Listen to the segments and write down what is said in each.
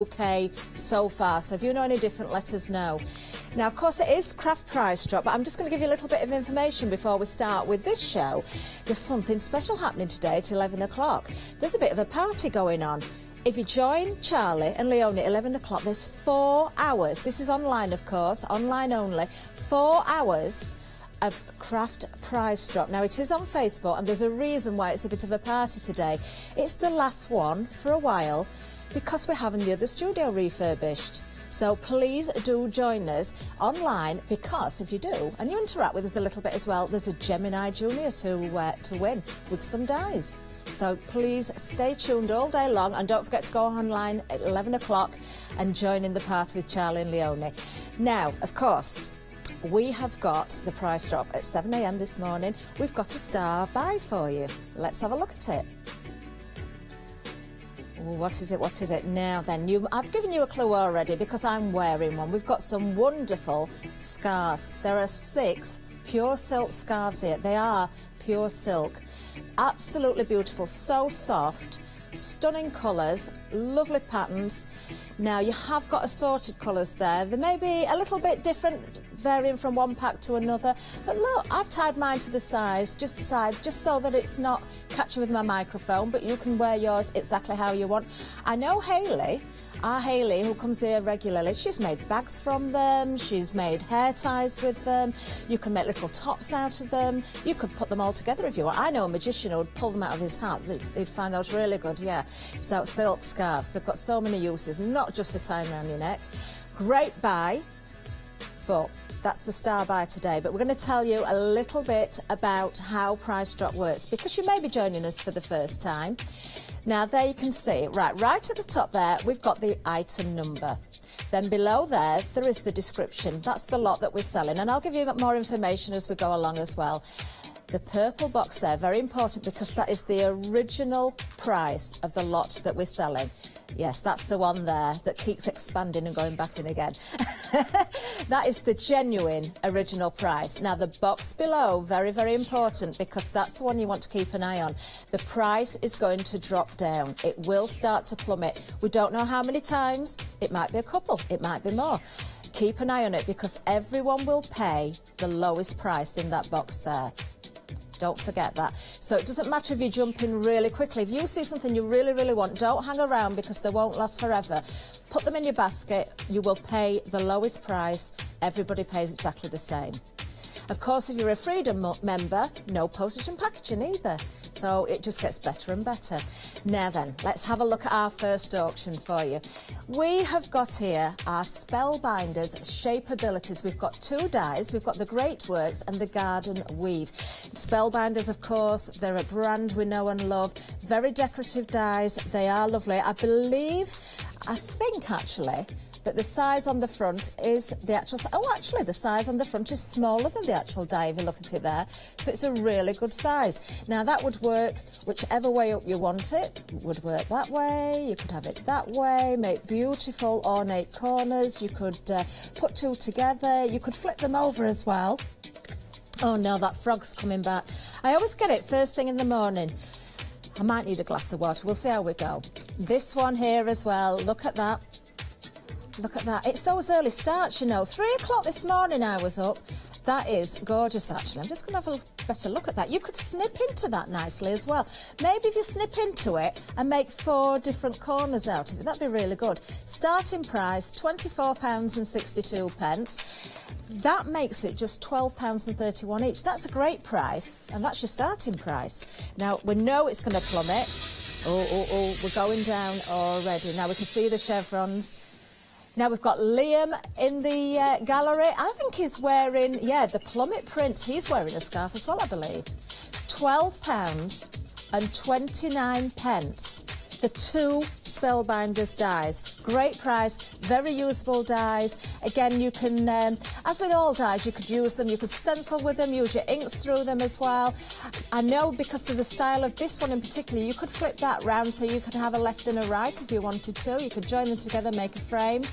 UK so far, so if you know any different, let us know. Now, of course, it is craft price drop, but I'm just going to give you a little bit of information before we start with this show. There's something special happening today at 11 o'clock. There's a bit of a party going on. If you join Charlie and Leonie at 11 o'clock, there's 4 hours. This is online, of course, online only. 4 hours of craft price drop. Now, it is on Facebook, and there's a reason why it's a bit of a party today. It's the last one for a while, because we're having the other studio refurbished. So please do join us online, because if you do, and you interact with us a little bit as well, there's a Gemini Junior to win with some dies. So please stay tuned all day long, and don't forget to go online at 11 o'clock and join in the party with Charlie and Leonie. Now, of course, we have got the price drop at 7 AM this morning. We've got a star buy for you. Let's have a look at it. What is it? What is it? Now then, I've given you a clue already because I'm wearing one. We've got some wonderful scarves. There are 6 pure silk scarves here. They are pure silk. Absolutely beautiful, so soft, stunning colours, lovely patterns. Now, you have got assorted colours there. They may be a little bit different, varying from one pack to another, but look, I've tied mine to the size, just so that it's not catching with my microphone, but you can wear yours exactly how you want. I know Hayley, our Hayley, who comes here regularly, she's made bags from them, she's made hair ties with them, you can make little tops out of them, you could put them all together if you want. I know a magician who would pull them out of his hat, he'd find those really good, yeah. So silk scarves, they've got so many uses, not just for tying around your neck. Great buy, but that's the star buy today. But we're going to tell you a little bit about how price drop works, because you may be joining us for the first time. Now, there you can see, right at the top there, we've got the item number. Then below there is the description. That's the lot that we're selling, and I'll give you more information as we go along as well. The purple box there, very important, because that is the original price of the lot that we're selling. Yes, that's the one there that keeps expanding and going back in again. That is the genuine original price. Now, the box below, very, very important, because that's the one you want to keep an eye on. The price is going to drop down. It will start to plummet. We don't know how many times. It might be a couple. It might be more. Keep an eye on it, because everyone will pay the lowest price in that box there. Don't forget that. So it doesn't matter if you jump in really quickly. If you see something you really, really want, don't hang around, because they won't last forever. Put them in your basket. You will pay the lowest price. Everybody pays exactly the same. Of course, if you're a Freedom member, no postage and packaging either. So it just gets better and better. Now then, let's have a look at our first auction for you. We have got here our Spellbinders Shape Abilities. We've got 2 dies. We've got the Great Works and the Garden Weave. Spellbinders, of course, they're a brand we know and love. Very decorative dies. They are lovely. I think actually, that the size on the front is the actual... Oh, actually, the size on the front is smaller than the actual die, if you look at it there. So it's a really good size. Now, that would work whichever way up you want it. It would work that way. You could have it that way. Make beautiful, ornate corners. You could put 2 together. You could flip them over as well. Oh, no, that frog's coming back. I always get it first thing in the morning. I might need a glass of water. We'll see how we go. This one here as well. Look at that. Look at that. It's those early starts, you know. 3 o'clock this morning I was up. That is gorgeous, actually. I'm just going to have a better look at that. You could snip into that nicely as well. Maybe if you snip into it and make 4 different corners out of it, that'd be really good. Starting price, £24.62. That makes it just £12.31 each. That's a great price, and that's your starting price. Now, we know it's going to plummet. Oh, we're going down already. Now, we can see the chevrons. Now, we've got Liam in the gallery. I think he's wearing, yeah, the plummet prints. He's wearing a scarf as well, I believe. £12.29 for 2 Spellbinders dies. Great price, very usable dies. Again, you can, as with all dies, you could use them. You could stencil with them, use your inks through them as well. I know because of the style of this one in particular, you could flip that round so you could have a left and a right if you wanted to. You could join them together, make a frame.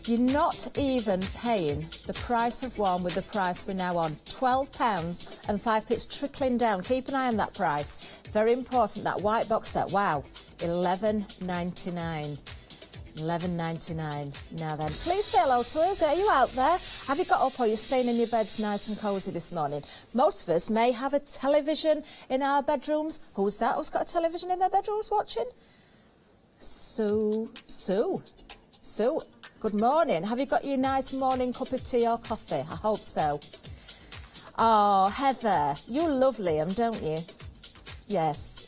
You're not even paying the price of one with the price we're now on. £12.05 trickling down. Keep an eye on that price. Very important, that white box set. Wow, £11.99. 11.99. Now then, please say hello to us. Are you out there? Have you got up or are you staying in your beds nice and cosy this morning? Most of us may have a television in our bedrooms. Who's that? Who's got a television in their bedrooms watching? Sue. Good morning. Have you got your nice morning cup of tea or coffee? I hope so. Oh, Heather, you love Liam, don't you? Yes,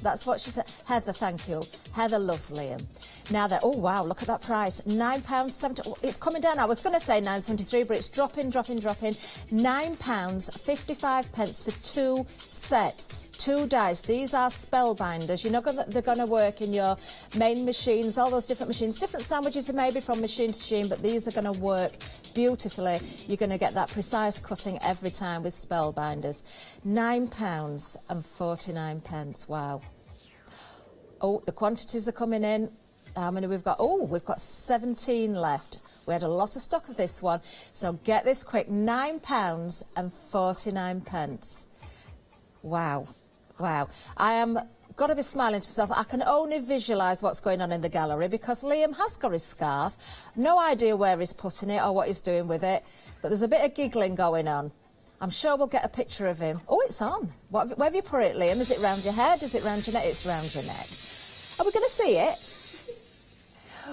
that's what she said. Heather, thank you. Heather loves Liam. Now that, oh wow, look at that price, £9.70. It's coming down. I was going to say £9.73, but it's dropping. £9.55 for 2 sets. 2 dies. These are Spellbinders. You're not gonna, they're going to work in your main machines, all those different machines. Different sandwiches are maybe from machine to machine, but these are going to work beautifully. You're going to get that precise cutting every time with Spellbinders. £9.49. Wow. Oh, the quantities are coming in. How many we've got? Oh, we've got 17 left. We had a lot of stock of this one. So get this quick, £9.49. Wow. I am got to be smiling to myself. I can only visualise what's going on in the gallery because Liam has got his scarf. No idea where he's putting it or what he's doing with it. But there's a bit of giggling going on. I'm sure we'll get a picture of him. Oh, it's on. Where have you put it, Liam? Is it round your head? Is it round your neck? It's round your neck. Are we going to see it?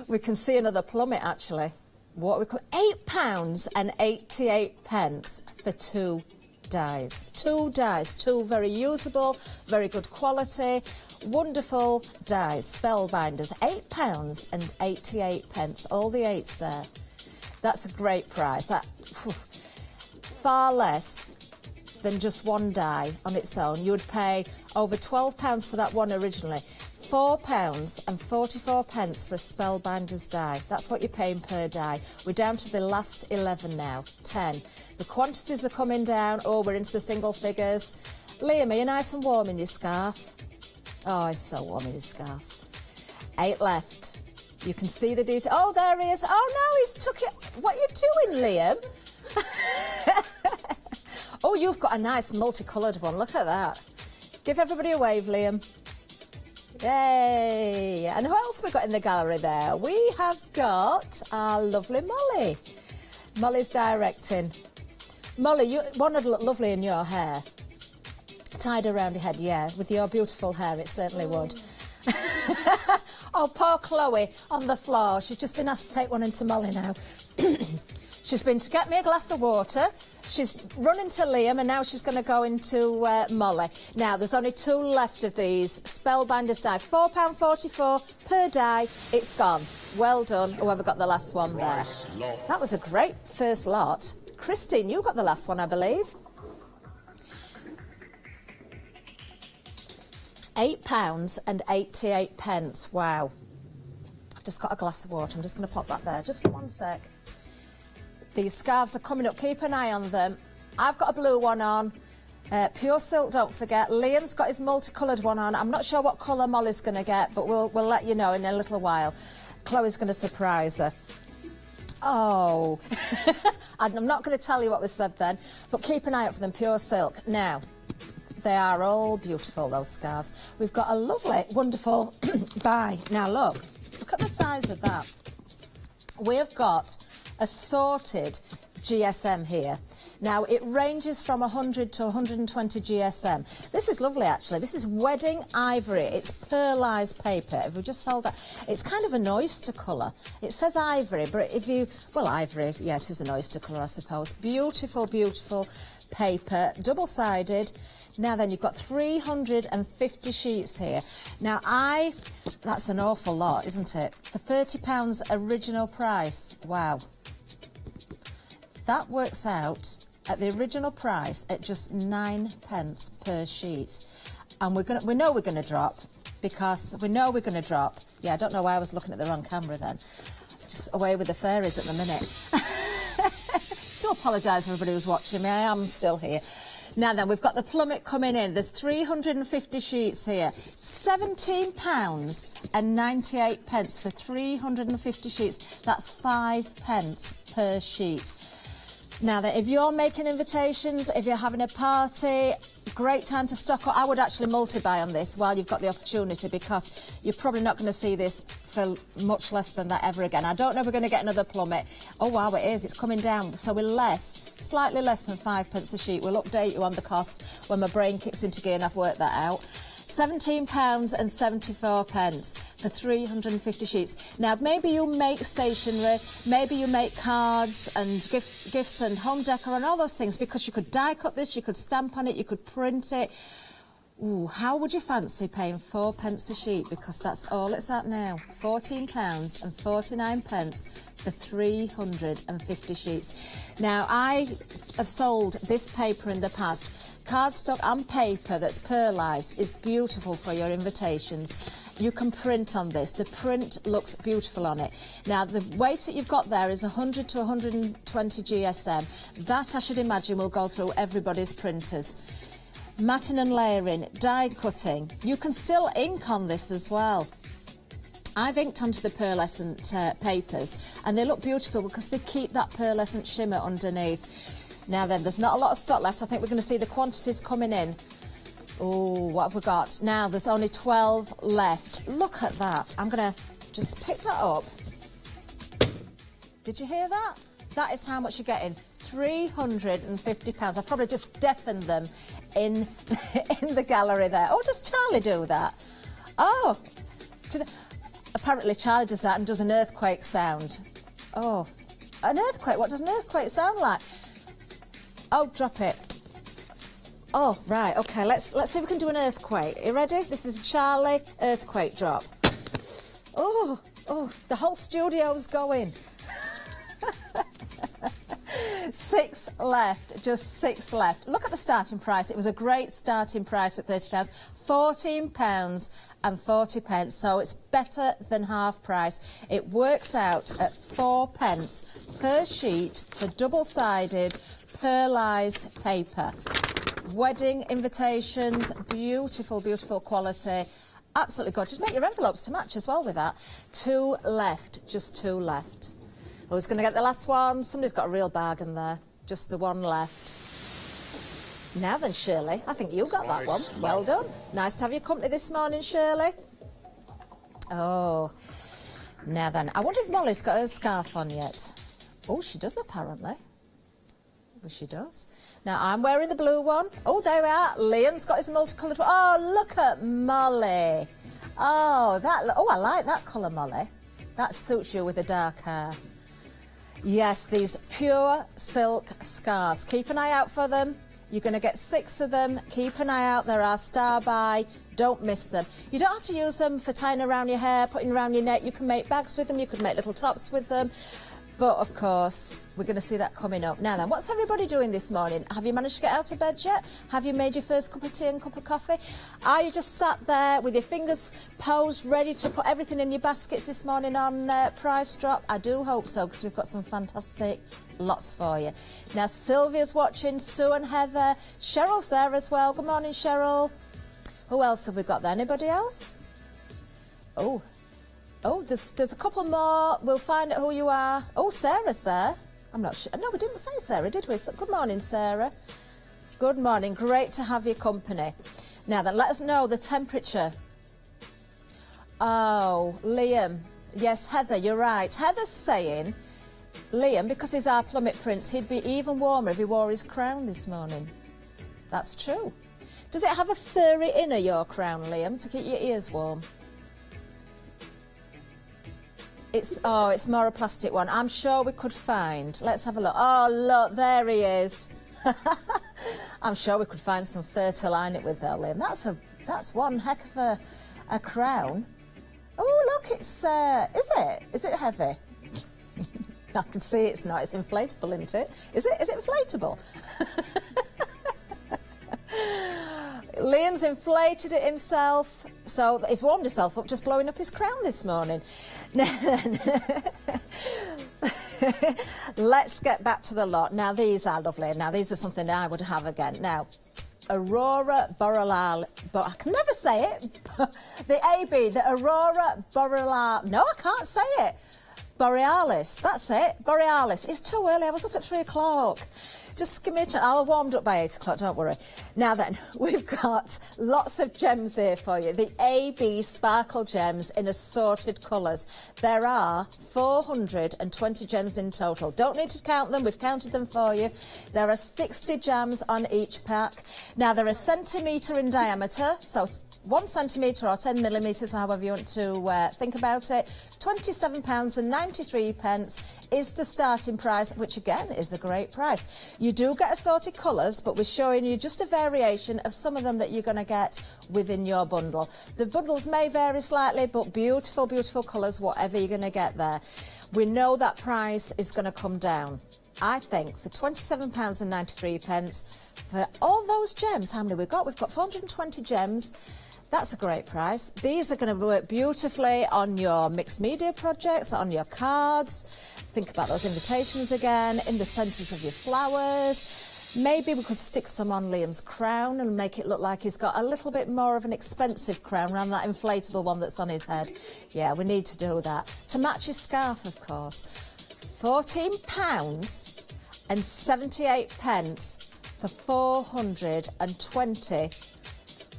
We can see another plummet, actually. What we call £8.88 for 2 dies. 2 dies, 2 very usable, very good quality, wonderful dies. Spellbinders, £8.88. All the 8s there. That's a great price. Far less than just 1 die on its own. You would pay over £12 for that one originally. £4.44 for a Spellbinders die. That's what you're paying per die. We're down to the last 11 now, 10. The quantities are coming down. Oh, we're into the single figures. Liam, are you nice and warm in your scarf? Oh, he's so warm in his scarf. 8 left. You can see the detail. Oh, there he is. Oh, no, he's took it. What are you doing, Liam? Oh, you've got a nice multicoloured one. Look at that. Give everybody a wave, Liam. Yay! And who else have we got in the gallery there? We have got our lovely Molly. Molly's directing. Molly, you want to look lovely in your hair. Tied around your head, yeah. With your beautiful hair, it certainly would. Oh, poor Chloe on the floor. She's just been asked to take one into Molly now. She's been to get me a glass of water. She's running to Liam and now she's going to go into Molly. Now, there's only 2 left of these Spellbinders die. £4.44 per die. It's gone. Well done, whoever got the last one there. That was a great first lot. Christine, you got the last one, I believe. £8.88. Wow. I've just got a glass of water. I'm just going to pop that there just for 1 sec. These scarves are coming up. Keep an eye on them. I've got a blue one on. Pure silk, don't forget. Liam's got his multicoloured one on. I'm not sure what colour Molly's going to get, but we'll let you know in a little while. Chloe's going to surprise her. Oh. I'm not going to tell you what was said then, but keep an eye out for them. Pure silk. Now, they are all beautiful, those scarves. We've got a lovely, wonderful buy. Now, look at the size of that. We've got assorted GSM here. Now, it ranges from 100 to 120 GSM. This is lovely, actually. This is wedding ivory. It's pearlized paper. If we just hold that, it's kind of an oyster colour. It says ivory, but if you, well, ivory, yeah, it is an oyster colour, I suppose. Beautiful, beautiful paper, double-sided. Now then, you've got 350 sheets here. Now, that's an awful lot, isn't it? For £30 original price. Wow. That works out at the original price at just 9p per sheet. And we know we're going to drop because we know we're going to drop. Yeah, I don't know why I was looking at the wrong camera then. Just away with the fairies at the minute. Do apologise everybody who's watching me. I am still here. Now then, we've got the plummet coming in. There's 350 sheets here. £17.98 for 350 sheets. That's 5p per sheet. Now then, if you're making invitations, if you're having a party, great time to stock up. I would actually multi-buy on this while you've got the opportunity, because you're probably not going to see this for much less than that ever again. I don't know if we're going to get another plummet. Oh wow, it is. It's coming down. So we're slightly less than 5p a sheet. We'll update you on the cost when my brain kicks into gear and I've worked that out. £17.74 for 350 sheets. Now, maybe you make stationery, maybe you make cards and gifts and home decor and all those things, because you could die cut this, you could stamp on it, you could print it. Ooh, how would you fancy paying 4p a sheet? Because that's all it's at now. £14.49 for 350 sheets. Now, I have sold this paper in the past. Cardstock and paper that's pearlized is beautiful for your invitations. You can print on this. The print looks beautiful on it. Now, the weight that you've got there is 100 to 120 GSM. That, I should imagine, will go through everybody's printers. Matting and layering, die cutting. You can still ink on this as well. I've inked onto the pearlescent papers, and they look beautiful because they keep that pearlescent shimmer underneath. Now then, there's not a lot of stock left. I think we're going to see the quantities coming in. Oh, what have we got? Now, there's only 12 left. Look at that. I'm going to just pick that up. Did you hear that? That is how much you're getting. £350. I've probably just deafened them in the gallery there. Oh, does Charlie do that? Oh, apparently Charlie does that and does an earthquake sound. Oh, an earthquake? What does an earthquake sound like? Oh, drop it. Oh, right, okay, let's see if we can do an earthquake. Are you ready? This is a Charlie earthquake drop. Oh, the whole studio's going. 6 left, just 6 left. Look at the starting price. It was a great starting price at £30. £14.40, so it's better than half price. It works out at 4p per sheet for double-sided pearlized paper. Wedding invitations, beautiful, beautiful quality. Absolutely gorgeous. Make your envelopes to match as well with that. 2 left, just 2 left. Who's going to get the last one? Somebody's got a real bargain there. Just the one left. Now then, Shirley, I think you got that one. Well done. Nice to have your company this morning, Shirley. Oh, now then, I wonder if Molly's got her scarf on yet. Oh, she does apparently. Oh, she does. Now, I'm wearing the blue one. Oh, there we are. Liam's got his multicoloured one. Oh, look at Molly. Oh, I like that colour, Molly. That suits you with the dark hair. Yes, these pure silk scarves. Keep an eye out for them. You're going to get 6 of them. Keep an eye out. There are star by. Don't miss them. You don't have to use them for tying around your hair, putting around your neck. You can make bags with them. You could make little tops with them. But, of course, we're going to see that coming up. Now then, what's everybody doing this morning? Have you managed to get out of bed yet? Have you made your first cup of tea and cup of coffee? Are you just sat there with your fingers posed, ready to put everything in your baskets this morning on price drop? I do hope so, because we've got some fantastic lots for you. Now, Sylvia's watching, Sue and Heather. Cheryl's there as well. Good morning, Cheryl. Who else have we got there? Anybody else? Oh, there's a couple more. We'll find out who you are. Oh, Sarah's there. I'm not sure. No, we didn't say Sarah, did we? Good morning, Sarah. Good morning. Great to have your company. Now then, let us know the temperature. Oh, Liam. Yes, Heather, you're right. Heather's saying, Liam, because he's our plummet prince, he'd be even warmer if he wore his crown this morning. That's true. Does it have a furry inner, your crown, Liam, to keep your ears warm? It's more a plastic one. I'm sure we could find. Let's have a look. Oh, look, there he is. I'm sure we could find some fur to line it with, though, Liam. That's one heck of a crown. Oh, look, it's is it heavy? I can see it's not. It's inflatable, isn't it? Is it inflatable? Liam's inflated it himself, so he's warmed himself up just blowing up his crown this morning. Let's get back to the lot. Now, these are lovely. Now, these are something I would have again. Now, Aurora borealis, but I can never say it. The Aurora borealis. No, I can't say it. Borealis, that's it, Borealis. It's too early, I was up at 3 o'clock. Just give me a chance. I'll have warmed up by 8 o'clock, don't worry. Now then, we've got lots of gems here for you. The AB Sparkle Gems in assorted colours. There are 420 gems in total. Don't need to count them, we've counted them for you. There are 60 gems on each pack. Now they're a centimetre in diameter, so 1 centimetre or 10 millimetres, however you want to think about it. £27.93 is the starting price, which again is a great price. You do get assorted colours, but we're showing you just a variation of some of them that you're going to get within your bundle. The bundles may vary slightly, but beautiful, beautiful colours, whatever you're going to get there. We know that price is going to come down. I think for £27.93, for all those gems, how many we've got? We've got 420 gems. That's a great price. These are going to work beautifully on your mixed media projects, on your cards. Think about those invitations again, in the centres of your flowers. Maybe we could stick some on Liam's crown and make it look like he's got a little bit more of an expensive crown around that inflatable one that's on his head. Yeah, we need to do that. To match his scarf, of course. £14.78 for 420.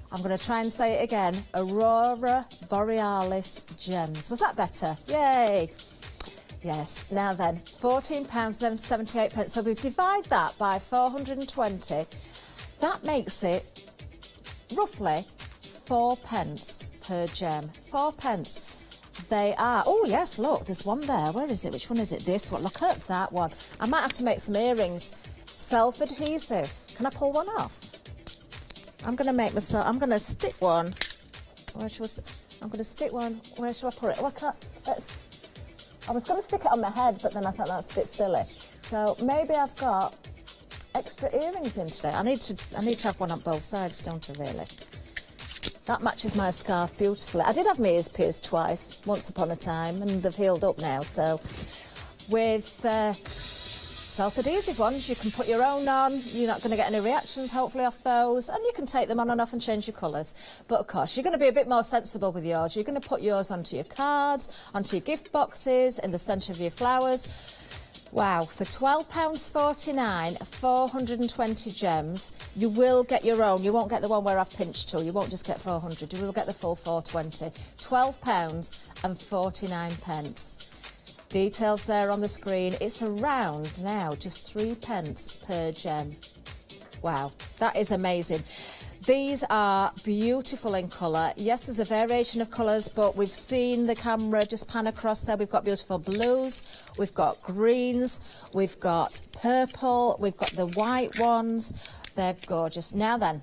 I'm going to try and say it again. Aurora Borealis gems. Was that better? Yay! Yes. Now then, £14.78. So we divide that by 420. That makes it roughly 4p per gem. 4p. They are. Oh yes, look, there's one there. Where is it? Which one is it? This one. Look at that one. I might have to make some earrings. Self-adhesive. Can I pull one off? I'm going to make myself, I'm going to stick one. I'm going to stick one. Where shall I put it? Oh, I can't. I was going to stick it on my head, but then I thought that's a bit silly. So maybe I've got extra earrings in today. I need to have one on both sides, don't I, really? That matches my scarf beautifully. I did have my ears pierced twice, once upon a time, and they've healed up now. So with self-adhesive ones, you can put your own on. You're not going to get any reactions, hopefully, off those, and you can take them on and off and change your colours. But of course, you're going to be a bit more sensible with yours. You're going to put yours onto your cards, onto your gift boxes, in the centre of your flowers. Wow, for £12.49, 420 gems, you will get your own. You won't get the one where I've pinched to. You won't just get 400. You will get the full 420. £12.49. Details there on the screen. It's around now just 3p per gem. Wow, that is amazing. These are beautiful in colour. Yes, there's a variation of colours, but we've seen the camera just pan across there. We've got beautiful blues, we've got greens, we've got purple, we've got the white ones. They're gorgeous. Now then,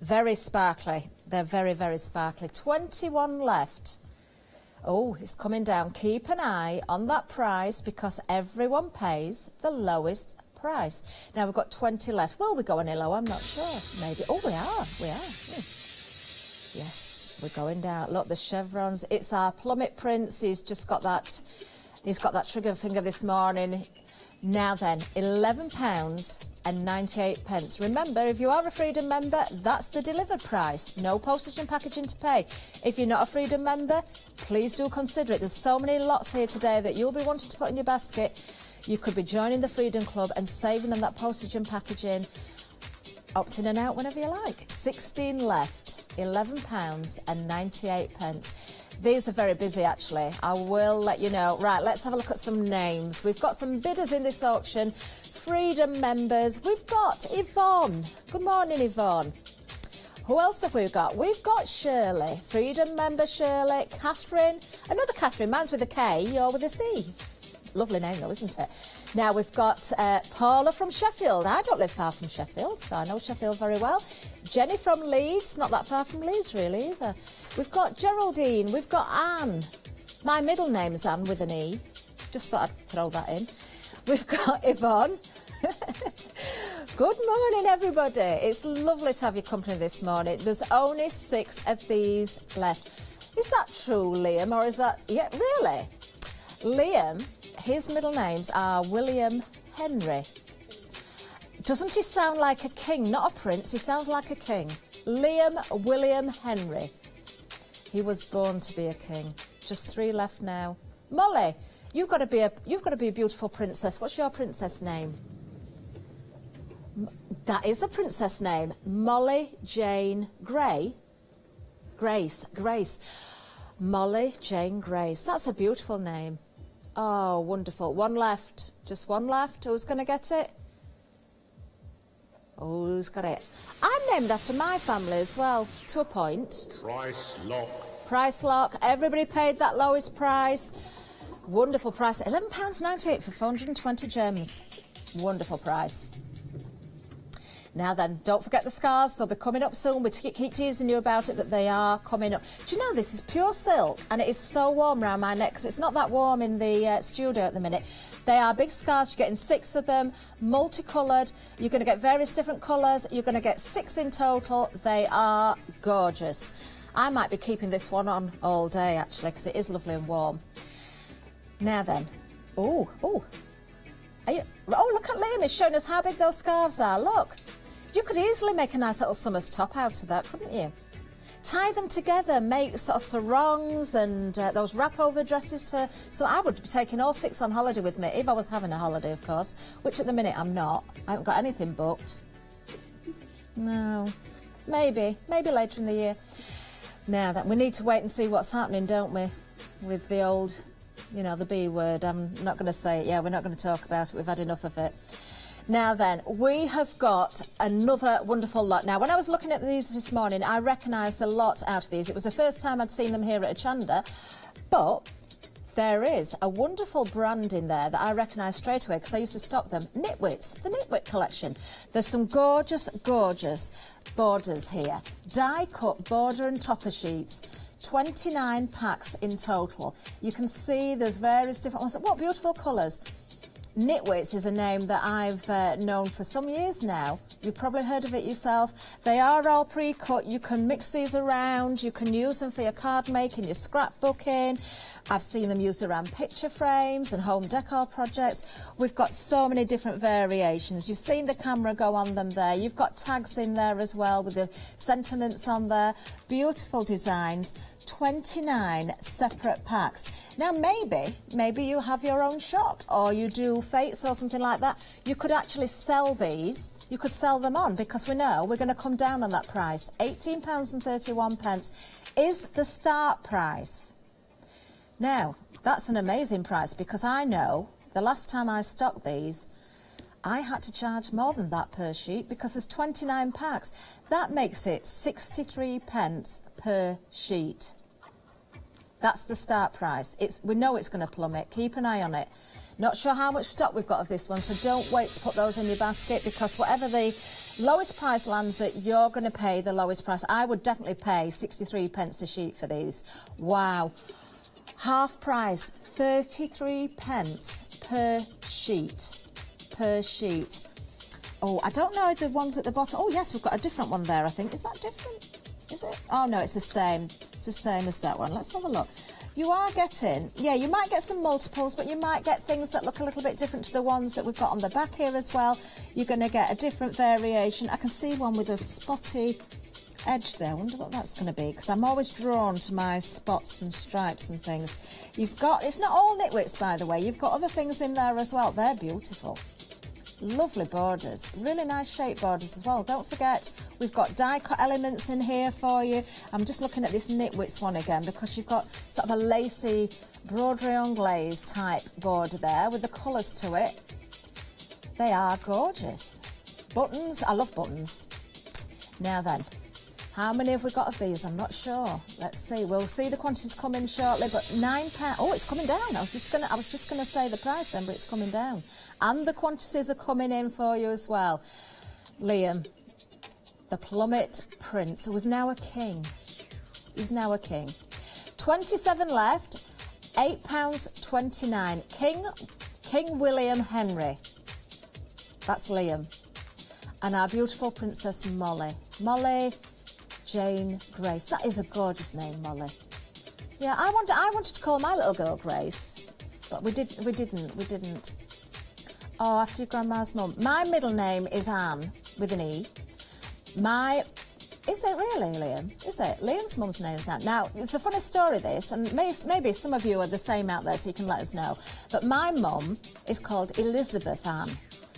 very sparkly. They're very, very sparkly. 21 left. Oh, it's coming down. Keep an eye on that price because everyone pays the lowest price. Now we've got 20 left. Will we go any lower? I'm not sure. Maybe. Oh, we are. Yes, we're going down. Look, the chevrons. It's our plummet prince. He's just got that. He's got that trigger finger this morning. Now then, £11.98. Remember, if you are a Freedom member, that's the delivered price. No postage and packaging to pay. If you're not a Freedom member, please do consider it. There's so many lots here today that you'll be wanting to put in your basket. You could be joining the Freedom Club and saving on that postage and packaging. Opt in and out whenever you like. 16 left, £11.98. These are very busy, actually. I will let you know. Right, let's have a look at some names. We've got some bidders in this auction. Freedom members. We've got Yvonne. Good morning, Yvonne. Who else have we got? We've got Shirley. Freedom member Shirley. Catherine. Another Catherine. Mine's with a K, you're with a C. Lovely name, though, isn't it? Now, we've got Paula from Sheffield. I don't live far from Sheffield, so I know Sheffield very well. Jenny from Leeds. Not that far from Leeds, really, either. We've got Geraldine. We've got Anne. My middle name's Anne with an E. Just thought I'd throw that in. We've got Yvonne. Good morning, everybody. It's lovely to have your company this morning. There's only 6 of these left. Is that true, Liam, or is that... Yeah, really? Liam, his middle names are William Henry. Doesn't he sound like a king? Not a prince, he sounds like a king. Liam William Henry. He was born to be a king. Just 3 left now. Molly, You've got to be a beautiful princess. What's your princess name? That is a princess name. Molly Jane Grey. Grace. Molly Jane Grace. That's a beautiful name. Oh, wonderful. One left. Just one left. Who's going to get it? Oh, who's got it? I'm named after my family as well, to a point. Price lock. Price lock. Everybody paid that lowest price. Wonderful price. £11.98 for 420 gems. Wonderful price. Now then, don't forget the scarves. They'll be coming up soon. We keep teasing you about it, but they are coming up. Do you know this is pure silk, and it is so warm around my neck because it's not that warm in the studio at the minute. They are big scarves. You're getting 6 of them, multicoloured. You're going to get various different colours. You're going to get 6 in total. They are gorgeous. I might be keeping this one on all day, actually, because it is lovely and warm. Now then, oh, look at Liam. He's showing us how big those scarves are. Look. You could easily make a nice little summer's top out of that, couldn't you? Tie them together, make sort of sarongs and those wrap-over dresses for... So I would be taking all 6 on holiday with me, if I was having a holiday, of course, which at the minute I'm not. I haven't got anything booked. No. Maybe later in the year. Now, that we need to wait and see what's happening, don't we? With the old, you know, the B word. I'm not going to say it. Yeah, we're not going to talk about it. We've had enough of it. Now then, we have got another wonderful lot. Now, when I was looking at these this morning, I recognised a lot out of these. It was the first time I'd seen them here at Hochanda, but there is a wonderful brand in there that I recognise straight away because I used to stock them. Nitwits, the Nitwit collection. There's some gorgeous, gorgeous borders here. Die-cut border and topper sheets. 29 packs in total. You can see there's various different ones. What beautiful colours. Nitwits is a name that I've known for some years now. You've probably heard of it yourself. They are all pre-cut. You can mix these around. You can use them for your card making, your scrapbooking. I've seen them used around picture frames and home decor projects. We've got so many different variations. You've seen the camera go on them there. You've got tags in there as well with the sentiments on there. Beautiful designs. 29 separate packs. Now maybe you have your own shop or you do fates or something like that. You could actually sell these. You could sell them on because we know we're going to come down on that price. £18.31 is the start price. Now, that's an amazing price because I know the last time I stocked these, I had to charge more than that per sheet because there's 29 packs. That makes it 63p per sheet. That's the start price. We know it's going to plummet. Keep an eye on it. Not sure how much stock we've got of this one, so don't wait to put those in your basket because whatever the lowest price lands at, you're going to pay the lowest price. I would definitely pay 63p a sheet for these. Wow. Half price, 33p per sheet. Per sheet. Oh, I don't know the ones at the bottom. Oh, yes, we've got a different one there, I think. Is that different? Is it? Oh, no, it's the same. It's the same as that one. Let's have a look. You are getting, yeah, you might get some multiples, but you might get things that look a little bit different to the ones that we've got on the back here as well. You're going to get a different variation. I can see one with a spotty edge there. I wonder what that's going to be, because I'm always drawn to my spots and stripes and things. You've got, it's not all Nitwits, by the way. You've got other things in there as well. They're beautiful. Lovely borders, really nice shape borders as well. Don't forget, we've got die cut elements in here for you. I'm just looking at this Nitwits one again because you've got sort of a lacy broderie anglaise type border there with the colours to it. They are gorgeous. Buttons, I love buttons. Now then, how many have we got of these? I'm not sure. Let's see. We'll see the quantities come in shortly, but £9. Oh, it's coming down. I was just gonna say the price then, but it's coming down. And the quantities are coming in for you as well. Liam, the Plummet Prince, who is now a king. He's now a king. 27 left, £8.29. King William Henry. That's Liam. And our beautiful Princess Molly. Molly Jane Grace. That is a gorgeous name, Molly. Yeah, I wanted to call my little girl Grace, but we didn't. Oh, after your grandma's mum. My middle name is Anne with an E. My Is it really, Liam? Is it? Liam's mum's name's that. Now, it's a funny story, this, and maybe some of you are the same out there, so you can let us know. But my mum is called Elizabeth Ann.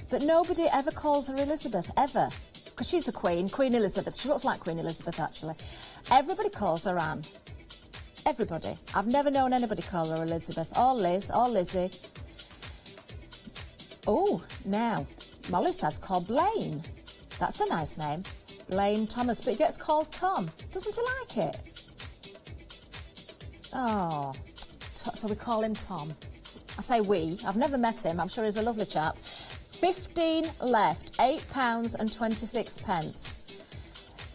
But nobody ever calls her Elizabeth, ever. Because she's a queen, Queen Elizabeth. She looks like Queen Elizabeth, actually. Everybody calls her Anne. Everybody. I've never known anybody call her Elizabeth, or Liz, or Lizzie. Oh, now, Molly's dad's called Blaine. That's a nice name. Blaine Thomas, but he gets called Tom. Doesn't he like it? Oh, so we call him Tom. I say we. I've never met him. I'm sure he's a lovely chap. 15 left, £8.26.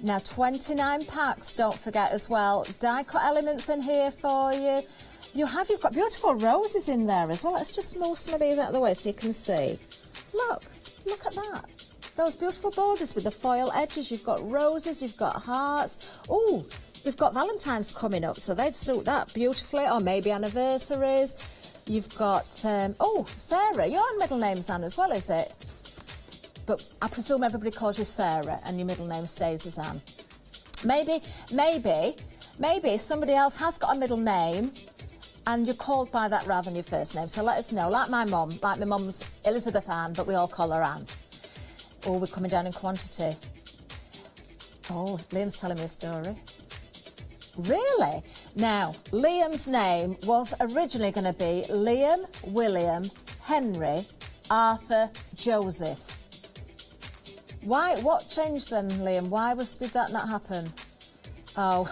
Now 29 packs, don't forget as well. Die cut elements in here for you. You've got beautiful roses in there as well. Let's just move some of these out of the way so you can see. Look at that. Those beautiful borders with the foil edges. You've got roses, you've got hearts. Oh, we've got Valentine's coming up, so they'd suit that beautifully, or maybe anniversaries. You've got, oh, Sarah, your middle name's Anne as well, is it? But I presume everybody calls you Sarah and your middle name stays as Anne. Maybe somebody else has got a middle name and you're called by that rather than your first name. So let us know, like my mum's Elizabeth Ann, but we all call her Anne. Oh, we're coming down in quantity. Oh, Liam's telling me a story. Really? Now, Liam's name was originally going to be Liam, William, Henry, Arthur, Joseph. Why? What changed then, Liam? Did that not happen? Oh,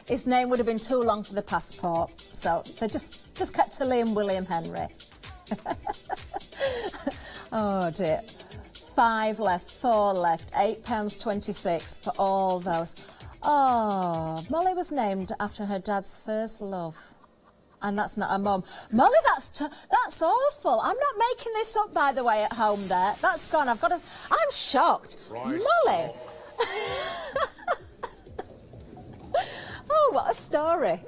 his name would have been too long for the passport, so they just kept to Liam, William, Henry. Oh dear. 5 left, 4 left, £8.26 for all those. Oh, Molly was named after her dad's first love. And that's not her mum. Molly, that's awful. I'm not making this up, by the way, at home there. That's gone. I'm shocked. Right. Molly. Oh, what a story.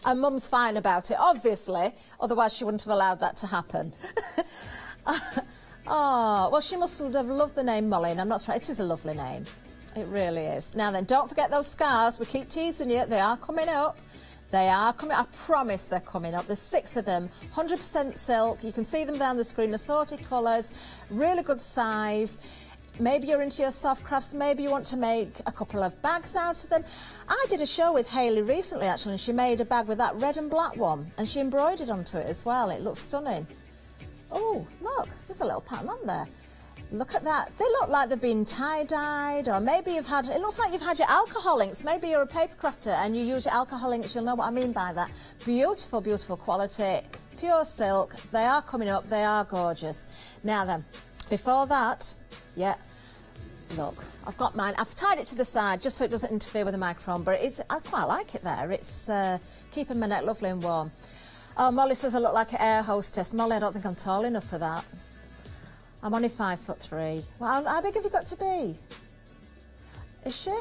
And Mum's fine about it, obviously. Otherwise, she wouldn't have allowed that to happen. Oh, well, she must have loved the name Molly, and I'm not surprised. It is a lovely name. It really is. Now then, don't forget those scarves. We keep teasing you. They are coming up. They are coming. I promise they're coming up. There's 6 of them. 100% silk. You can see them down the screen. Assorted colours. Really good size. Maybe you're into your soft crafts. Maybe you want to make a couple of bags out of them. I did a show with Hayley recently, actually, and she made a bag with that red and black one. And she embroidered onto it as well. It looks stunning. Oh, look. There's a little pattern on there. Look at that. They look like they've been tie-dyed, or maybe it looks like you've had your alcohol inks. Maybe you're a paper crafter and you use your alcohol inks. You'll know what I mean by that. Beautiful, beautiful quality. Pure silk. They are coming up. They are gorgeous. Now then, before that, yeah, look, I've got mine. I've tied it to the side just so it doesn't interfere with the microphone, but I quite like it there. It's keeping my neck lovely and warm. Oh, Molly says I look like an air hostess. Molly, I don't think I'm tall enough for that. I'm only 5'3". Well, how big have you got to be? Is she?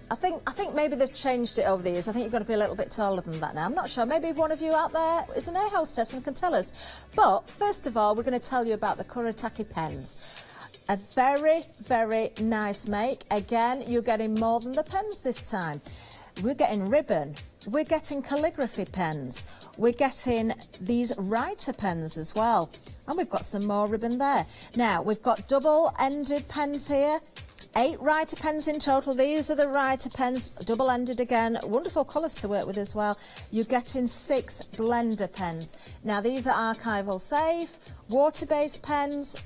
I think maybe they've changed it over the years. I think you've got to be a little bit taller than that now. I'm not sure. Maybe one of you out there is an air hostess and can tell us. But first of all, we're going to tell you about the Kuretake pens. A very, very nice make. Again, you're getting more than the pens this time. We're getting ribbon. We're getting calligraphy pens. We're getting these writer pens as well. And we've got some more ribbon there. Now, we've got double-ended pens here. 8 writer pens in total. These are the writer pens, double-ended again. Wonderful colours to work with as well. You're getting 6 blender pens. Now, these are archival safe, water-based pens.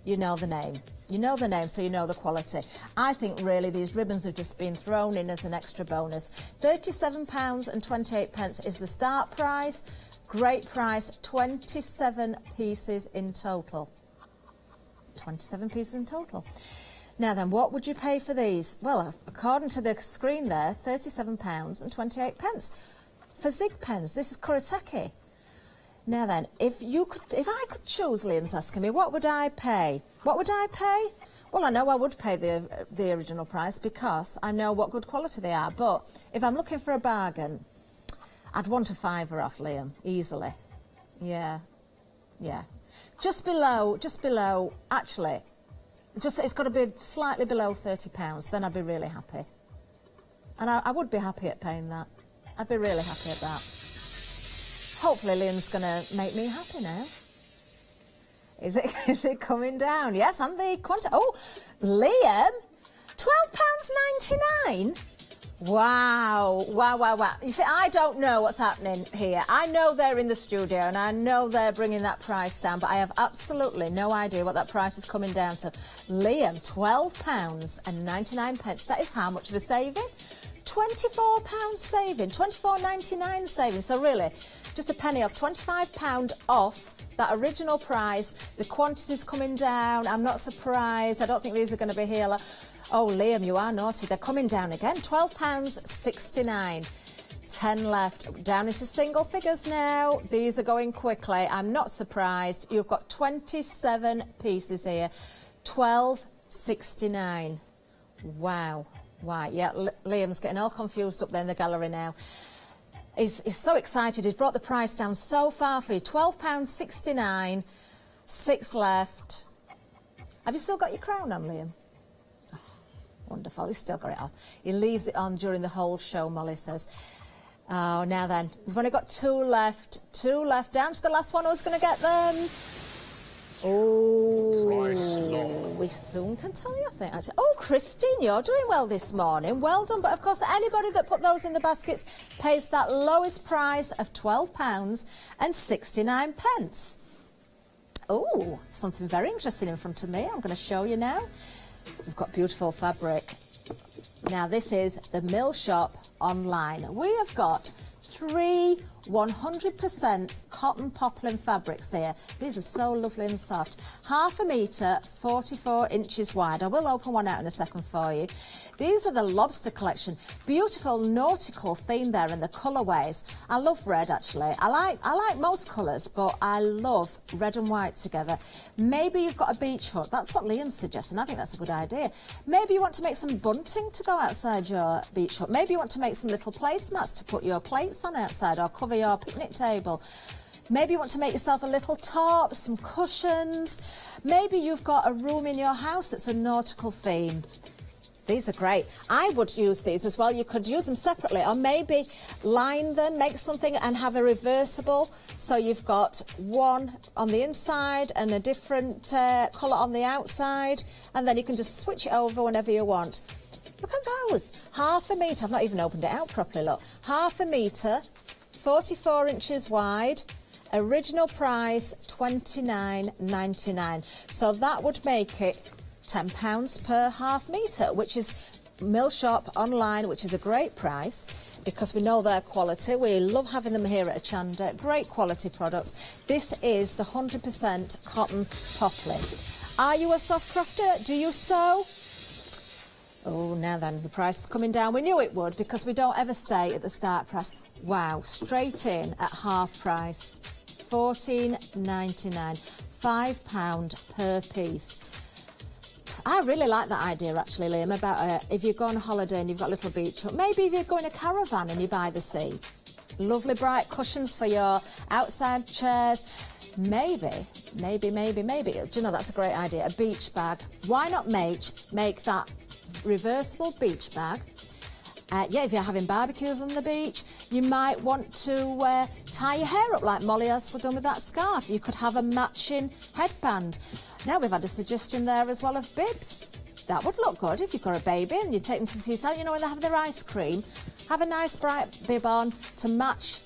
You know the name. You know the name, so you know the quality. I think really these ribbons have just been thrown in as an extra bonus. £37.28 is the start price. Great price, 27 pieces in total. 27 pieces in total. Now then, what would you pay for these? Well, according to the screen there, £37.28. For zig pens, this is Kuretake. Now then, if I could choose, Liam's asking me, what would I pay? What would I pay? Well, I know I would pay the original price because I know what good quality they are. But if I'm looking for a bargain, I'd want a £5 off, Liam, easily. Yeah, yeah. Just below, actually, Just, it's got to be slightly below £30, then I'd be really happy. And I would be happy at paying that. I'd be really happy at that. Hopefully Liam's going to make me happy now. Is it coming down? Yes, and the quantity. Oh, Liam, £12.99. Wow, wow, wow, wow. You see, I don't know what's happening here. I know they're in the studio and I know they're bringing that price down, but I have absolutely no idea what that price is coming down to. Liam, £12.99. That is how much of a saving? £24 saving, £24.99 saving. So really, just a penny off, £25 off that original price. The quantity's coming down. I'm not surprised. I don't think these are going to be here. Oh, Liam, you are naughty. They're coming down again. £12.69. 10 left. Down into single figures now. These are going quickly. I'm not surprised. You've got 27 pieces here. £12.69. Wow. Wow. Yeah, Liam's getting all confused up there in the gallery now. He's so excited. He's brought the price down so far for you. £12.69. 6 left. Have you still got your crown on, Liam? Oh, wonderful. He's still got it on. He leaves it on during the whole show, Molly says. Oh, now then. We've only got 2 left. 2 left. Down to the last one. Who's going to get them? Oh, we soon can tell you, I think, actually. Oh, Christine, you're doing well this morning. Well done. But, of course, anybody that put those in the baskets pays that lowest price of £12.69. Oh, something very interesting in front of me. I'm going to show you now. We've got beautiful fabric. Now, this is the Mill Shop online. We have got 3 100% cotton poplin fabrics here. These are so lovely and soft. 1/2 metre, 44 inches wide. I will open one out in a second for you. These are the lobster collection. Beautiful nautical theme there in the colourways. I love red, actually. I like most colours, but I love red and white together. Maybe you've got a beach hut. That's what Liam's suggesting. I think that's a good idea. Maybe you want to make some bunting to go outside your beach hut. Maybe you want to make some little placemats to put your plates on outside or cover your picnic table. Maybe you want to make yourself a little top, some cushions. Maybe you've got a room in your house that's a nautical theme. These are great. I would use these as well. You could use them separately, or maybe line them, make something and have a reversible. So you've got one on the inside and a different colour on the outside, and then you can just switch it over whenever you want. Look at those. 1/2 metre. I've not even opened it out properly, look. 1/2 metre, 44 inches wide. Original price, £29.99. So that would make it £10 per 1/2 metre, which is Mill Shop online, which is a great price because we know their quality. We love having them here at Hochanda. Great quality products. This is the 100% cotton poplin. Are you a soft crafter? Do you sew? Oh, now then, the price is coming down. We knew it would because we don't ever stay at the start price. Wow, straight in at half price. £14.99. £5 per piece. I really like that idea, actually, Liam, about if you go on holiday and you've got a little beach hut. Maybe if you're going a caravan and you're by the sea. Lovely bright cushions for your outside chairs. Maybe. Do you know, that's a great idea. A beach bag. Why not make that reversible beach bag? Yeah, if you're having barbecues on the beach, you might want to tie your hair up like Molly has done with that scarf. You could have a matching headband. Now we've had a suggestion there as well of bibs. That would look good if you've got a baby and you take them to the seaside, you know, when they have their ice cream. Have a nice bright bib on to match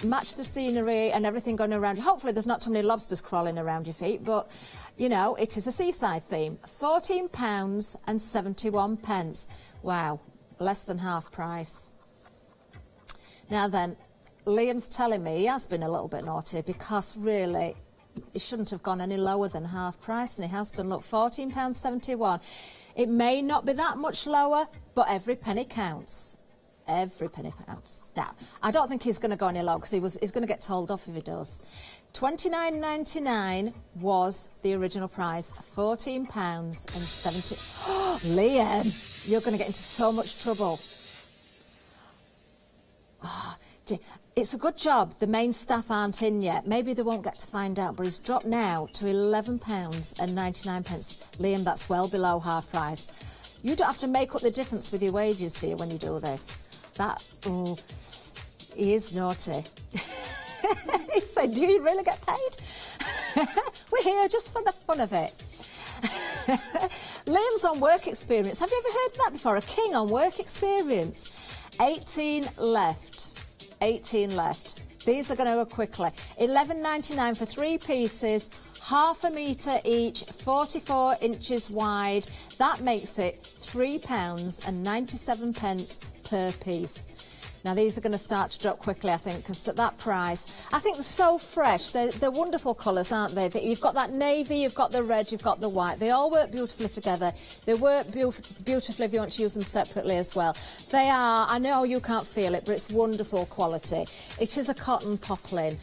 the scenery and everything going around. Hopefully there's not too many lobsters crawling around your feet, but, you know, it is a seaside theme. £14.71. Wow. Less than half price. Now then, Liam's telling me he has been a little bit naughty because really he shouldn't have gone any lower than half price, and he has done. Look, £14.71. It may not be that much lower, but every penny counts. Every penny counts. Now, I don't think he's going to go any lower because he's going to get told off if he does. £29.99 was the original price. £14.70. Oh, Liam, you're going to get into so much trouble. Oh, It's a good job the main staff aren't in yet. Maybe they won't get to find out, but it's dropped now to £11.99. Liam, that's well below half price. You don't have to make up the difference with your wages, do you, when you do this? That, oh, he is naughty. He said, do you really get paid? We're here just for the fun of it. Liam's on work experience. Have you ever heard that before? A king on work experience. 18 left. 18 left. These are going to go quickly. £11.99 for 3 pieces, half a metre each, 44 inches wide. That makes it £3.97 per piece. Now these are going to start to drop quickly, I think, because at that price, I think they're so fresh. They're wonderful colours, aren't they? You've got that navy, you've got the red, you've got the white. They all work beautifully together. They work beautifully if you want to use them separately as well. They are, I know you can't feel it, but it's wonderful quality. It is a cotton poplin.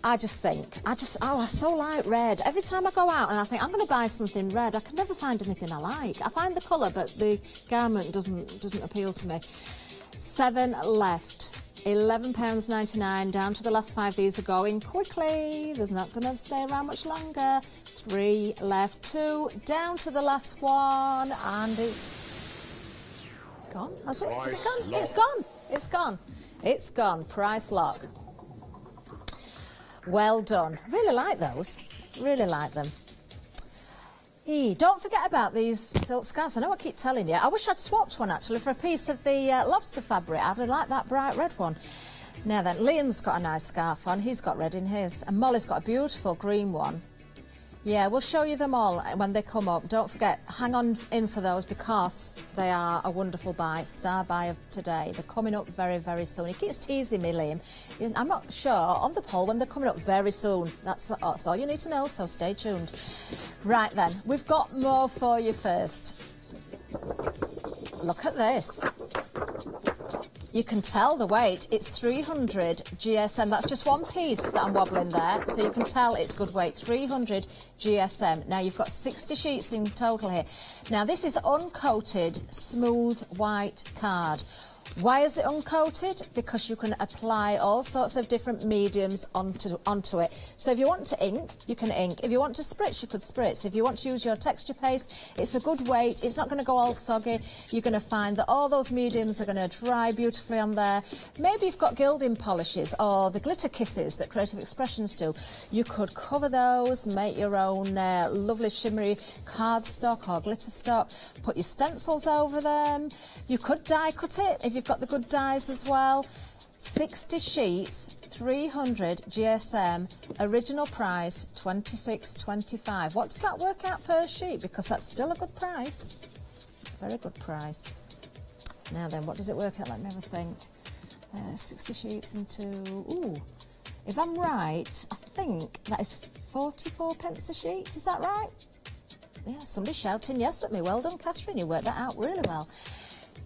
I so like red. Every time I go out and I think I'm going to buy something red, I can never find anything I like. I find the colour, but the garment doesn't appeal to me. 7 left. £11.99 down to the last 5. These are going quickly. There's not going to stay around much longer. 3 left. 2 down to the last one, and it's gone. Has it? Is it gone? It's gone. It's gone. It's gone. Price lock. Well done. Really like those. Really like them. Don't forget about these silk scarves. I know I keep telling you. I wish I'd swapped one actually for a piece of the lobster fabric. I'd like that bright red one. Now then, Liam's got a nice scarf on. He's got red in his. And Molly's got a beautiful green one. Yeah, we'll show you them all when they come up. Don't forget, hang on in for those because they are a wonderful buy, star buy of today. They're coming up very, very soon. He keeps teasing me, Liam. I'm not sure on the poll when they're coming up very soon. That's all you need to know, so stay tuned. Right then, we've got more for you first. Look at this. You can tell the weight. It's 300 GSM. That's just one piece that I'm wobbling there, so you can tell it's good weight. 300 GSM. Now you've got 60 sheets in total here. Now this is uncoated, smooth white card. Why is it uncoated? Because you can apply all sorts of different mediums onto it. So if you want to ink, you can ink. If you want to spritz, you could spritz. If you want to use your texture paste, it's a good weight. It's not going to go all soggy. You're going to find that all those mediums are going to dry beautifully on there. Maybe you've got gilding polishes or the glitter kisses that Creative Expressions do. You could cover those, make your own lovely shimmery cardstock or glitter stock, put your stencils over them. You could die cut it if you've got the good dies as well. 60 sheets, 300 GSM, original price £26.25. What does that work out per sheet? Because that's still a good price. Very good price. Now then, what does it work out? Let me have a think. 60 sheets into, ooh, if I'm right, I think that is 44 pence a sheet. Is that right? Yeah, somebody's shouting yes at me. Well done, Catherine. You worked that out really well.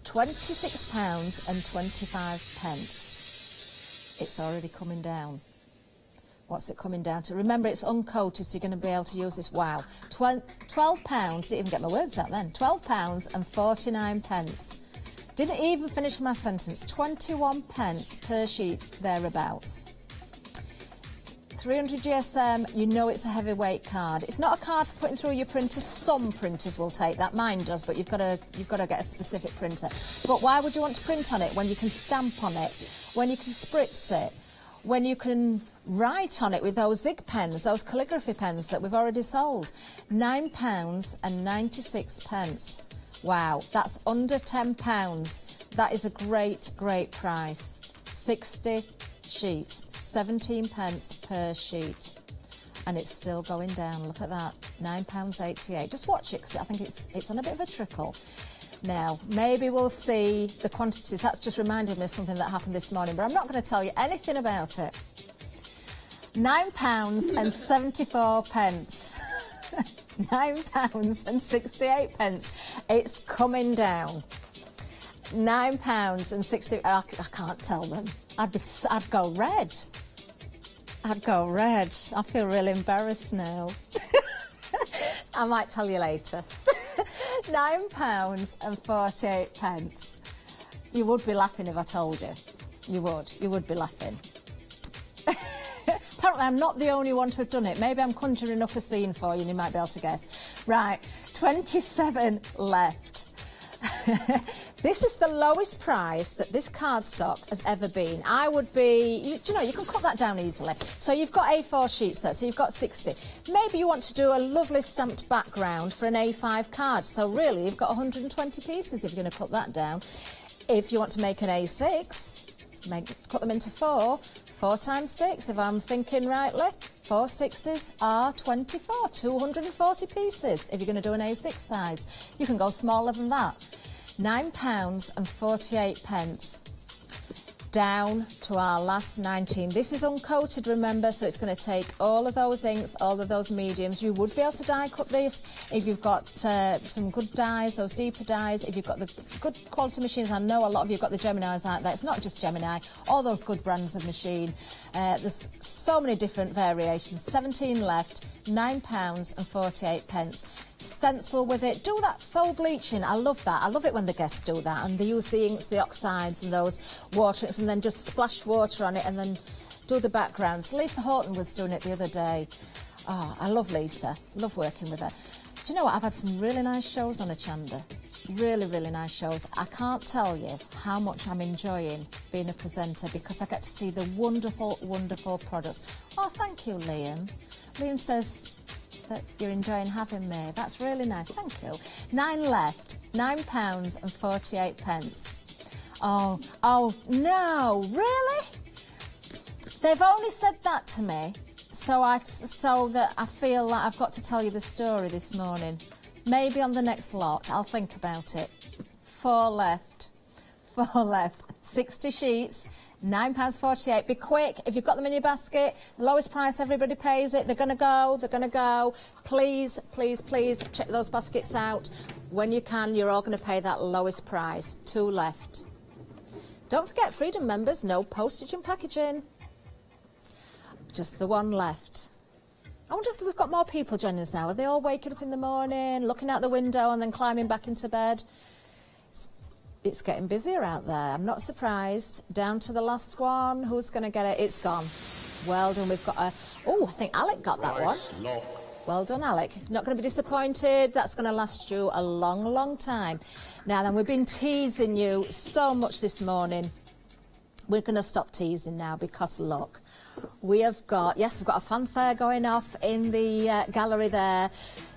£26.25. It's already coming down. What's it coming down to? Remember, it's uncoated, so you're going to be able to use this. Wow. £12. Didn't even get my words out then. £12.49. Didn't even finish my sentence. 21 pence per sheet, thereabouts. 300 GSM, you know it's a heavyweight card. It's not a card for putting through your printer. Some printers will take that, mine does, but you've got to get a specific printer. But why would you want to print on it when you can stamp on it, when you can spritz it, when you can write on it with those Zig pens, those calligraphy pens that we've already sold? £9.96. Wow, that's under £10. That is a great, great price. 60 sheets, 17 pence per sheet, and it's still going down. Look at that, £9.88. Just watch it because I think it's on a bit of a trickle. Now maybe we'll see the quantities. That's just reminded me of something that happened this morning, but I'm not going to tell you anything about it. £9.74. £9.68. It's coming down. £9.60. I can't tell them. I'd go red. I'd go red. I feel really embarrassed now. I might tell you later. £9.48. You would be laughing if I told you. You would be laughing. Apparently I'm not the only one to have done it. Maybe I'm conjuring up a scene for you and you might be able to guess. Right, 27 left. This is the lowest price that this cardstock has ever been. I would be, you know, you can cut that down easily. So you've got A4 sheets there, so you've got 60. Maybe you want to do a lovely stamped background for an A5 card. So really, you've got 120 pieces if you're going to cut that down. If you want to make an A6, cut them into 4. 4 times 6, if I'm thinking rightly, 4 6s are 24, 240 pieces if you're going to do an A6 size. You can go smaller than that. £9.48. Down to our last 19. This is uncoated, remember, so it's going to take all of those inks, all of those mediums. You would be able to die cut this if you've got some good dyes, those deeper dyes, if you've got the good quality machines. I know a lot of you have got the Geminis out there. It's not just Gemini, all those good brands of machine. There's so many different variations. 17 left, £9.48. Stencil with it, do that faux bleaching. I love that. I love it when the guests do that and they use the inks, the oxides and those water inks and then just splash water on it and then do the backgrounds. Lisa Horton was doing it the other day. Oh, I love Lisa, love working with her. Do you know what, I've had some really nice shows on Hochanda, really nice shows. I can't tell you how much I'm enjoying being a presenter because I get to see the wonderful products. Oh, thank you, Liam. Liam says that you're enjoying having me. That's really nice, thank you. 9 left, £9.48. Oh no, really? They've only said that to me so that I feel like I've got to tell you the story this morning. Maybe on the next lot, I'll think about it. 4 left, 60 sheets. £9.48. Be quick. If you've got them in your basket, the lowest price, everybody pays it. They're going to go. Please check those baskets out. When you can, you're all going to pay that lowest price. 2 left. Don't forget, Freedom members, no postage and packaging. Just the 1 left. I wonder if we've got more people joining us now. Are they all waking up in the morning, looking out the window and then climbing back into bed? It's getting busier out there. I'm not surprised. Down to the last one. Who's going to get it? It's gone. Well done. We've got a... Oh, I think Alec got that one. Well done, Alec. Not going to be disappointed. That's going to last you a long time. Now then, we've been teasing you so much this morning. We're going to stop teasing now because, look, we have got... Yes, we've got a fanfare going off in the gallery there.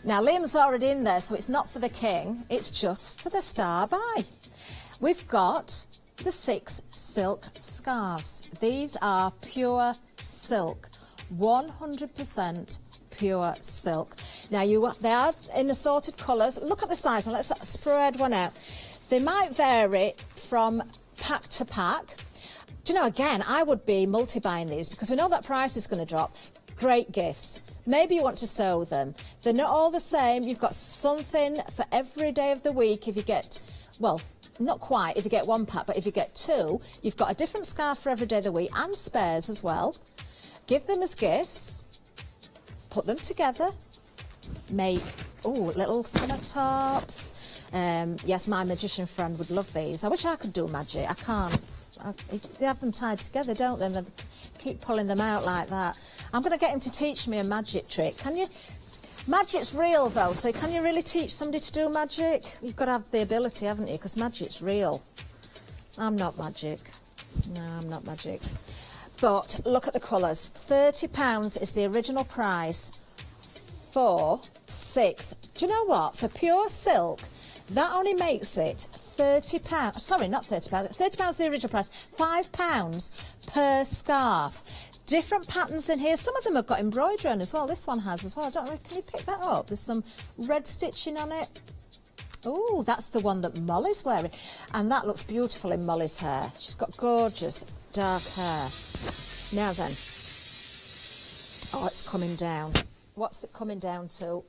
Now, Liam's already in there, so it's not for the king. It's just for the star by. We've got the 6 silk scarves. These are pure silk, 100% pure silk. Now, they are in assorted colours. Look at the size, and let's spread one out. They might vary from pack to pack. Do you know, again, I would be multi-buying these because we know that price is going to drop. Great gifts. Maybe you want to sew them. They're not all the same. You've got something for every day of the week if you get, well, not quite if you get 1 pack, but if you get 2, you've got a different scarf for every day of the week and spares as well. Give them as gifts, put them together, make, little summer tops. Yes, my magician friend would love these. I wish I could do magic. I can't. They have them tied together, don't they? And they keep pulling them out like that. I'm going to get him to teach me a magic trick. Can you? Magic's real, though, so can you really teach somebody to do magic? You've got to have the ability, haven't you? Because magic's real. I'm not magic. No, I'm not magic. But look at the colours. £30 is the original price. 4, 6. Do you know what? For pure silk, that only makes it £30. Sorry, not £30. £30 is the original price. £5 per scarf. Different patterns in here. Some of them have got embroidery on as well. This one has as well. I don't know. Can you pick that up? There's some red stitching on it. Oh, that's the one that Molly's wearing. And that looks beautiful in Molly's hair. She's got gorgeous dark hair. Now then. Oh, it's coming down. What's it coming down to?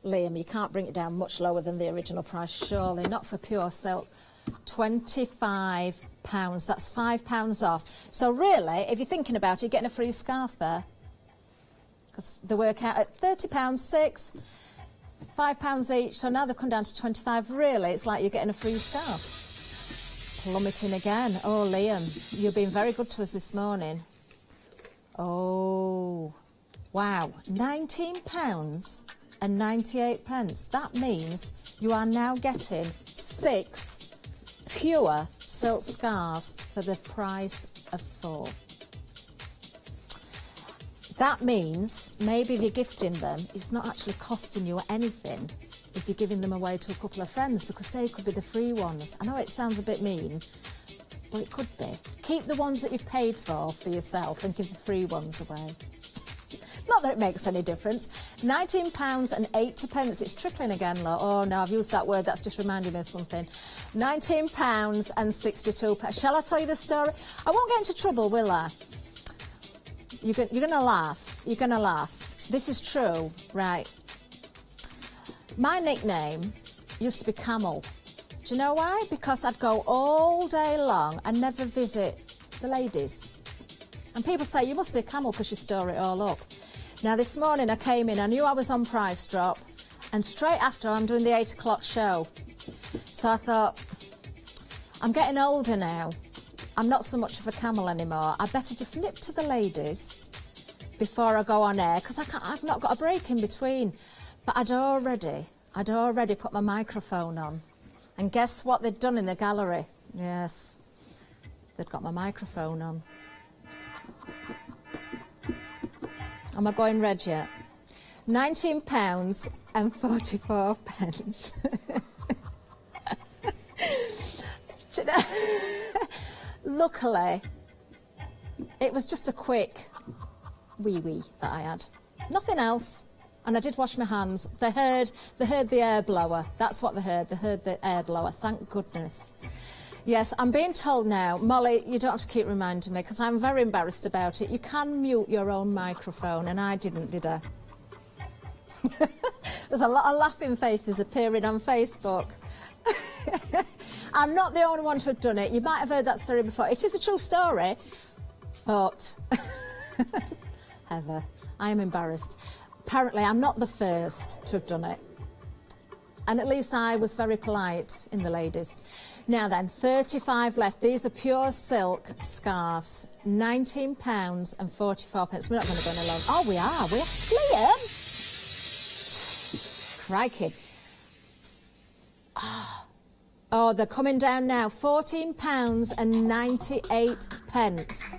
Liam, you can't bring it down much lower than the original price, surely. Not for pure silk. £25. That's £5 off. So really, if you're thinking about it, you're getting a free scarf there. Because they work out at £30, 6, £5 each. So now they've come down to 25. Really, it's like you're getting a free scarf. plummeting again. Oh, Liam, you've been very good to us this morning. Oh, wow, £19.98. That means you are now getting 6 pure silk scarves for the price of 4. That means maybe if you're gifting them, it's not actually costing you anything if you're giving them away to a couple of friends, because they could be the free ones. I know it sounds a bit mean, but it could be. Keep the ones that you've paid for yourself and give the free ones away. Not that it makes any difference. £19.80. It's trickling again, look. Oh no, I've used that word. That's just reminding me of something. £19.62. Shall I tell you the story? I won't get into trouble, will I? You're going to laugh. You're going to laugh. This is true, right? My nickname used to be Camel. Do you know why? Because I'd go all day long and never visit the ladies. And people say, you must be a camel because you store it all up. Now, this morning I came in, I knew I was on price drop, and straight after I'm doing the 8 o'clock show. So I thought, I'm getting older now. I'm not so much of a camel anymore. I better just nip to the ladies before I go on air, because I've not got a break in between. But I'd already put my microphone on. And guess what they'd done in the gallery? Yes, they'd got my microphone on. Am I going red yet? £19.44. Do you know, luckily, it was just a quick wee that I had. Nothing else. And I did wash my hands. They heard the air blower. That's what they heard. They heard the air blower. Thank goodness. Yes, I'm being told now, Molly, you don't have to keep reminding me because I'm very embarrassed about it. You can mute your own microphone, and I didn't, did I? There's a lot of laughing faces appearing on Facebook. I'm not the only one to have done it. You might have heard that story before. It is a true story, but Heather, I am embarrassed. Apparently, I'm not the first to have done it. And at least I was very polite in the ladies. Now then, 35 left. These are pure silk scarves. £19.44. We're not going to go any longer. Oh, we are. Liam! Crikey. Oh, they're coming down now. £14.98.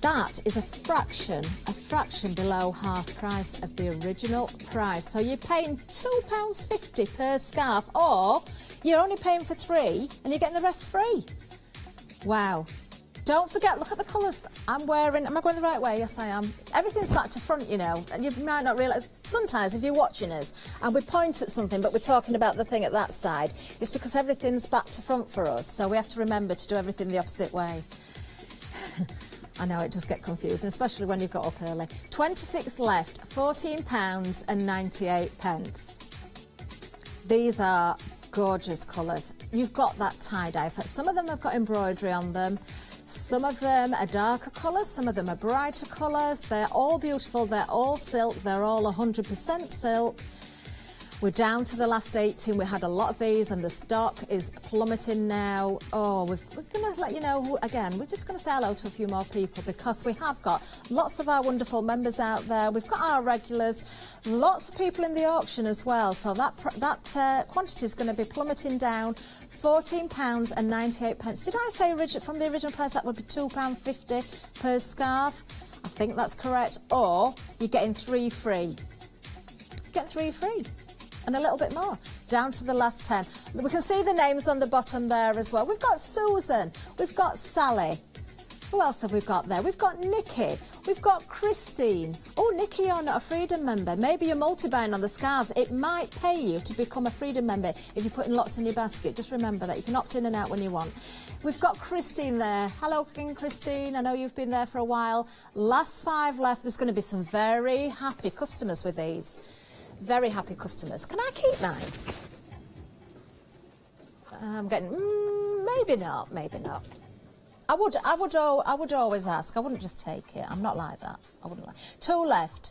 That is a fraction below half price of the original price. So you're paying £2.50 per scarf, or you're only paying for 3 and you're getting the rest free. Wow. Don't forget, look at the colours I'm wearing. Am I going the right way? Yes, I am. Everything's back to front, you know, and you might not realise. Sometimes if you're watching us and we point at something but we're talking about the thing at that side, it's because everything's back to front for us. So we have to remember to do everything the opposite way. I know it does get confusing, especially when you've got up early. 26 left, £14.98. These are gorgeous colours. You've got that tie-dye effect. Some of them have got embroidery on them. Some of them are darker colours, some of them are brighter colours. They're all beautiful, they're all silk, they're all 100% silk. We're down to the last 18. We had a lot of these and the stock is plummeting now. Oh, we're going to let you know, again, we're just going to say hello to a few more people because we have got lots of our wonderful members out there. We've got our regulars, lots of people in the auction as well. So that quantity is going to be plummeting down. £14.98. Did I say from the original price that would be £2.50 per scarf? I think that's correct. Or you're getting 3 free. You get 3 free. And a little bit more, down to the last 10. We can see the names on the bottom there as well. We've got Susan, we've got Sally. Who else have we got there? We've got Nikki, we've got Christine. Oh, Nikki, you're not a Freedom member. Maybe you're multi-buying on the scarves. It might pay you to become a Freedom member if you're putting lots in your basket. Just remember that you can opt in and out when you want. We've got Christine there. Hello, Christine. I know you've been there for a while. Last 5 left. There's going to be some very happy customers with these. Very happy customers. Can I keep mine? I'm getting maybe not. I would always ask. I wouldn't just take it. I'm not like that. I wouldn't like. 2 left.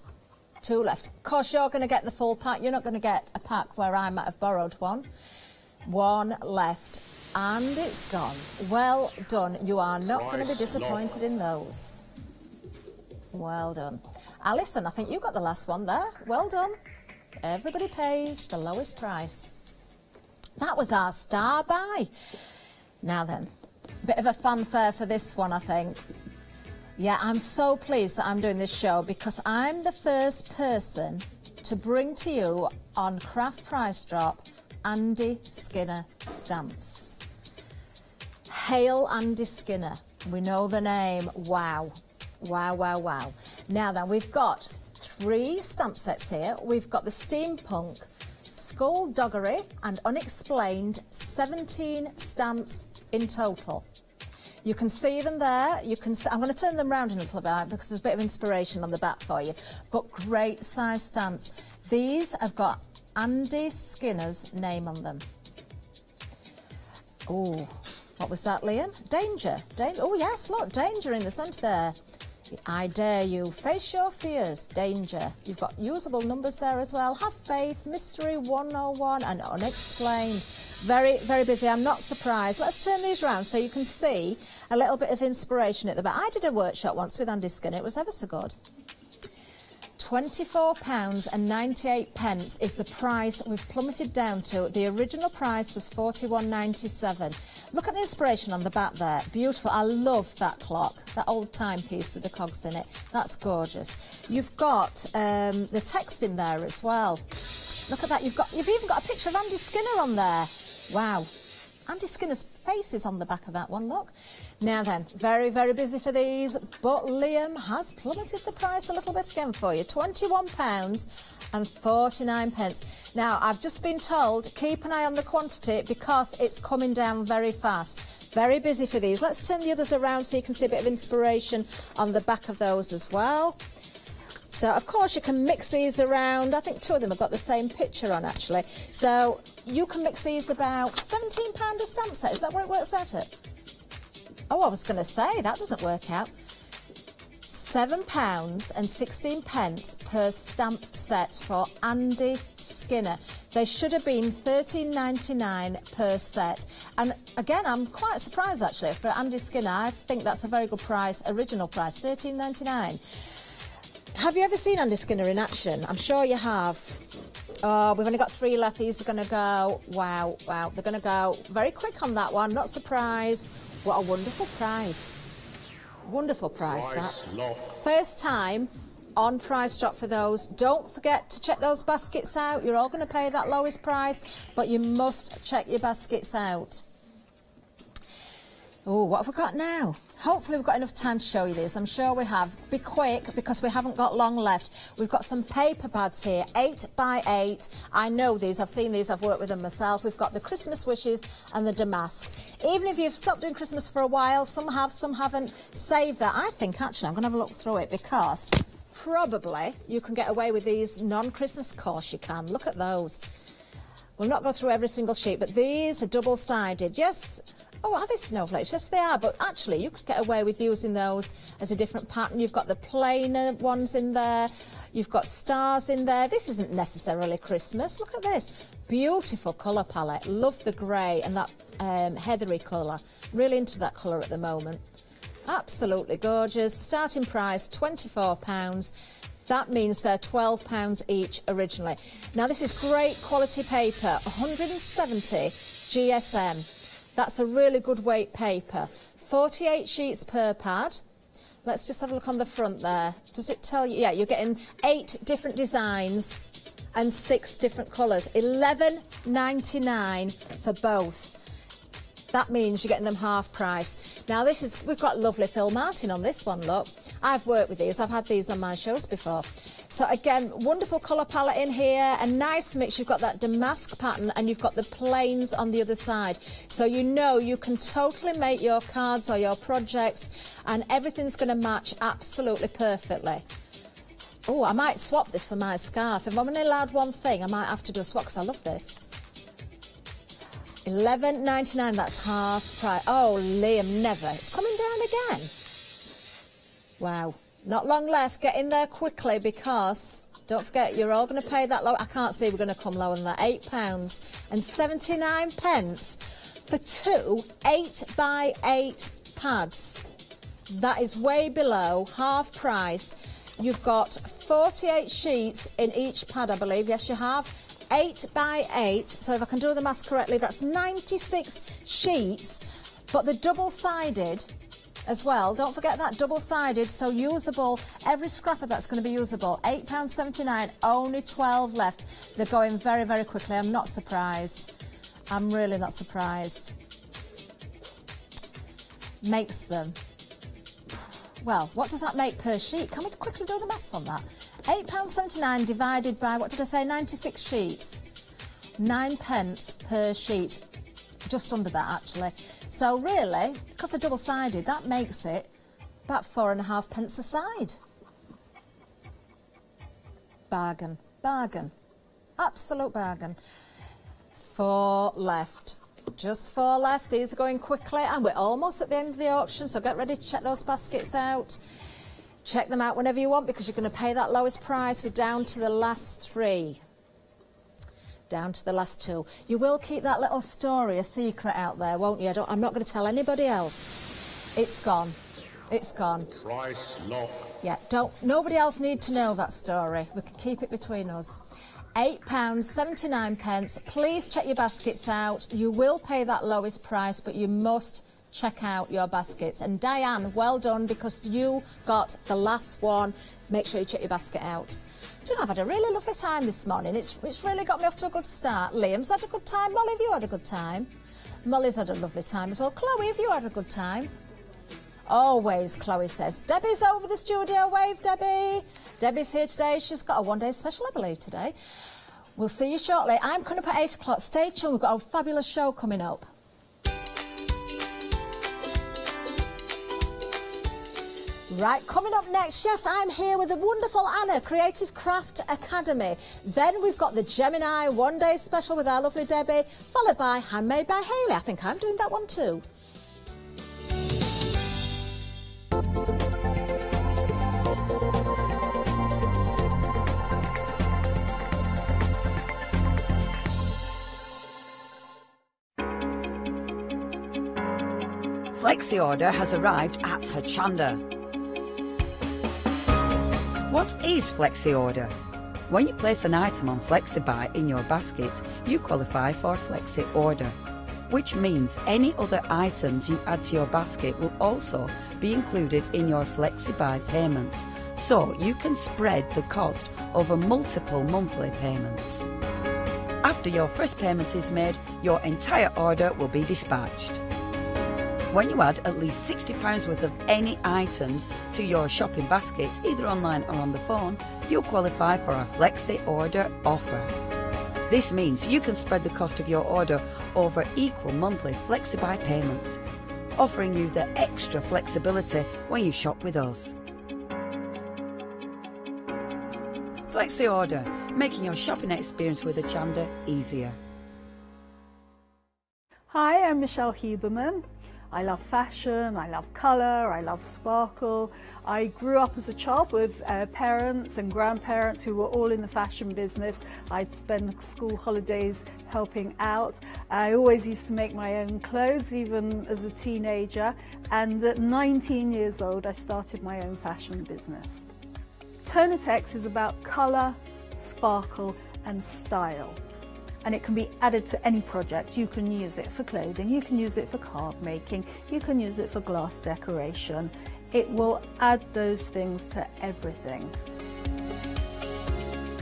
Of course, you're going to get the full pack. You're not going to get a pack where I might have borrowed one. One left, and it's gone. Well done. You are not going to be disappointed in those. Well done. Alison, I think you got the last one there. Well done. Everybody pays the lowest price. That was our star buy. Now then, bit of a fanfare for this one, I think. Yeah, I'm so pleased that I'm doing this show because I'm the first person to bring to you on Craft Price Drop Andy Skinner stamps. Hail Andy Skinner. We know the name. Wow. Wow, wow, wow. Now then, we've got 3 stamp sets here. We've got the Steampunk, Skullduggery and Unexplained, 17 stamps in total. You can see them there. You can. I'm going to turn them around a little bit because there's a bit of inspiration on the back for you. But great size stamps. These have got Andy Skinner's name on them. Oh, what was that, Liam? Danger. Oh, yes, look, danger in the centre there. I dare you. Face your fears. Danger. You've got usable numbers there as well. Have faith. Mystery 101 and Unexplained. Very, very busy. I'm not surprised. Let's turn these round so you can see a little bit of inspiration at the back. I did a workshop once with Andy Skinner. It was ever so good. £24.98 is the price we've plummeted down to. The original price was £41.97. Look at the inspiration on the back there. Beautiful. I love that clock, that old timepiece with the cogs in it. That's gorgeous. You've got the text in there as well. Look at that. You've even got a picture of Andy Skinner on there. Wow. Andy Skinner's face is on the back of that one, look. Now then, very, very busy for these, but Liam has plummeted the price a little bit again for you. £21.49. Now, I've just been told, keep an eye on the quantity because it's coming down very fast. Very busy for these. Let's turn the others around so you can see a bit of inspiration on the back of those as well. So, of course, you can mix these around. I think 2 of them have got the same picture on, actually. So, you can mix these about £17 a stamp set. Is that what it works out at? Oh, I was going to say, that doesn't work out. £7.16 per stamp set for Andy Skinner. They should have been £13.99 per set. And again, I'm quite surprised, actually, for Andy Skinner. I think that's a very good price, original price, £13.99. Have you ever seen Andy Skinner in action? I'm sure you have. Oh, we've only got 3 left. These are going to go, wow, wow. They're going to go very quick on that one. Not surprised. What a wonderful price. Wonderful price, that. First time on Price Drop for those. Don't forget to check those baskets out. You're all going to pay that lowest price, but you must check your baskets out. Oh, what have we got now? Hopefully we've got enough time to show you this. I'm sure we have. Be quick because we haven't got long left. We've got some paper pads here, 8 by 8. I know these. I've seen these. I've worked with them myself. We've got the Christmas wishes and the damask. Even if you've stopped doing Christmas for a while, some have, some haven't, save that. I think, actually, I'm going to have a look through it because probably you can get away with these non-Christmas. Of course you can. Look at those. We'll not go through every single sheet, but these are double-sided. Yes. Oh, are they snowflakes? Yes, they are. But actually, you could get away with using those as a different pattern. You've got the plainer ones in there. You've got stars in there. This isn't necessarily Christmas. Look at this. Beautiful colour palette. Love the grey and that heathery colour. Really into that colour at the moment. Absolutely gorgeous. Starting price, £24. That means they're £12 each originally. Now, this is great quality paper. 170 GSM. That's a really good weight paper. 48 sheets per pad. Let's just have a look on the front there. Does it tell you? Yeah, you're getting 8 different designs and 6 different colours. £11.99 for both. That means you're getting them half price. Now this is, we've got lovely Phil Martin on this one, look. I've worked with these, I've had these on my shows before. So again, wonderful colour palette in here, a nice mix. You've got that damask pattern and you've got the plains on the other side. So you know you can totally make your cards or your projects and everything's going to match absolutely perfectly. Oh, I might swap this for my scarf. If I'm only allowed one thing, I might have to do a swap because I love this. £11.99, that's half price. Oh, Liam, never. It's coming down again. Wow. Not long left. Get in there quickly because Don't forget, you're all going to pay that low. I can't see we're going to come lower than that. £8.79 for 2 8x8 pads. That is way below half price. You've got 48 sheets in each pad, I believe. Yes, you have. 8x8. So if I can do the maths correctly, that's 96 sheets. But the double-sided as well. Don't forget that, double-sided, so usable. Every scrap of that's going to be usable. £8.79, only 12 left. They're going very, very quickly. I'm not surprised. I'm really not surprised. Makes them. Well, what does that make per sheet? Can we quickly do the maths on that? £8.79 divided by, what did I say, 96 sheets? 9p per sheet. Just under that, actually. So really, because they're double-sided, that makes it about 4.5p a side. Bargain. Bargain. Absolute bargain. 4 left. Just 4 left. These are going quickly, and we're almost at the end of the auction, so get ready to check those baskets out. Check them out whenever you want, because you're going to pay that lowest price. We're down to the last 3. Down to the last 2. You will keep that little story a secret out there, won't you? I'm not going to tell anybody else. It's gone. It's gone. Price lock. Yeah, nobody else need to know that story. We can keep it between us. £8.79. Please check your baskets out. You will pay that lowest price, but you must check out your baskets. And Diane, well done, because you got the last one. Make sure you check your basket out. Do you know, I've had a really lovely time this morning. It's really got me off to a good start. Liam's had a good time. Molly, have you had a good time? Molly's had a lovely time as well. Chloe, have you had a good time? Always, Chloe says. Debbie's over the studio. Wave, Debbie. Debbie's here today. She's got a one-day special, I believe, today. We'll see you shortly. I'm coming up at 8 o'clock. Stay tuned. We've got a fabulous show coming up. Right, coming up next, yes, I'm here with the wonderful Anna, Creative Craft Academy. Then we've got the Gemini one-day special with our lovely Debbie, followed by Handmade by Hayley. I think I'm doing that one too. Flexi order has arrived at Hochanda. What is Flexi order? When you place an item on FlexiBuy in your basket, you qualify for Flexi order, which means any other items you add to your basket will also be included in your FlexiBuy payments, so you can spread the cost over multiple monthly payments. After your first payment is made, your entire order will be dispatched. When you add at least £60 worth of any items to your shopping baskets, either online or on the phone, you'll qualify for our Flexi Order offer. This means you can spread the cost of your order over equal monthly FlexiBuy payments, offering you the extra flexibility when you shop with us. Flexi Order, making your shopping experience with Hochanda easier. Hi, I'm Michelle Huberman. I love fashion, I love colour, I love sparkle. I grew up as a child with parents and grandparents who were all in the fashion business. I'd spend school holidays helping out. I always used to make my own clothes, even as a teenager. And at 19 years old, I started my own fashion business. Tonatex is about colour, sparkle and style. And it can be added to any project. You can use it for clothing, you can use it for card making, you can use it for glass decoration. It will add those things to everything.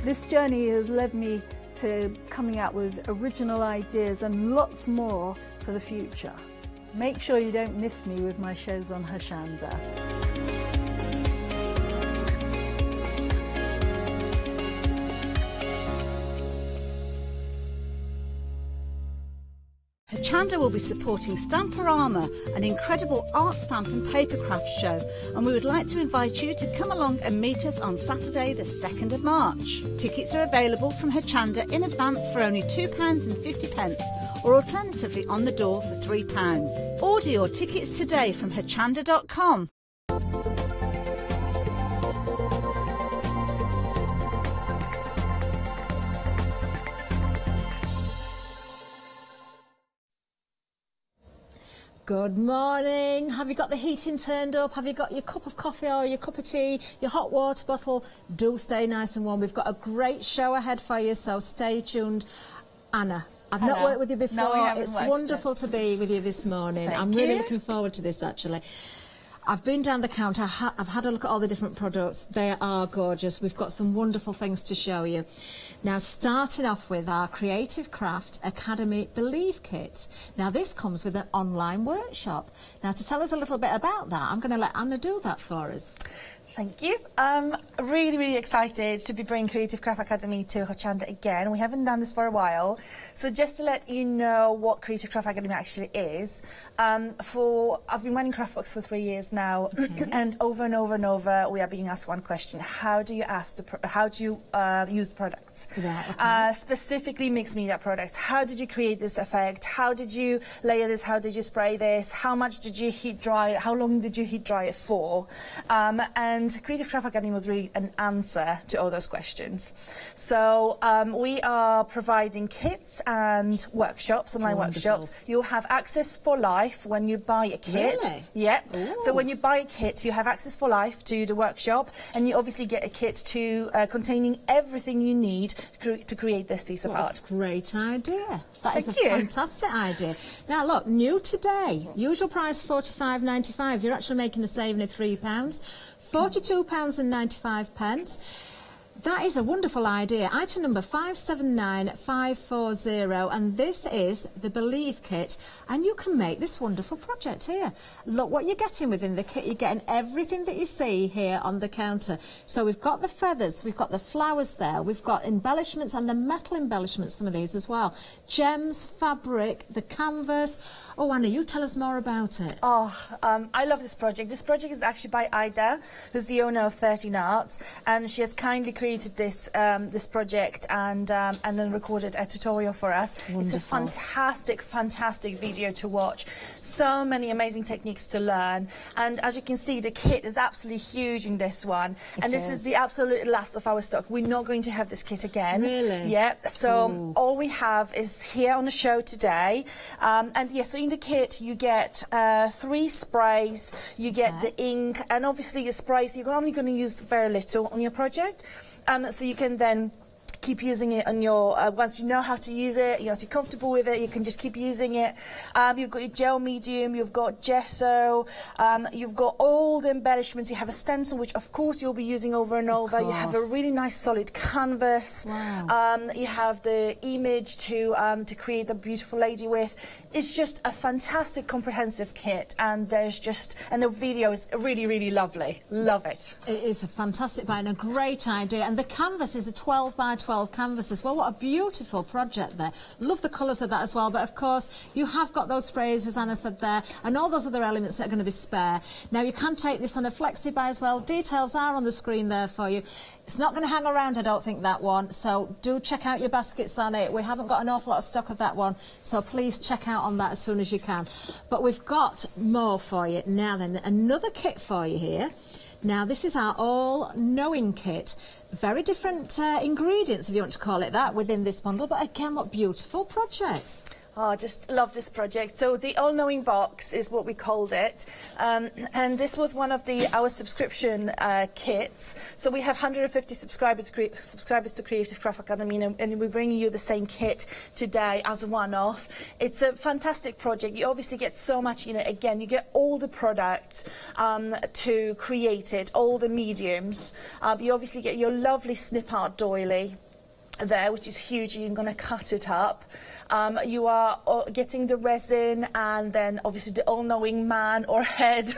This journey has led me to coming out with original ideas and lots more for the future. Make sure you don't miss me with my shows on Hochanda. Hochanda will be supporting Stamporama, an incredible art stamp and papercraft show, and we would like to invite you to come along and meet us on Saturday the 2nd of March. Tickets are available from Hochanda in advance for only £2.50 or alternatively on the door for £3. Order your tickets today from hochanda.com. Good morning. Have you got the heating turned up? Have you got your cup of coffee or your cup of tea, your hot water bottle? Do stay nice and warm. We've got a great show ahead for you, so stay tuned. Anna, I've not worked with you before. No, it's wonderful to be with you this morning. I'm really looking forward to this, actually. I've been down the counter, I've had a look at all the different products. They are gorgeous. We've got some wonderful things to show you. Now, starting off with our Creative Craft Academy Believe Kit. Now, this comes with an online workshop. Now, to tell us a little bit about that, I'm going to let Anna do that for us. Thank you. I'm really excited to be bringing Creative Craft Academy to Hochanda again. We haven't done this for a while. So just to let you know what Creative Craft Academy actually is, I've been running Craftbox for 3 years now, and over we are being asked one question: how do you use the products? Right, specifically mixed media products. How did you create this effect? How did you layer this? How did you spray this? How much did you heat dry it? How long did you heat dry it for? And Creative Craft Academy was really an answer to all those questions. So we are providing kits and workshops, online workshops. You'll have access for life when you buy a kit. Really? Yeah. Ooh. So when you buy a kit, you have access for life to the workshop, and you obviously get a kit to containing everything you need to create this piece of art. Great idea. That is a fantastic idea. Now look, new today, usual price £45.95. You're actually making a saving of £3. £42.95. That is a wonderful idea. Item number 579540, and this is the Believe Kit, and you can make this wonderful project here. Look what you're getting within the kit. You're getting everything that you see here on the counter. So we've got the feathers, we've got the flowers there, we've got embellishments and the metal embellishments, some of these as well. Gems, fabric, the canvas. Oh, Anna, you tell us more about it. Oh, I love this project. This project is actually by Ida, who's the owner of 13 Arts, and she has kindly created this this project and then recorded a tutorial for us. Wonderful. It's a fantastic video to watch. So many amazing techniques to learn, and as you can see, the kit is absolutely huge in this one. This is the absolute last of our stock. We're not going to have this kit again. Really? Yeah. So all we have is here on the show today, and yeah. So in the kit you get 3 sprays. You get the ink, and obviously the sprays you're only going to use very little on your project. So you can then keep using it on your, once you know how to use it, once you're comfortable with it, you can just keep using it. You've got your gel medium, you've got gesso, you've got all the embellishments. You have a stencil, which of course you'll be using over and over. You have a really nice solid canvas. Wow. You have the image to create the beautiful lady with. It's just a fantastic comprehensive kit, and the video is really lovely. Love it. It is a fantastic buy and a great idea, and the canvas is a 12 by 12 canvas as well. What a beautiful project there. Love the colours of that as well, but of course you have got those sprays, as Anna said there, and all those other elements that are going to be spare. Now you can take this on a flexi buy as well. Details are on the screen there for you. It's not going to hang around, I don't think, that one, so do check out your baskets on it. We haven't got an awful lot of stock of that one, so please check out on that as soon as you can. But we've got more for you. Now then, another kit for you here. Now this is our all-knowing kit. Very different ingredients, if you want to call it that, within this bundle, but again, what beautiful projects. Oh, I just love this project. So the all-knowing box is what we called it, and this was one of our subscription kits. So we have 150 subscribers to Creative Craft Academy, and we're bringing you the same kit today as a one-off. It's a fantastic project. You obviously get so much, again, you get all the products to create it, all the mediums. You obviously get your lovely snip art doily there, which is huge. You're going to cut it up. You are getting the resin, and then obviously the all-knowing man or head,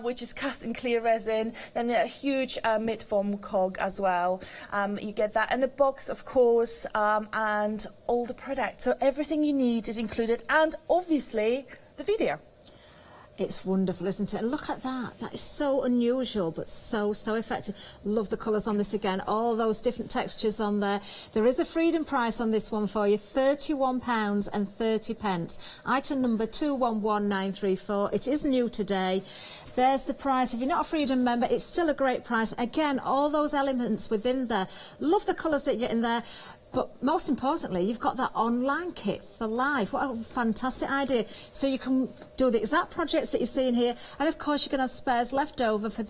which is cast in clear resin. Then a huge mid-form cog as well. You get that, and a box, of course, and all the products. So everything you need is included, and obviously the video. It's wonderful, isn't it? Look at that. That is so unusual, but so effective. Love the colours on this again. All those different textures on there. There is a freedom price on this one for you, £31.30. Item number 211934. It is new today. There's the price. If you're not a Freedom member, it's still a great price. Again, all those elements within there. Love the colours that you get in there. But most importantly, you've got that online kit for life. What a fantastic idea. So you can do the exact projects that you're seeing here. And of course, you can have spares left over for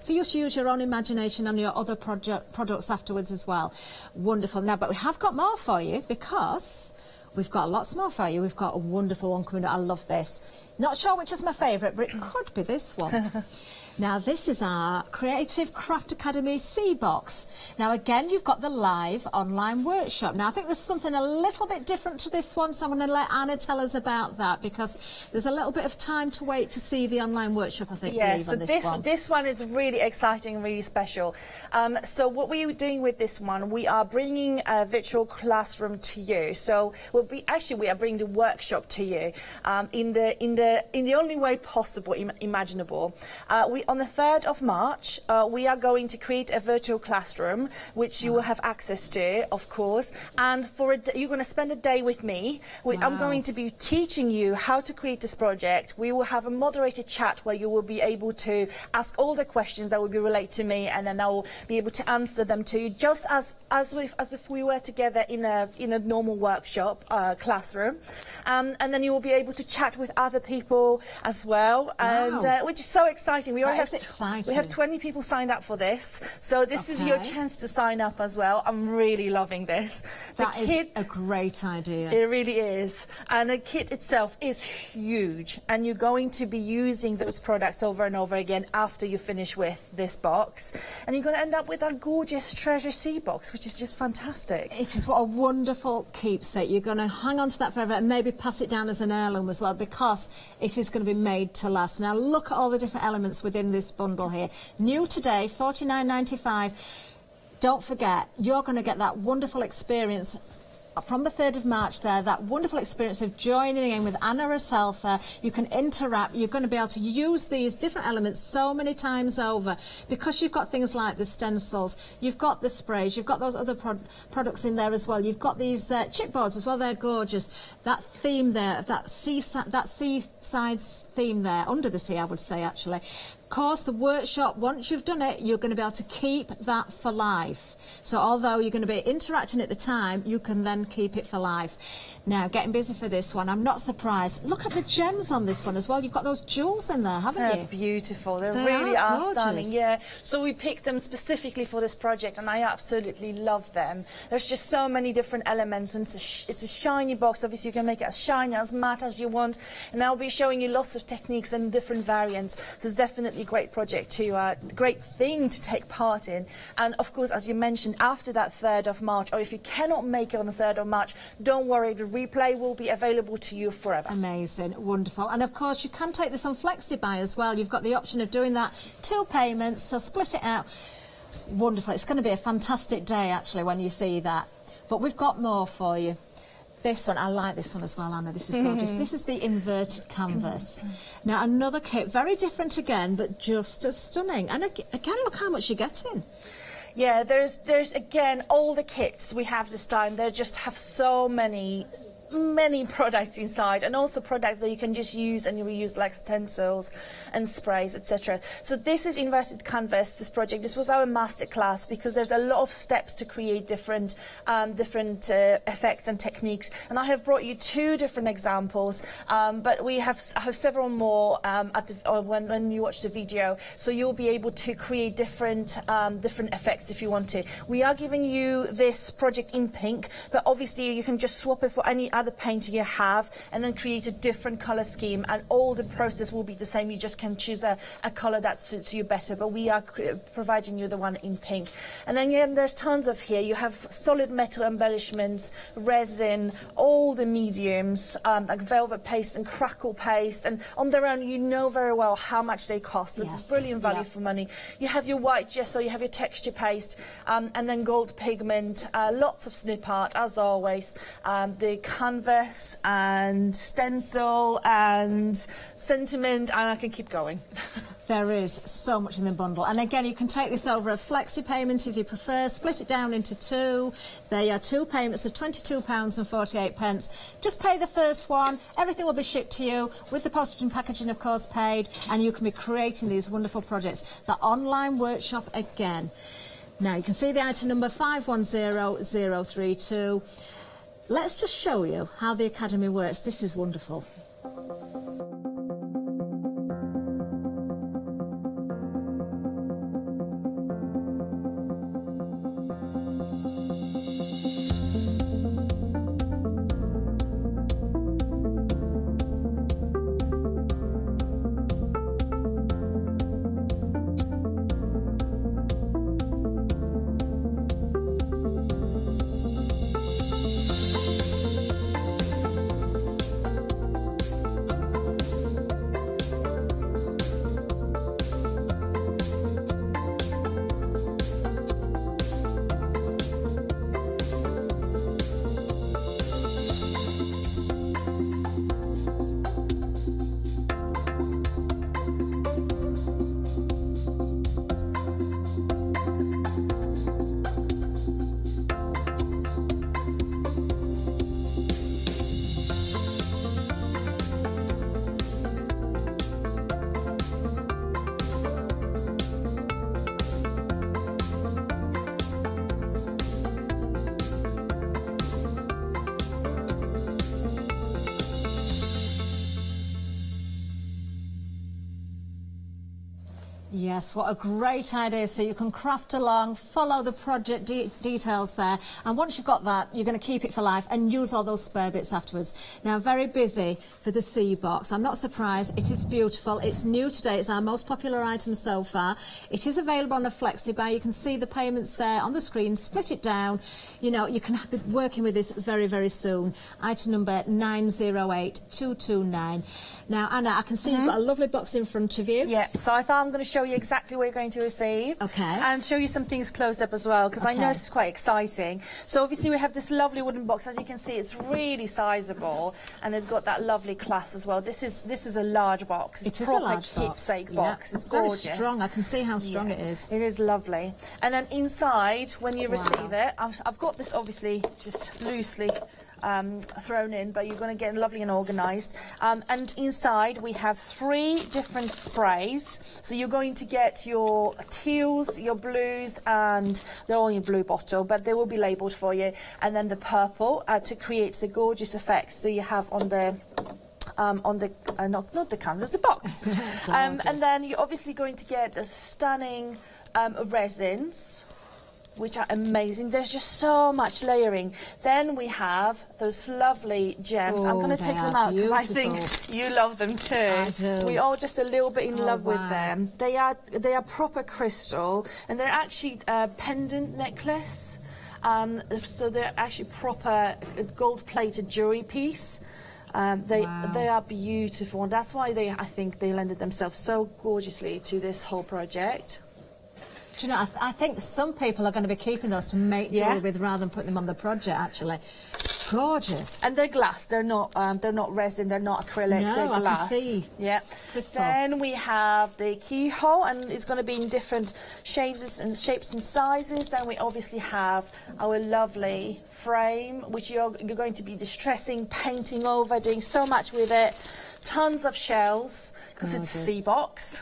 you to use your own imagination on your other products afterwards as well. Wonderful. Now, but we have got more for you because we've got lots more for you. We've got a wonderful one coming up. I love this. Not sure which is my favourite, but it could be this one. Now, this is our Creative Craft Academy C-Box. Now, again, you've got the live online workshop. Now, I think there's something a little bit different to this one, so I'm going to let Anna tell us about that because there's a little bit of time to wait to see the online workshop, I think, yeah, so on this one is really exciting and really special. So what we're doing with this one, we are bringing a virtual classroom to you. So we are bringing the workshop to you in the only way possible, imaginable. On the 3rd of March, we are going to create a virtual classroom, which you will have access to, of course. And you're going to spend a day with me. I'm going to be teaching you how to create this project. We will have a moderated chat where you will be able to ask all the questions that will be related to me, and then I will be able to answer them to you, just as if we were together in a normal workshop classroom. And then you will be able to chat with other people as well, and which is so exciting. We have 20 people signed up for this, so this is your chance to sign up as well. I'm really loving this. That is a great idea. It really is. And the kit itself is huge, and you're going to be using those products over and over again after you finish with this box, and you're going to end up with a gorgeous Treasure C box, which is just fantastic. It is. What a wonderful keepsake. You're going to hang on to that forever and maybe pass it down as an heirloom as well, because it is going to be made to last. Now look at all the different elements within this bundle here. New today, $49.95. Don't forget, you're going to get that wonderful experience from the 3rd of March there, that wonderful experience of joining in with Anna herself there. You can interact. You're going to be able to use these different elements so many times over, because you've got things like the stencils, you've got the sprays, you've got those other products in there as well. You've got these chipboards as well. They're gorgeous. That theme there, that seaside theme there, under the sea, I would say, actually. Of course, the workshop, once you've done it, you're going to be able to keep that for life. So although you're going to be interacting at the time, you can then keep it for life. Now, getting busy for this one, I'm not surprised. Look at the gems on this one as well. You've got those jewels in there, haven't you? They're beautiful. They really are stunning. Yeah. So we picked them specifically for this project, and I absolutely love them. There's just so many different elements, and it's a shiny box. Obviously, you can make it as shiny, as matte as you want. And I'll be showing you lots of techniques and different variants. There's definitely a great project great thing to take part in. And of course, as you mentioned, after that 3rd of March, or if you cannot make it on the 3rd of March, don't worry, the replay will be available to you forever. Amazing, wonderful. And of course, you can take this on FlexiBuy as well. You've got the option of doing that 2 payments, so split it out. Wonderful. It's going to be a fantastic day, actually, when you see that. But we've got more for you. This one, I like this one as well, Anna. This is gorgeous. This is the inverted canvas. Now, another kit, very different again, but just as stunning. And again, look how much you're getting. Yeah, there's again, all the kits we have this time, they just have so many products inside, and also products that you can just use and reuse, like stencils and sprays, etc. So this is inverted canvas, this project. This was our masterclass, because there's a lot of steps to create different effects and techniques, and I have brought you 2 different examples, but I have several more when you watch the video, so you'll be able to create different effects if you want to. We are giving you this project in pink, but obviously you can just swap it for any other paint you have, and then create a different color scheme, and all the process will be the same. You just can choose a color that suits you better, but we are providing you the one in pink. And then again, there's tons of here. You have solid metal embellishments, resin, all the mediums, like velvet paste and crackle paste, and on their own, you know very well how much they cost. So yes. It's brilliant value for money. You have your white gesso, you have your texture paste, and then gold pigment, lots of snip art as always. The canvas and stencil and sentiment, and I can keep going. There is so much in the bundle, and again you can take this over a flexi payment if you prefer, split it down into two. They are two payments of £22.48. Just pay the first one, everything will be shipped to you with the postage and packaging of course paid, and you can be creating these wonderful projects. The online workshop again. Now you can see the item number 510032. Let's just show you how the Academy works. This is wonderful. Yes, what a great idea. So you can craft along, follow the project details there, and once you've got that, you're going to keep it for life and use all those spare bits afterwards. Now, very busy for the C box. I'm not surprised. It is beautiful. It's new today. It's our most popular item so far. It is available on a flexi buy. You can see the payments there on the screen. Split it down. You know, you can be working with this very, very soon. Item number 908229. Now, Anna, I can see you've got a lovely box in front of you. Yeah, so I thought I'm going to show you exactly what you're going to receive. Okay. And show you some things close up as well, because I know this is quite exciting. So obviously we have this lovely wooden box. As you can see, it's really sizable, and it's got that lovely clasp as well. This is a large box. It's a large keepsake box. It's gorgeous. Very strong. I can see how strong it is. It is lovely. And then inside, when you receive it, I've got this obviously just loosely thrown in, but you're going to get lovely and organised. And inside we have 3 different sprays. So you're going to get your teals, your blues, and they're all in blue bottle, but they will be labelled for you. And then the purple to create the gorgeous effects that you have on the not the canvas, the box. And then you're obviously going to get the stunning resins, which are amazing. There's just so much layering. Then we have those lovely gems. I'm going to take them out because I think you love them too. I do. We're all just a little bit in love with them. They are proper crystal, and they're actually a pendant necklace. So they're actually proper gold-plated jewelry piece. They are beautiful, and that's why I think they lended themselves so gorgeously to this whole project. Do you know, I think some people are going to be keeping those to make jewellery with rather than putting them on the project, actually. Gorgeous. And they're glass. They're not resin. They're not acrylic. No, they're glass. I can see. Yeah. Crystal. Then we have the keyhole, and it's going to be in different shapes and sizes. Then we obviously have our lovely frame, which you're going to be distressing, painting over, doing so much with it. Tons of shells because it's a C box.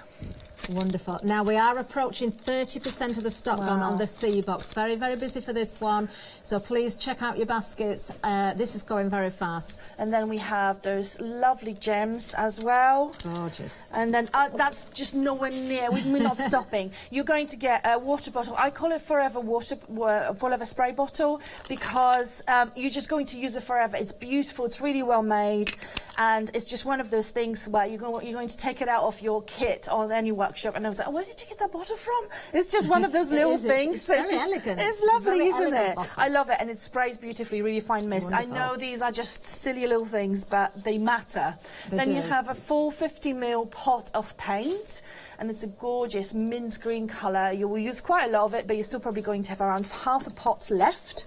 Wonderful. Now we are approaching 30% of the stock gone on the C box. Very, very busy for this one. So please check out your baskets. This is going very fast. And then we have those lovely gems as well. Gorgeous. And then that's just nowhere near. We're not stopping. You're going to get a water bottle. I call it forever spray bottle because you're just going to use it forever. It's beautiful. It's really well made. And it's just one of those things where you're going to take it out of your kit on any workshop, and I was like, oh, where did you get that bottle from? It's just one of those little things. It's very elegant. It's lovely, isn't it? Bottle. I love it, and it sprays beautifully, really fine mist. Wonderful. I know these are just silly little things, but they matter. Then you have a full 50ml pot of paint, and it's a gorgeous mint green colour. You will use quite a lot of it, but you're still probably going to have around half a pot left.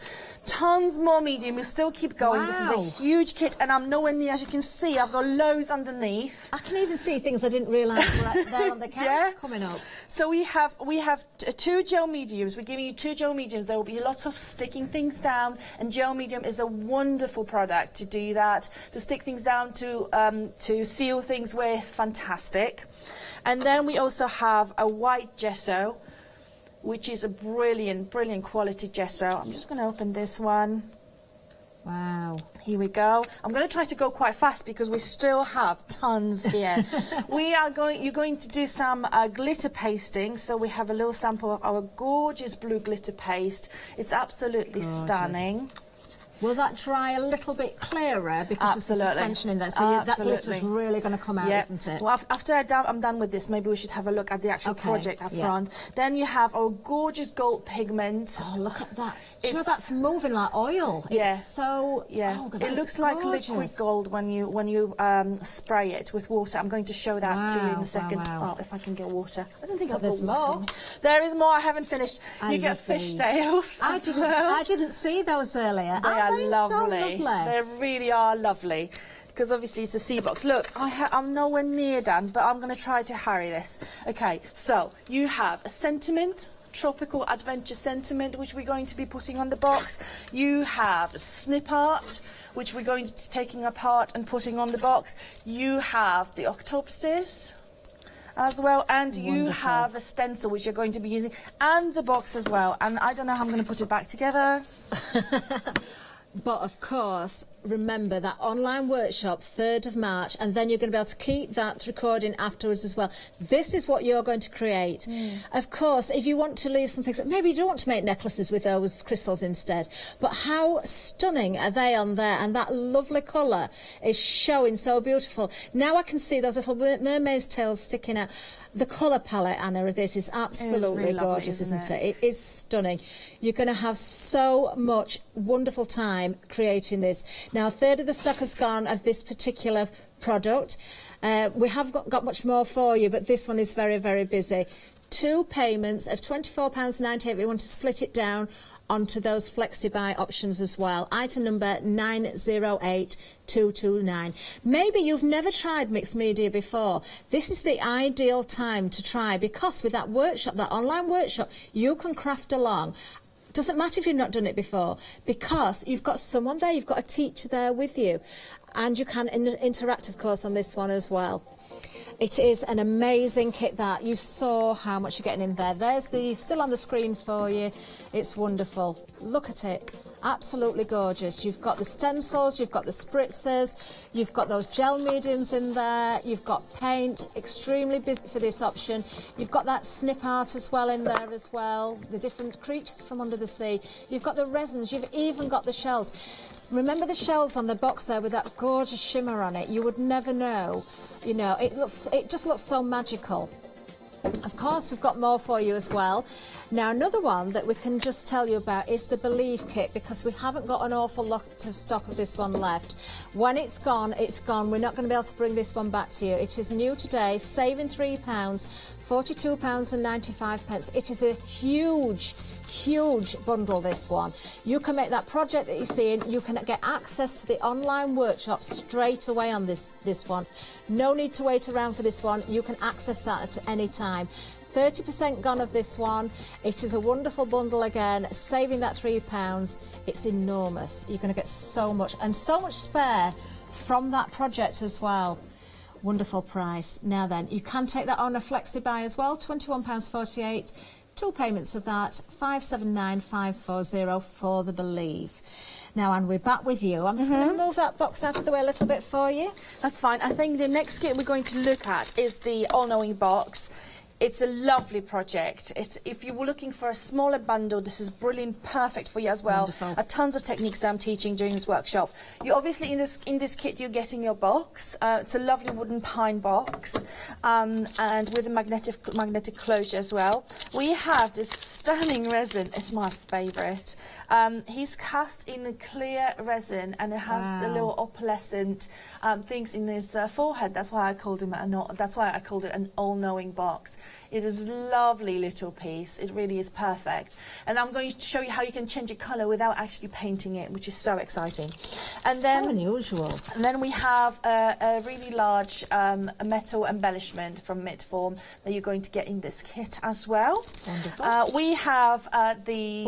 tons more medium. We'll still keep going. This is a huge kit, and I'm nowhere near, as you can see, I've got loads underneath. I can even see things I didn't realise were there on the counter coming up. So we have 2 gel mediums. We're giving you 2 gel mediums. There will be lots of sticking things down, and gel medium is a wonderful product to do that, to stick things down, to seal things with. Fantastic. And then we also have a white gesso, which is a brilliant, brilliant quality gesso. I'm just going to open this one. Wow. Here we go. I'm going to try to go quite fast because we still have tons here. You're going to do some glitter pasting. So we have a little sample of our gorgeous blue glitter paste. It's absolutely stunning. Will that dry a little bit clearer because there's a suspension in there? So that glitter's really going to come out, isn't it? Well, after I'm done with this, maybe we should have a look at the actual project up front. Then you have our gorgeous gold pigment. Oh, look at that. Do you know that's moving like oil? It's so... Oh, God, it looks like liquid gold when you spray it with water. I'm going to show that to you in a second. Oh, if I can get water. I don't think I've got more. There is more. I haven't finished. You get fishtails. I didn't see those earlier. They are lovely. So lovely. They really are lovely. Because obviously it's a sea box. Look, I'm nowhere near done, but I'm going to try to hurry this. Okay, so you have a sentiment, tropical adventure sentiment, which we're going to be putting on the box. You have a snip art, which we're going to be taking apart and putting on the box. You have the octopuses as well, and you have a stencil which you're going to be using, and the box as well. And I don't know how I'm going to put it back together. But of course, remember that online workshop, 3rd of March, and then you're going to be able to keep that recording afterwards as well. This is what you're going to create. Of course, if you want to leave some things, maybe you don't want to make necklaces with those crystals instead, but how stunning are they on there? And that lovely colour is showing so beautiful. Now I can see those little mermaid's tails sticking out. The colour palette, Anna, of this is absolutely really gorgeous, isn't it? It is stunning. You're going to have so much wonderful time creating this. Now, a third of the stock has gone of this particular product. We have got much more for you, but this one is very, very busy. 2 payments of £24.98. We want to split it down onto those flexi-buy options as well. Item number 908229. Maybe you've never tried mixed media before. This is the ideal time to try, because with that workshop, that online workshop, you can craft along. Doesn't matter if you've not done it before, because you've got someone there, you've got a teacher there with you, and you can interact, of course, on this one as well. It is an amazing kit that. You saw how much you're getting in there. There's the, still on the screen for you. It's wonderful. Look at it. Absolutely gorgeous. You've got the stencils, you've got the spritzers, you've got those gel mediums in there, you've got paint, extremely busy for this option. You've got that snip art as well in there as well, the different creatures from under the sea. You've got the resins, you've even got the shells. Remember the shells on the box there with that gorgeous shimmer on it? You would never know. You know, it just looks so magical. Of course, we've got more for you as well. Now, another one that we can just tell you about is the Believe kit, because we haven't got an awful lot of stock of this one left. When it's gone, it's gone. We're not going to be able to bring this one back to you. It is new today, saving £3, £42.95. It is a huge bundle, this one. You can make that project that you're seeing. You can get access to the online workshop straight away on this one. No need to wait around for this one. You can access that at any time. 30% gone of this one. It is a wonderful bundle again, saving that £3. It's enormous. You're going to get so much, and so much spare from that project as well. Wonderful price. Now then, you can take that on a flexi buy as well, £21.48. 2 payments of that, £579,540 for the Believe. Now, Anne, we're back with you. I'm just going to move that box out of the way a little bit for you. That's fine. I think the next kit we're going to look at is the all-knowing box. It's a lovely project. If you were looking for a smaller bundle, this is brilliant, perfect for you as well. Wonderful. Tons of techniques that I'm teaching during this workshop. You obviously in this kit you're getting your box. It's a lovely wooden pine box, and with a magnetic closure as well. We have this stunning resin. It's my favourite. He's cast in a clear resin, and it has the little opalescent things in his forehead. That's why I called him that's why I called it an all-knowing box. It is a lovely little piece. It really is perfect. And I'm going to show you how you can change a colour without actually painting it, which is so exciting. And then, so unusual. And then we have a really large metal embellishment from Midform that you're going to get in this kit as well. Wonderful. We have the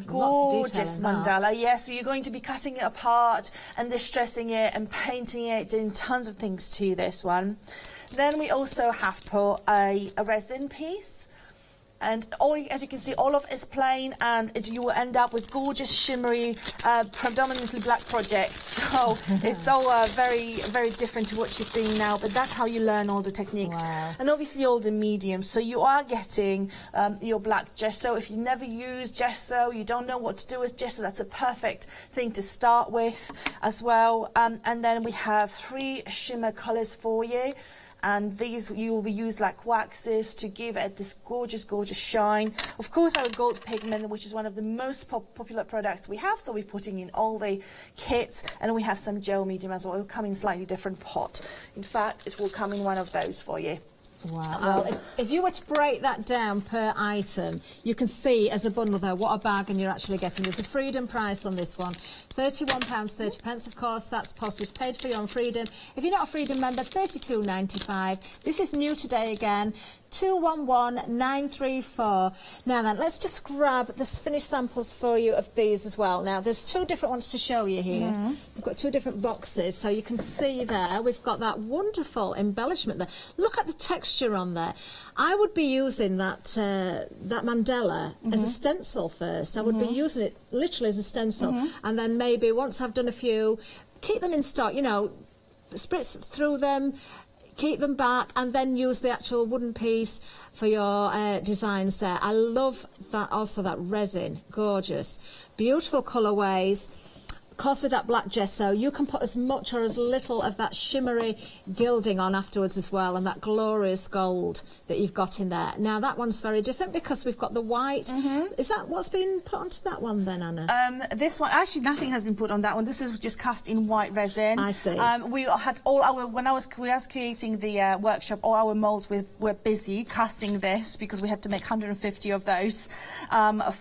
gorgeous mandala. Yes, so you're going to be cutting it apart and distressing it and painting it, doing tons of things to this one. Then we also have put a resin piece, and as you can see, all of it is plain, and you will end up with gorgeous, shimmery, predominantly black projects. So it's all very, very different to what you're seeing now, but that's how you learn all the techniques. Wow. And obviously all the mediums. So you are getting your black gesso. If you've never used gesso, you don't know what to do with gesso, that's a perfect thing to start with as well. And then we have 3 shimmer colours for you. And these you will be used like waxes to give it this gorgeous, gorgeous shine. Of course, our gold pigment, which is one of the most popular products we have, so we're putting in all the kits, and we have some gel medium as well. It will come in slightly different pot. In fact, it will come in one of those for you. Wow. Well, if you were to break that down per item, you can see as a bundle there what a bargain you're actually getting. There's a Freedom price on this one, £31.30. Of course, that's postage paid for you on Freedom. If you're not a Freedom member, £32.95. This is new today again. 211934. Now then, let's just grab the finished samples for you of these as well. Now, there's 2 different ones to show you here. We've got 2 different boxes, so you can see there we've got that wonderful embellishment there. Look at the texture on there. I would be using that that mandala as a stencil first. I would be using it literally as a stencil, and then maybe once I've done a few, keep them in stock, you know, spritz through them, keep them back, and then use the actual wooden piece for your designs there. I love that, also that resin, gorgeous, beautiful colourways. Of course, with that black gesso, you can put as much or as little of that shimmery gilding on afterwards as well, and that glorious gold that you've got in there. Now, that one's very different because we've got the white. Is that what's been put onto that one then, Anna? This one, actually, nothing has been put on that one. This is just cast in white resin. I see. We had all our, when I was creating the workshop, all our moulds were busy casting this because we had to make 150 of those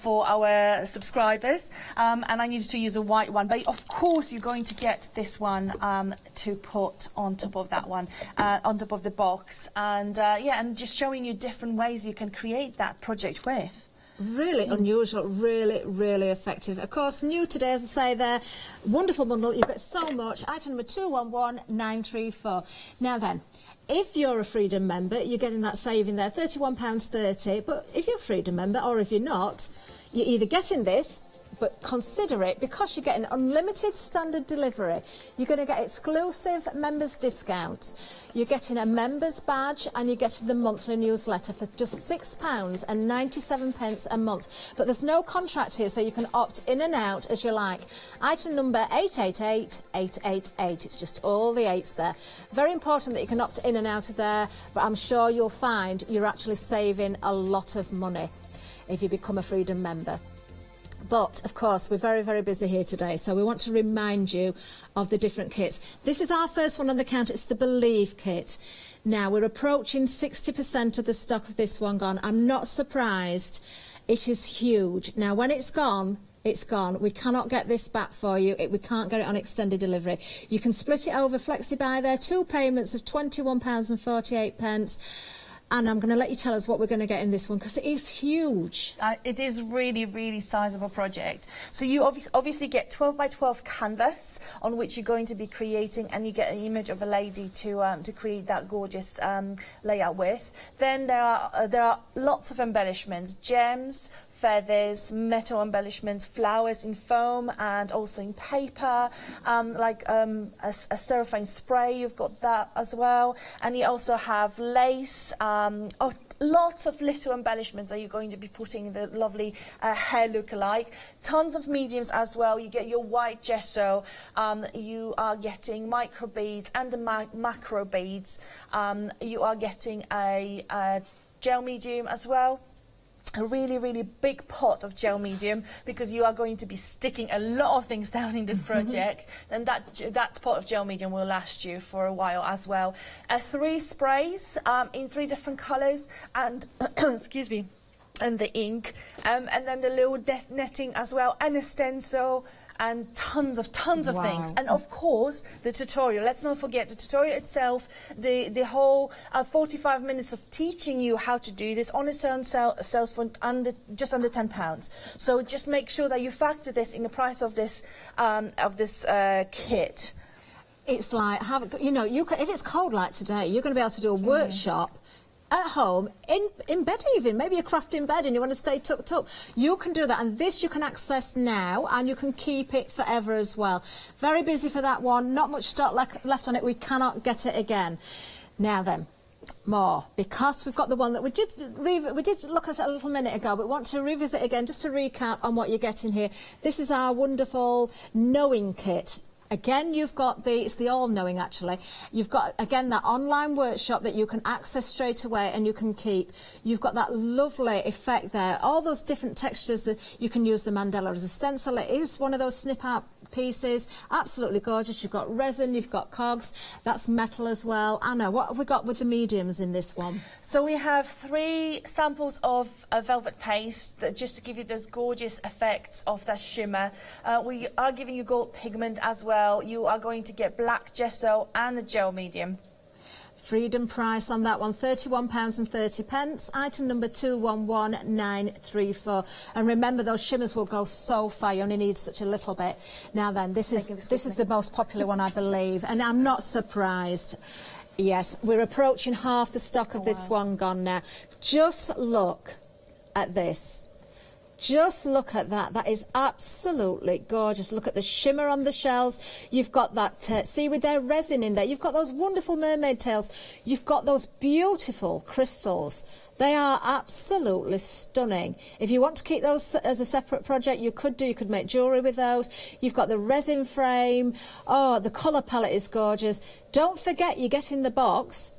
for our subscribers, and I needed to use a white one. But of course, you're going to get this one to put on top of that one, on top of the box, and yeah, and just showing you different ways you can create that project with. Really unusual, really, really effective. Of course, new today, as I say there, wonderful bundle. You've got so much. Item number 211934. Now then, if you're a Freedom member, you're getting that saving there, £31.30. But if you're a Freedom member, or if you're not, you're either getting this, but consider it, because you're getting unlimited standard delivery. You're going to get exclusive members discounts. You're getting a members badge, and you're getting the monthly newsletter for just £6.97 a month. But there's no contract here, so you can opt in and out as you like. Item number 888888. It's just all the 8s there. Very important that you can opt in and out of there, but I'm sure you'll find you're actually saving a lot of money if you become a Freedom member. But, of course, we're very, very busy here today, so we want to remind you of the different kits. This is our first one on the counter. It's the Believe kit. Now, we're approaching 60% of the stock of this one gone. I'm not surprised. It is huge. Now, when it's gone, it's gone. We cannot get this back for you. We can't get it on extended delivery. You can split it over FlexiBuy there. 2 payments of £21.48. And I'm going to let you tell us what we're going to get in this one, because it is huge. It is really, really sizable project. So you obviously get 12 by 12 canvas on which you're going to be creating, and you get an image of a lady to create that gorgeous layout with. Then there are lots of embellishments, gems, feathers, metal embellishments, flowers in foam and also in paper, like a styrofoam spray, you've got that as well. And you also have lace, lots of little embellishments that you're going to be putting in the lovely hair look-alike. Tons of mediums as well. You get your white gesso, you are getting micro beads and the macro beads. You are getting a gel medium as well. a really big pot of gel medium, because you are going to be sticking a lot of things down in this project, then that pot of gel medium will last you for a while as well. 3 sprays in 3 different colours, and excuse me, and the ink, and then the little netting as well, and a stencil, and tons of things. And of course, the tutorial. Let's not forget the tutorial itself, the whole 45 minutes of teaching you how to do this on its own sells for just under £10. So just make sure that you factor this in the price of this kit. It's like, you know, if it's cold like today, you're going to be able to do a workshop at home, in bed even, maybe a craft in bed and you want to stay tucked up, you can do that. And this you can access now, and you can keep it forever as well. Very busy for that one, not much stock left on it, we cannot get it again. Now then, more, because we've got the one that we did look at a little minute ago, but want to revisit again just to recap on what you're getting here. This is our wonderful knowing kit. Again, you've got it's the all-knowing actually. You've got, again, that online workshop that you can access straight away and you can keep. You've got that lovely effect there. All those different textures that you can use the mandala as a stencil. It is one of those snip-out pieces. Absolutely gorgeous. You've got resin, you've got cogs. That's metal as well. Anna, what have we got with the mediums in this one? So we have 3 samples of velvet paste, that just to give you those gorgeous effects of that shimmer. We are giving you gold pigment as well. You are going to get black gesso and the gel medium. Freedom price on that one, £31.30. Item number 211934. And remember, those shimmers will go so far. You only need such a little bit. Now then, this is the most popular one, I believe, and I'm not surprised. Yes, we're approaching half the stock of this one gone now. Just look at this. Just look at that. That is absolutely gorgeous. Look at the shimmer on the shells. You've got that seaweed there, resin in there. You've got those wonderful mermaid tails. You've got those beautiful crystals. They are absolutely stunning. If you want to keep those as a separate project, you could do. You could make jewellery with those. You've got the resin frame. Oh, the colour palette is gorgeous. Don't forget, you get in the box.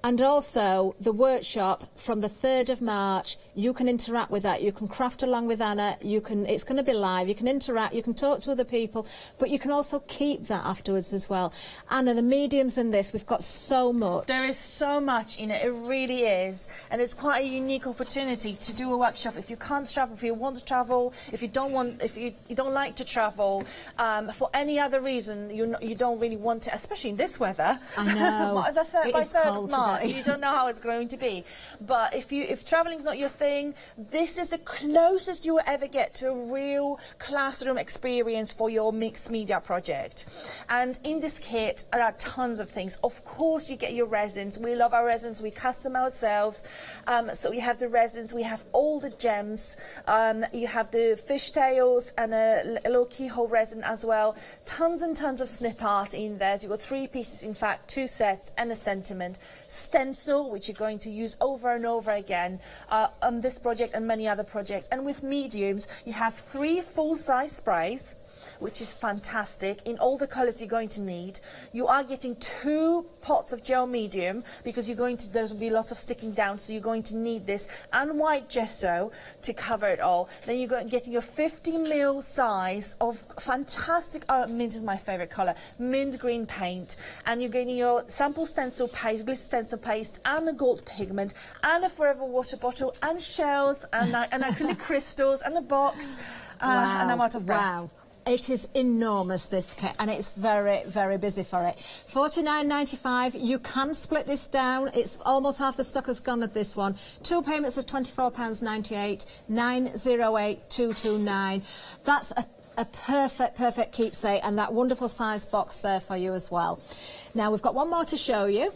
And also the workshop from the 3rd of March, you can interact with that. You can craft along with Anna. It's going to be live. You can interact. You can talk to other people, but you can also keep that afterwards as well. Anna, the mediums in this, we've got so much. There is so much in it. It really is, and it's quite a unique opportunity to do a workshop. If you can't travel, if you want to travel, if you don't like to travel, for any other reason, you don't really want to, especially in this weather. I know. By 3rd of March. Today. You don't know how it's going to be, but if traveling's not your thing, this is the closest you will ever get to a real classroom experience for your mixed media project. And in this kit there are tons of things. Of course, you get your resins. We love our resins. We custom ourselves. So we have the resins. We have all the gems. You have the fishtails and a little keyhole resin as well. Tons and tons of snip art in there. You've got 3 pieces, in fact, 2 sets and a sentiment. Stencil, which you're going to use over and over again on this project and many other projects. And with mediums, you have 3 full-size sprays, which is fantastic, in all the colours you're going to need. You are getting 2 pots of gel medium, because there's will be lots of sticking down, so you're going to need this, and white gesso to cover it all. Then you're getting your 50ml size of fantastic, mint is my favourite colour, mint green paint, and you're getting your sample stencil paste, glitter stencil paste, and a gold pigment, and a forever water bottle, and shells, and acrylic crystals, and a box, and I'm out of breath. Wow. It is enormous, this kit, and it's very, very busy for it. £49.95. You can split this down. It's almost half the stock has gone of this one. 2 payments of £24.98, 908229. That's a perfect keepsake, and that wonderful size box there for you as well. Now, we've got one more to show you.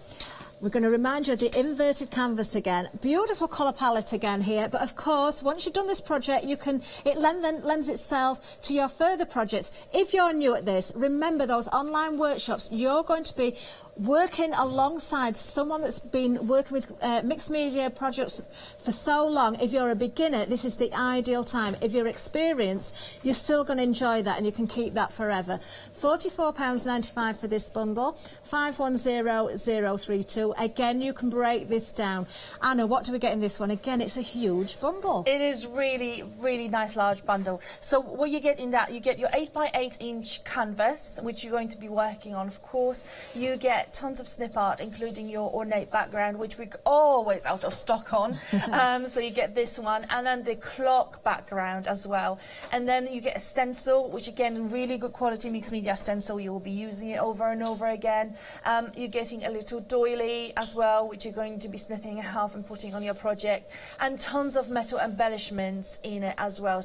We're going to remind you of the inverted canvas again. Beautiful colour palette again here, but of course, once you've done this project, it lends itself to your further projects. If you're new at this, remember those online workshops. You're going to be working alongside someone that's been working with mixed media projects for so long. If you're a beginner, this is the ideal time. If you're experienced, you're still going to enjoy that and you can keep that forever. £44.95 for this bundle, 510032. Again, you can break this down. Anna, what do we get in this one? Again, it's a huge bundle. It is really, really nice large bundle. So what you get in that, you get your 8x8 inch canvas, which you're going to be working on, of course. You get tons of snip art, including your ornate background, which we're always out of stock on. So you get this one, and then the clock background as well. And then you get a stencil, which again, really good quality mixed media stencil. You will be using it over and over again. You're getting a little doily as well, which you're going to be snipping in half and putting on your project, and tons of metal embellishments in it as well.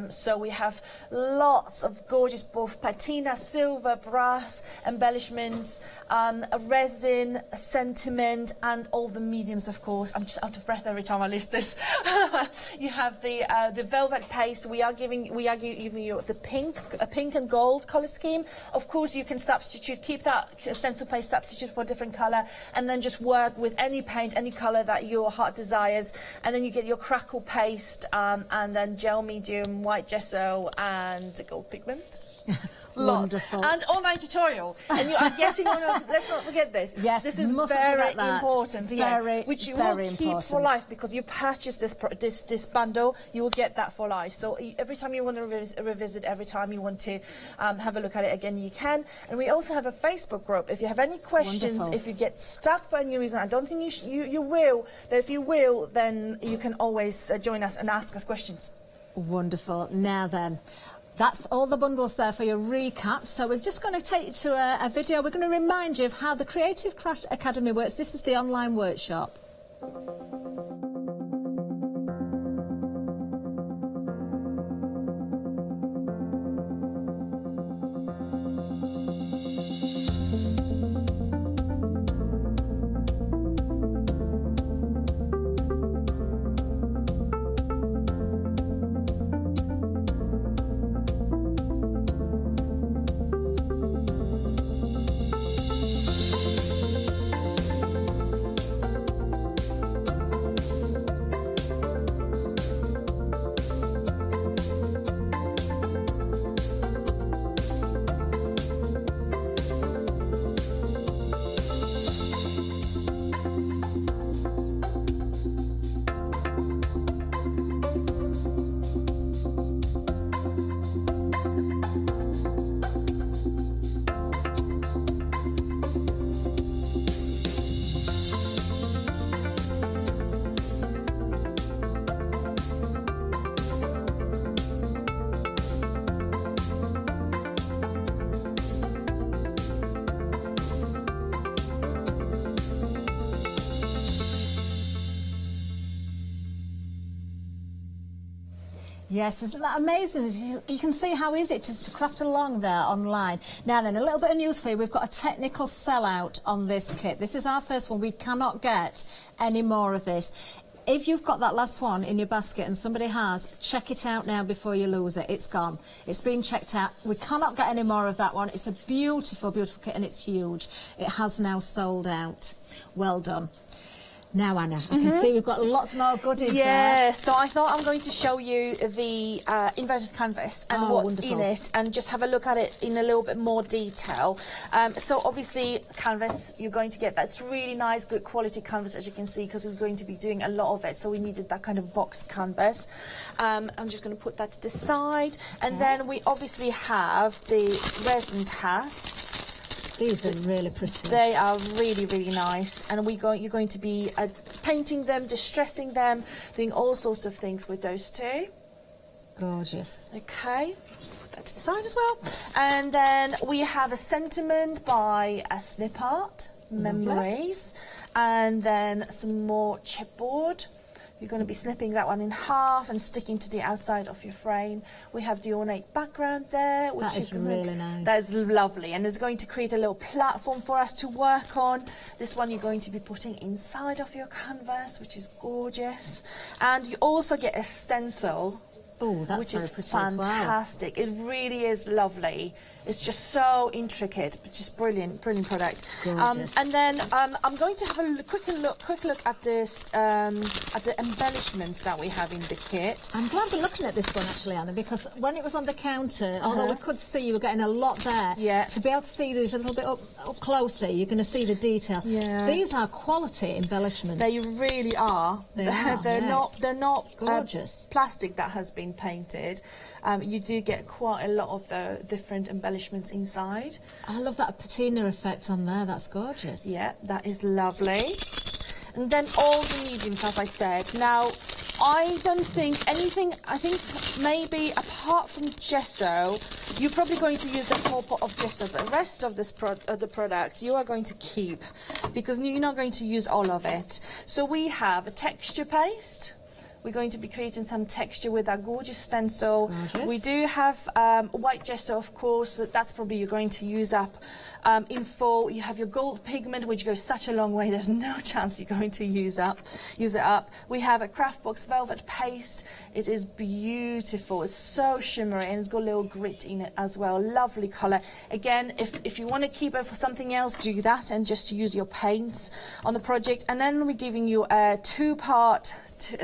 So we have lots of gorgeous both patina, silver, brass embellishments, resin, sentiment, and all the mediums, of course. I'm just out of breath every time I list this. You have the velvet paste. We are giving you the pink and gold color scheme. Of course, you can substitute, keep that stencil paste, substitute for a different color, and then just work with any paint, any color that your heart desires. And then you get your crackle paste, and then gel medium, white gesso, and gold pigment. Wonderful. And online tutorial. And you are getting on. Let's not forget this. Yes, this is mustn't very forget that. important. Very, which you very will keep important. for life, because you purchase this bundle, you will get that for life. So every time you want to revisit, every time you want to have a look at it again, you can. And we also have a Facebook group. If you have any questions, Wonderful. if you get stuck for any reason, I don't think you will. But if you will, then you can always join us and ask us questions. Wonderful. Now then, that's all the bundles there for your recap. So we're just going to take you to a video. We're going to remind you of how the Creative Craft Academy works. This is the online workshop. Yes, isn't that amazing? You can see how easy it is to craft along there online. Now then, a little bit of news for you. We've got a technical sellout on this kit. This is our first one. We cannot get any more of this. If you've got that last one in your basket and somebody has, check it out now before you lose it. It's gone. It's been checked out. We cannot get any more of that one. It's a beautiful, beautiful kit and it's huge. It has now sold out. Well done. Now, Anna, I can see we've got lots more goodies there. Yeah, so I thought I'm going to show you the inverted canvas and what's wonderful. in it, and just have a look at it in a little bit more detail. So obviously, canvas, you're going to get that's really nice, good quality canvas, as you can see, because we're going to be doing a lot of it, so we needed that kind of boxed canvas. I'm just going to put that to the side, and then we obviously have the resin casts. These are really pretty. They are really, really nice, and you're going to be painting them, distressing them, doing all sorts of things with those two. Gorgeous. Okay, just put that to the side as well. And then we have a sentiment by a Snip Art, Memories, and then some more chipboard. You're going to be snipping that one in half and sticking to the outside of your frame. We have the ornate background there, which is really nice. That is lovely, and it's going to create a little platform for us to work on. This one you're going to be putting inside of your canvas, which is gorgeous. And you also get a stencil. Oh, that's which very is pretty fantastic. as well. It really is lovely. It's just so intricate, but just brilliant product. Gorgeous. And then I'm going to have a quick look at this, at the embellishments that we have in the kit. I'm glad we're looking at this one actually, Anna, because when it was on the counter, although we could see you were getting a lot there, to be able to see these a little bit up closer, you're going to see the detail. Yeah. These are quality embellishments. They really are. They're not gorgeous plastic that has been painted. You do get quite a lot of the different embellishments inside. I love that patina effect on there. That's gorgeous. Yeah, that is lovely. And then all the mediums, as I said. Now, I don't think anything, I think maybe apart from gesso, you're probably going to use the whole pot of gesso, but the rest of this the products you are going to keep because you're not going to use all of it. So we have a texture paste. We're going to be creating some texture with our gorgeous stencil. Gorgeous. We do have white gesso, of course. That's probably you're going to use up in full. You have your gold pigment, which goes such a long way. There's no chance you're going to use it up. We have a craft box velvet paste. It is beautiful. It's so shimmery and it's got a little grit in it as well. Lovely colour. Again, if you want to keep it for something else, do that and just use your paints on the project. And then we're giving you a two-part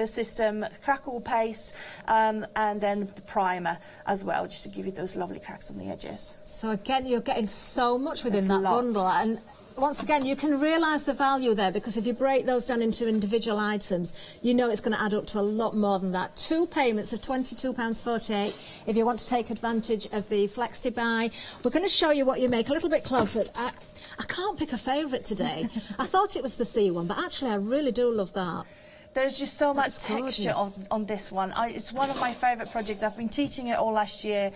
system, crackle paste, and then the primer as well, just to give you those lovely cracks on the edges. So again, you're getting so much within that bundle, and once again, you can realise the value there, because if you break those down into individual items, you know it's going to add up to a lot more than that. 2 payments of £22.48 if you want to take advantage of the Flexi Buy. We're going to show you what you make a little bit closer. I can't pick a favourite today. I thought it was the C one, but actually I really do love that. There's just so much texture on this one. It's one of my favourite projects. I've been teaching it all last year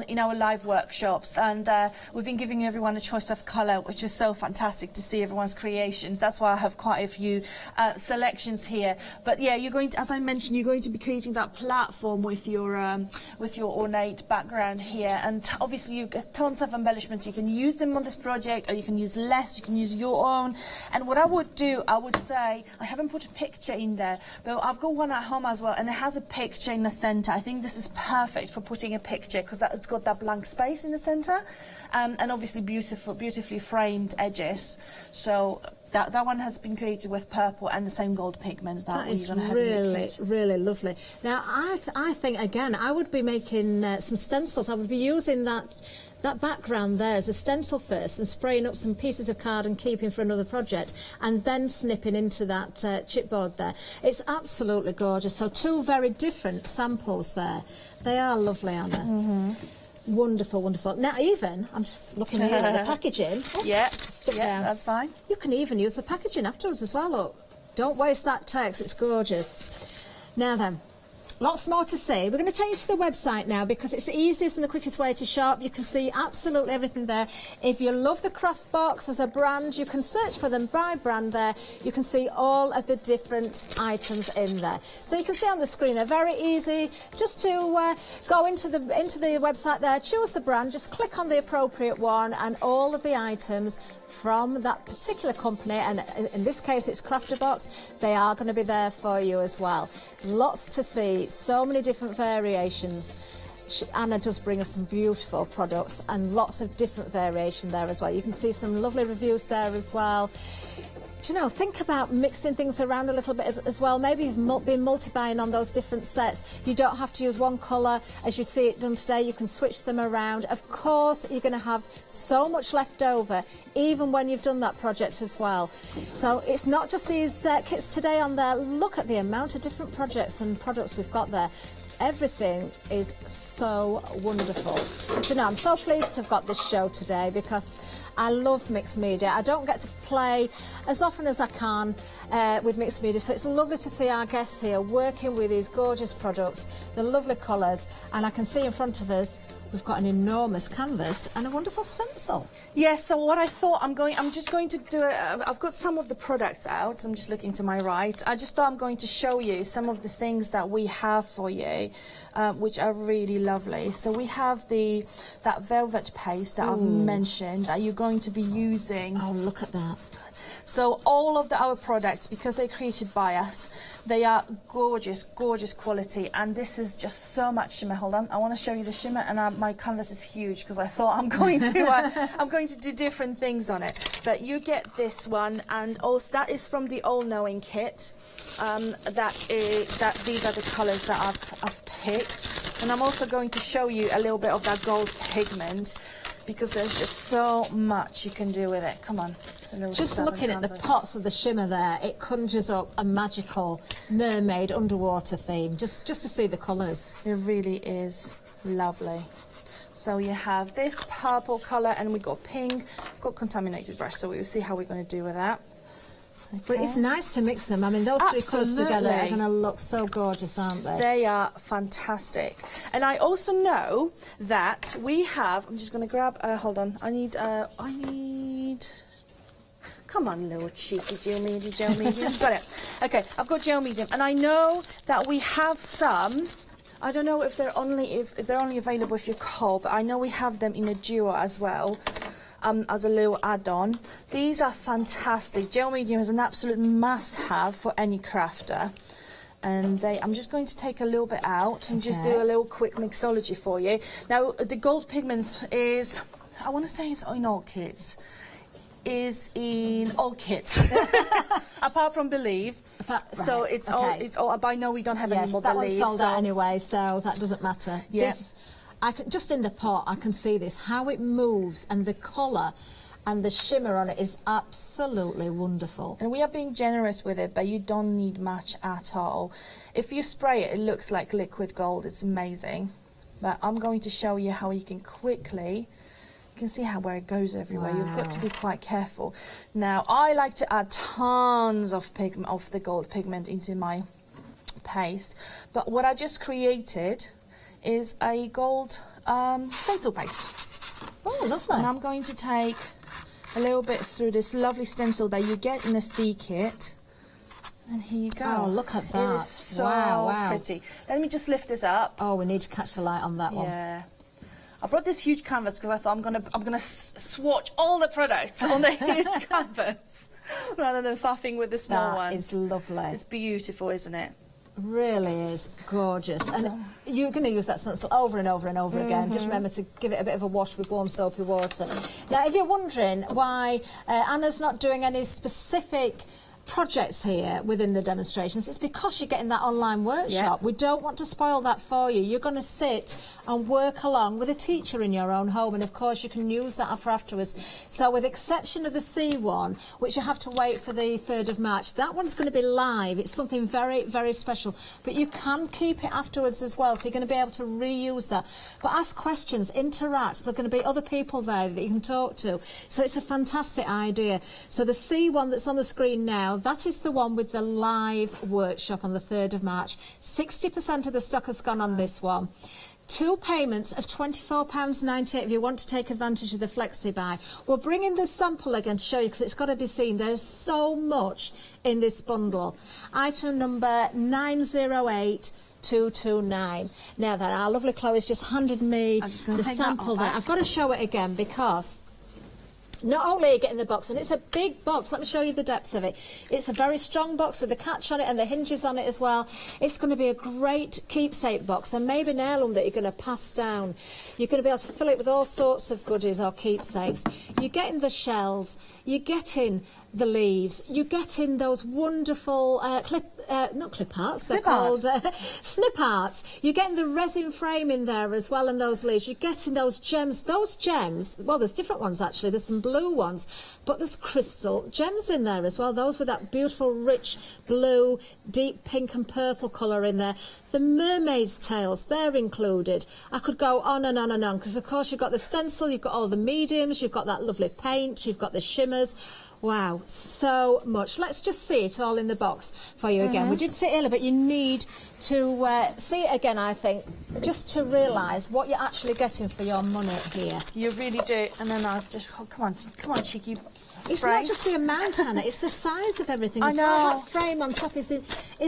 in our live workshops, and we've been giving everyone a choice of colour, which is so fantastic to see everyone's creations. That's why I have quite a few selections here. But yeah, you're going to, as I mentioned, you're going to be creating that platform with your ornate background here, and obviously you've got tons of embellishments. You can use them on this project, or you can use less. You can use your own. And what I would do, I would say, I haven't put a picture in there, but I've got one at home as well, and it has a picture in the centre. I think this is perfect for putting a picture because it's got that blank space in the centre, and obviously beautifully framed edges. So that one has been created with purple and the same gold pigment that is going to have in the kit. Really lovely. Now I think again I would be making some stencils. I would be using that background there as a stencil first and spraying up some pieces of card and keeping for another project, and then snipping into that chipboard there. It's absolutely gorgeous. So 2 very different samples there. They are lovely, Anna. Mm-hmm. Wonderful, wonderful. Now even, I'm just looking here at the packaging. Oh, yeah, down. That's fine. You can even use the packaging afterwards as well, look. Don't waste that text, it's gorgeous. Now then, lots more to see. We're going to take you to the website now because it's the easiest and the quickest way to shop. You can see absolutely everything there. If you love the craft box as a brand, you can search for them by brand there. You can see all of the different items in there. So you can see on the screen, they're very easy. Just to go into the website there, choose the brand, just click on the appropriate one, and all of the items from that particular company, and in this case it's Crafter Box, they are going to be there for you as well. Lots to see, so many different variations. Anna does bring us some beautiful products and lots of different variation there as well. You can see some lovely reviews there as well. Do you know, think about mixing things around a little bit as well. Maybe you've been multi-buying on those different sets. You don't have to use one colour as you see it done today. You can switch them around. Of course, you're going to have so much left over, even when you've done that project as well. So it's not just these kits today on there. Look at the amount of different projects and products we've got there. Everything is so wonderful. But you know, I'm so pleased to have got this show today because I love mixed media. I don't get to play as often as I can with mixed media, so it's lovely to see our guests here working with these gorgeous products, the lovely colours, and I can see in front of us we've got an enormous canvas and a wonderful stencil. Yes, so what I thought, I'm just going to do it. I've got some of the products out. I'm just looking to my right. I just thought I'm going to show you some of the things that we have for you, which are really lovely. So we have that velvet paste that I've mentioned that you're going to be using. Oh, look at that. So all of our products, because they're created by us, they are gorgeous, gorgeous quality. And this is just so much shimmer. Hold on, I want to show you the shimmer, and my canvas is huge because I thought I'm going to do different things on it. But you get this one, and also that is from the all-knowing kit. These are the colours that I've picked, and I'm also going to show you a little bit of that gold pigment, because there's just so much you can do with it. Come on. Just looking at the pots of the shimmer there, it conjures up a magical mermaid underwater theme, just to see the colours. It really is lovely. So you have this purple colour, and we got pink. I've got contaminated brush, so we'll see how we're going to do with that. Okay. But it's nice to mix them. I mean, those three colours together are going to look so gorgeous, aren't they? They are fantastic. And I also know that we have, I'm just going to grab, hold on, I need, come on, little cheeky gel medium. Got it. Okay, I've got gel medium, and I know that we have some. I don't know if they're only available if you call, but I know we have them in a duo as well. As a little add-on. These are fantastic. Gel medium is an absolute must-have for any crafter. And I'm just going to take a little bit out and just do a little quick mixology for you. Now, the gold pigments is, I want to say it's in all kits. Is in all kits, apart from Believe. So it's all. But I know we don't have any more Believe. Yes, that one's sold out anyway, so that doesn't matter. Yes. Just in the pot, I can see this, how it moves, and the colour and the shimmer on it is absolutely wonderful. And we are being generous with it, but you don't need much at all. If you spray it, it looks like liquid gold. It's amazing. But I'm going to show you how you can quickly, you can see where it goes everywhere. Wow. You've got to be quite careful. Now, I like to add tons of the gold pigment into my paste, but what I just created is a gold stencil paste. Oh, lovely. And I'm going to take a little bit through this lovely stencil that you get in a C kit. And here you go. Oh, look at that. It is so pretty. Let me just lift this up. Oh, we need to catch the light on that one. Yeah. I brought this huge canvas because I thought I'm gonna swatch all the products on the huge canvas rather than faffing with the small one. That is lovely. It's beautiful, isn't it? Really is gorgeous. And you're going to use that stencil over and over and over again. Just remember to give it a bit of a wash with warm soapy water. Now, if you're wondering why Anna's not doing any specific projects here within the demonstrations, it's because you're getting that online workshop. We don't want to spoil that for you. You're going to sit and work along with a teacher in your own home, and of course you can use that for afterwards. So with exception of the C1, which you have to wait for the 3rd of March, that one's going to be live. It's something very, very special, but you can keep it afterwards as well, so you're going to be able to reuse that. But ask questions, interact. There are going to be other people there that you can talk to. So it's a fantastic idea. So the C1 that's on the screen now, that is the one with the live workshop on the 3rd of March. 60% of the stock has gone on this one. 2 payments of £24.98 if you want to take advantage of the flexi buy. We'll bring in the sample again to show you because it's got to be seen. There's so much in this bundle. Item number 908229. Now then, our lovely Chloe's just handed me the sample there. I've got to show it again because not only are you getting the box, and it's a big box, let me show you the depth of it. It's a very strong box with the catch on it and the hinges on it as well. It's going to be a great keepsake box, and maybe an heirloom that you're going to pass down. You're going to be able to fill it with all sorts of goodies or keepsakes. You're getting the shells, you're getting the leaves, you get in those wonderful not clip arts, they're called snip arts. You're getting the resin frame in there as well, and those leaves. You're getting those gems. Those gems, well, there's different ones actually. There's some blue ones, but there's crystal gems in there as well. Those with that beautiful rich blue, deep pink and purple colour in there. The mermaid's tails, they're included. I could go on and on and on, because of course you've got the stencil, you've got all the mediums, you've got that lovely paint, you've got the shimmers. Wow, so much. Let's just see it all in the box for you again. We did see it earlier, but you need to see it again, I think, just to realise what you're actually getting for your money here. You really do. And then I'll just, oh, come on, cheeky. It's not just the amount, Hannah, it's the size of everything. I know. That frame on top is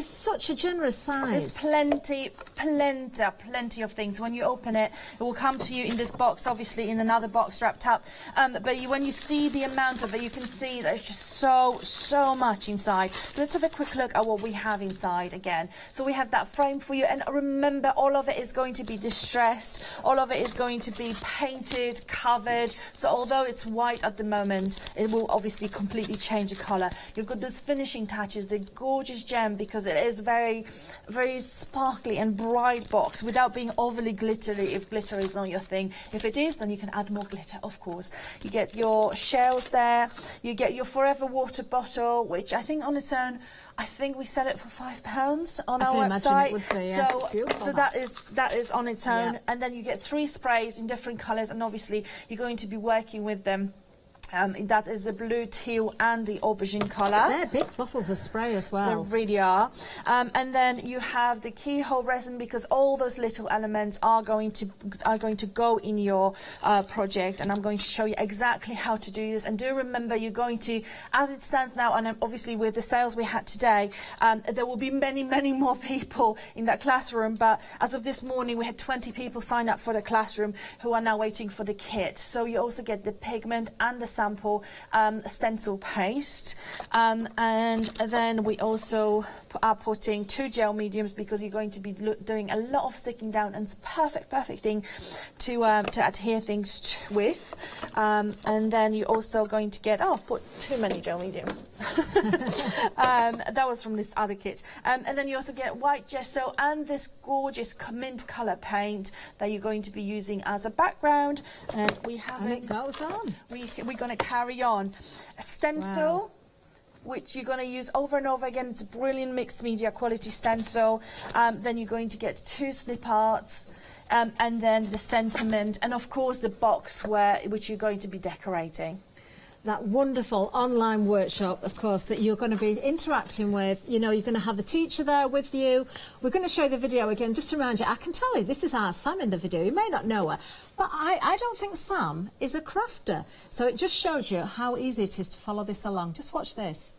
such a generous size. There's plenty of things. When you open it, it will come to you in this box, obviously in another box wrapped up. But when you see the amount of it, you can see there's just so much inside. So let's have a quick look at what we have inside again. So we have that frame for you, and remember, all of it is going to be distressed. All of it is going to be painted, covered. So although it's white at the moment, it will obviously completely change the color. You've got those finishing touches, the gorgeous gem, because it is very sparkly and bright box without being overly glittery, if glitter is not your thing. If it is, then you can add more glitter, of course. You get your shells there, you get your Forever water bottle, which I think on its own, I think we sell it for £5 on our website. It would be, yes. So that is on its own. Yeah. And then you get 3 sprays in different colours, and obviously you're going to be working with them. That is the blue, teal and the aubergine colour. They're big bottles of spray as well. They really are. And then you have the keyhole resin, because all those little elements are going to go in your project, and I'm going to show you exactly how to do this. And do remember, you're going to, as it stands now, and obviously with the sales we had today, there will be many more people in that classroom, but as of this morning we had 20 people sign up for the classroom who are now waiting for the kit. So you also get the pigment and the sample stencil paste, and then we also are putting 2 gel mediums, because you're going to be doing a lot of sticking down, and it's a perfect thing to adhere things with. And then you're also going to get, put too many gel mediums. That was from this other kit. And then you also get white gesso and this gorgeous mint colour paint that you're going to be using as a background. And we have it goes on. We're going to carry on. A stencil. Wow. Which you're going to use over and over again. It's a brilliant mixed media quality stencil. Then you're going to get 2 snip arts, and then the sentiment, and of course the box which you're going to be decorating. That wonderful online workshop, of course, that you're going to be interacting with. You know, you're going to have the teacher there with you. We're going to show the video again, just to remind you. I can tell you, this is our Sam in the video. You may not know her, but I don't think Sam is a crafter. So it just shows you how easy it is to follow this along. Just watch this.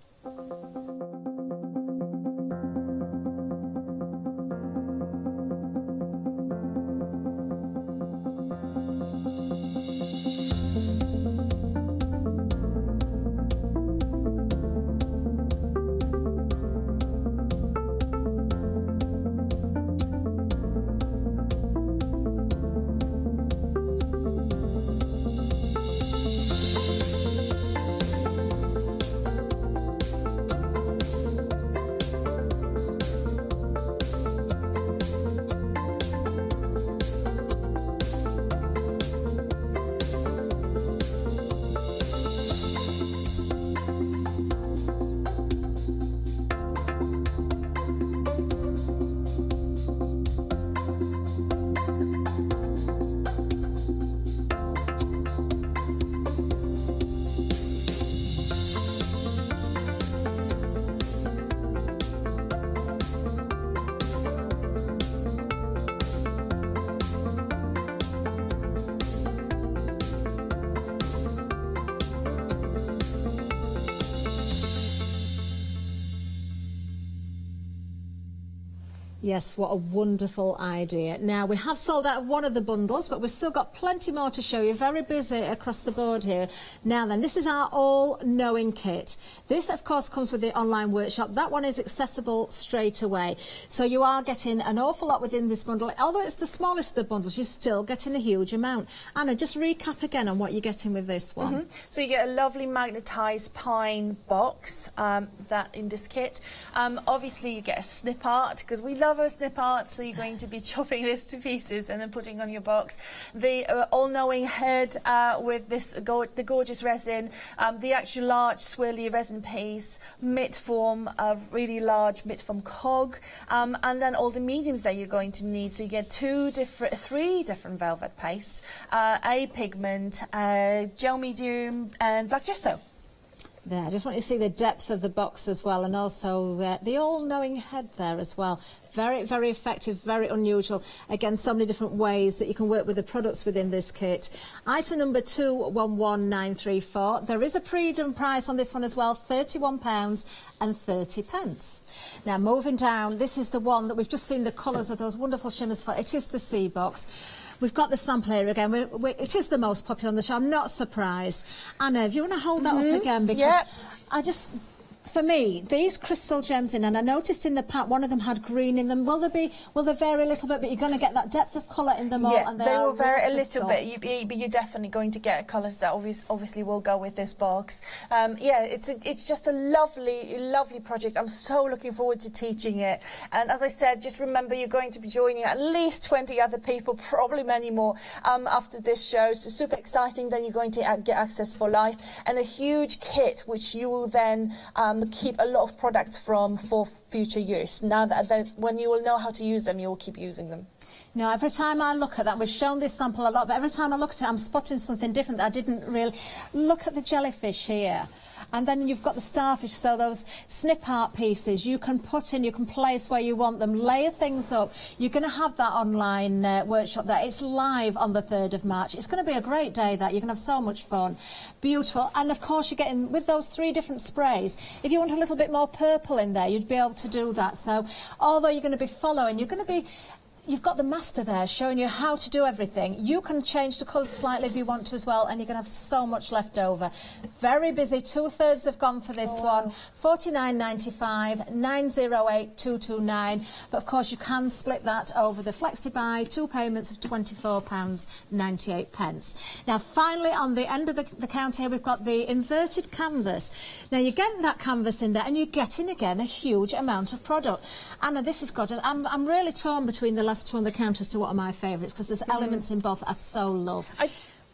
Yes, what a wonderful idea. Now, we have sold out of one of the bundles, but we've still got plenty more to show you. Very busy across the board here. Now then, this is our all-knowing kit. This, of course, comes with the online workshop. That one is accessible straight away. So you are getting an awful lot within this bundle. Although it's the smallest of the bundles, you're still getting a huge amount. Anna, just recap again on what you're getting with this one. So you get a lovely magnetised pine box that in this kit. Obviously, you get a snip art, because we love a snip art, so you're going to be chopping this to pieces and then putting on your box. The all-knowing head with this the gorgeous resin, the actual large swirly resin piece, mitt form, a really large mitt form cog, and then all the mediums that you're going to need. So you get three different velvet pastes, a pigment, gel medium, and black gesso. There, I just want you to see the depth of the box as well, and also the all-knowing head there as well. Very, very effective, very unusual. Again, so many different ways that you can work with the products within this kit. Item number 211934. There is a pre-done price on this one as well, £31.30. Now, moving down, this is the one that we've just seen the colours of those wonderful shimmers for. It is the C box. We've got the sample here again. It is the most popular on the show. I'm not surprised. Anna, if you want to hold that up again, because for me, these crystal gems in, and I noticed in the pack one of them had green in them. Will they vary a little bit, but you're going to get that depth of colour in them all? Yeah, and they will vary a little bit, but you're definitely going to get colours that obviously will go with this box. Yeah, it's just a lovely project. I'm so looking forward to teaching it. And as I said, just remember you're going to be joining at least 20 other people, probably many more, after this show. So super exciting. Then you're going to get access for life and a huge kit, which you will then keep a lot of products from for future use. Now that when you will know how to use them, you will keep using them. Now, every time I look at that, we've shown this sample a lot, but every time I look at it, I'm spotting something different that I didn't really look at. The jellyfish here. And then you've got the starfish, so those snip art pieces you can put in, you can place where you want them, layer things up. You're going to have that online workshop there. It's live on the 3rd of March. It's going to be a great day that. You're going to have so much fun. Beautiful. And of course you're getting, with those 3 different sprays, if you want a little bit more purple in there, you'd be able to do that. So although you're going to be following, you've got the master there showing you how to do everything. You can change the colours slightly if you want to as well, and you're going to have so much left over. Very busy. 2/3 have gone for this one. £49.95, 908-229. But of course you can split that over the FlexiBuy, 2 payments of £24.98. Now finally, on the end of the counter here, we've got the inverted canvas. Now you're getting that canvas in there, and you're getting again a huge amount of product. Anna, this is gorgeous. I'm really torn between the last 2 on the counter as to what are my favourites, because there's elements in both I so love.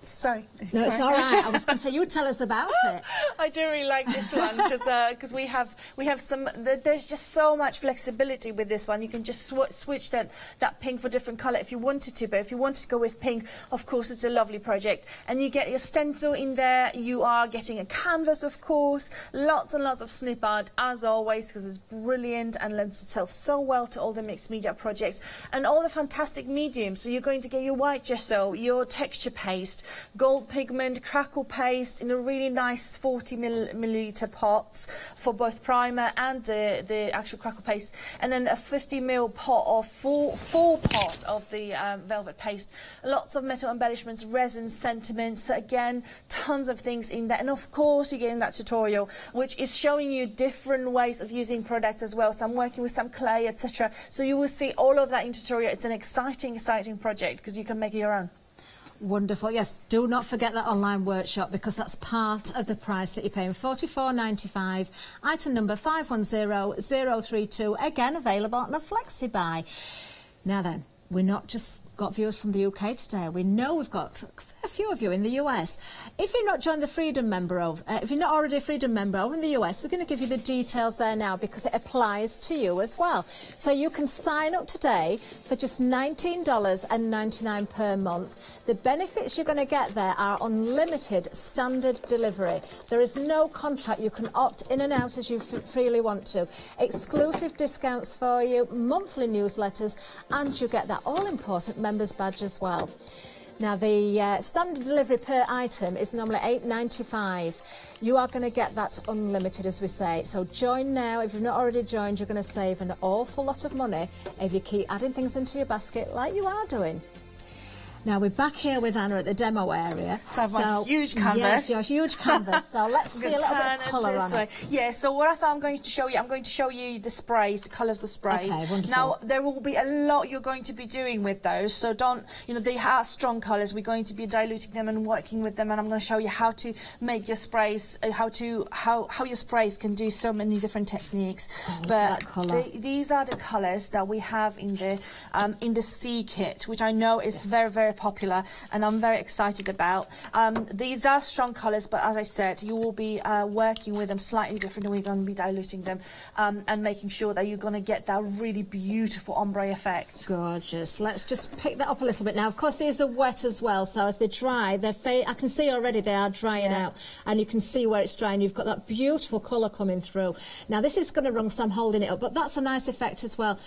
Sorry. No, it's all right. I was going to say, you tell us about it. I do really like this one because we have some. There's just so much flexibility with this one. You can just switch that pink for different colour if you wanted to. But if you wanted to go with pink, of course, it's a lovely project. And you get your stencil in there. You are getting a canvas, of course. Lots and lots of snip art as always, because it's brilliant and lends itself so well to all the mixed media projects and all the fantastic mediums. So you're going to get your white gesso, your texture paste, gold pigment, crackle paste in a really nice 40 milliliter pots for both primer and the actual crackle paste, and then a 50 ml pot of full pot of the velvet paste. Lots of metal embellishments, resins, sentiments. So again, tons of things in there, and of course you're getting that tutorial which is showing you different ways of using products as well. So I'm working with some clay, etc. So you will see all of that in tutorial. It's an exciting project because you can make it your own. Wonderful. Yes, do not forget that online workshop, because that's part of the price that you're paying. £44.95. Item number 510032. Again, available on a FlexiBuy. Now then, we're not just got viewers from the UK today. We know we've got a few of you in the US. If you're not joined the Freedom member if you're not already a Freedom member over in the US, we're going to give you the details there now, because it applies to you as well. So you can sign up today for just $19.99 per month. The benefits you're going to get there are unlimited standard delivery. There is no contract. You can opt in and out as you freely want to. Exclusive discounts for you, monthly newsletters, and you get that all-important members badge as well. Now, the standard delivery per item is normally $8.95. You are going to get that unlimited, as we say. So join now. If you've not already joined, you're going to save an awful lot of money if you keep adding things into your basket like you are doing. Now we're back here with Anna at the demo area. So I've got a huge canvas. Yes, your huge canvas. So let's see a little bit of colour on it. Yeah, so what I thought I'm going to show you the sprays, the colours of sprays. Okay, wonderful. Now there will be a lot you're going to be doing with those, so don't, they are strong colours. We're going to be diluting them and working with them, and I'm going to show you how to make your sprays, how your sprays can do so many different techniques. But these are the colours that we have in the C kit, which I know is very, very very popular and I'm very excited about. These are strong colours, but as I said, you will be working with them slightly different, and we're going to be diluting them and making sure that you're going to get that really beautiful ombre effect. Gorgeous. Let's just pick that up a little bit now. Of course, these are wet as well, so as they dry, I can see already they are drying out, and you can see where it's drying. You've got that beautiful colour coming through. Now, this is going to run, so I'm holding it up, but that's a nice effect as well.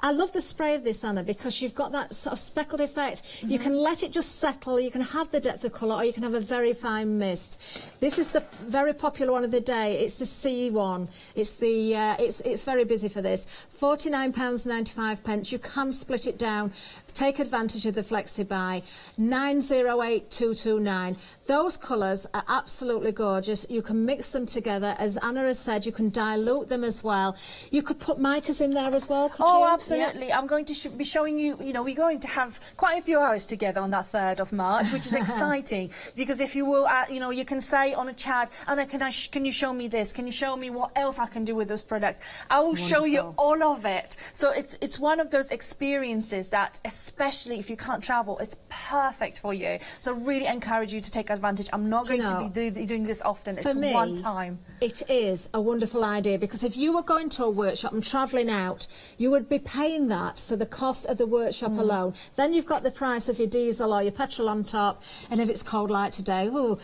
I love the spray of this, Anna, because you've got that sort of speckled effect. You can let it just settle, you can have the depth of colour, or you can have a very fine mist. This is the very popular one of the day. It's the C one. It's the it's very busy for this. £49.95. You can split it down. Take advantage of the flexi buy. 908229. Those colours are absolutely gorgeous. You can mix them together. As Anna has said, you can dilute them as well. You could put micas in there as well, could you? Absolutely. Yeah. I'm going to be showing you, we're going to have quite a few hours together on that 3rd of March, which is exciting, because if you will, you can say on a chat, Anna, can you show me this? Can you show me what else I can do with those products? I will show you all of it. So it's one of those experiences that, especially if you can't travel, it's perfect for you. So really encourage you to take advantage. I'm not going to be doing this often. It's one time. It is a wonderful idea, because if you were going to a workshop and travelling out, you would be paying that for the cost of the workshop alone. Then you've got the price of your diesel or your petrol on top, and if it's cold like today, ooh.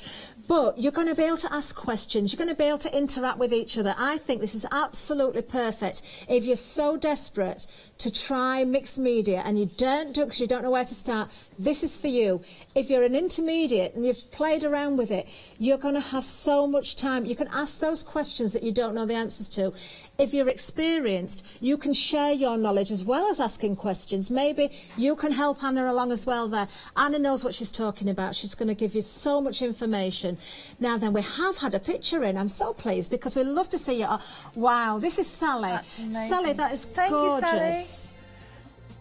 But you're going to be able to ask questions. You're going to be able to interact with each other. I think this is absolutely perfect. If you're so desperate to try mixed media and you don't do it because you don't know where to start, this is for you. If you're an intermediate and you've played around with it, you're going to have so much time. You can ask those questions that you don't know the answers to. If you're experienced, you can share your knowledge as well as asking questions. Maybe you can help Anna along as well there. Anna knows what she's talking about. She's going to give you so much information. Now then, we have had a picture in. I'm so pleased, because we love to see you. Wow, this is Sally. That's amazing. Sally, that is gorgeous. gorgeous. You, Sally.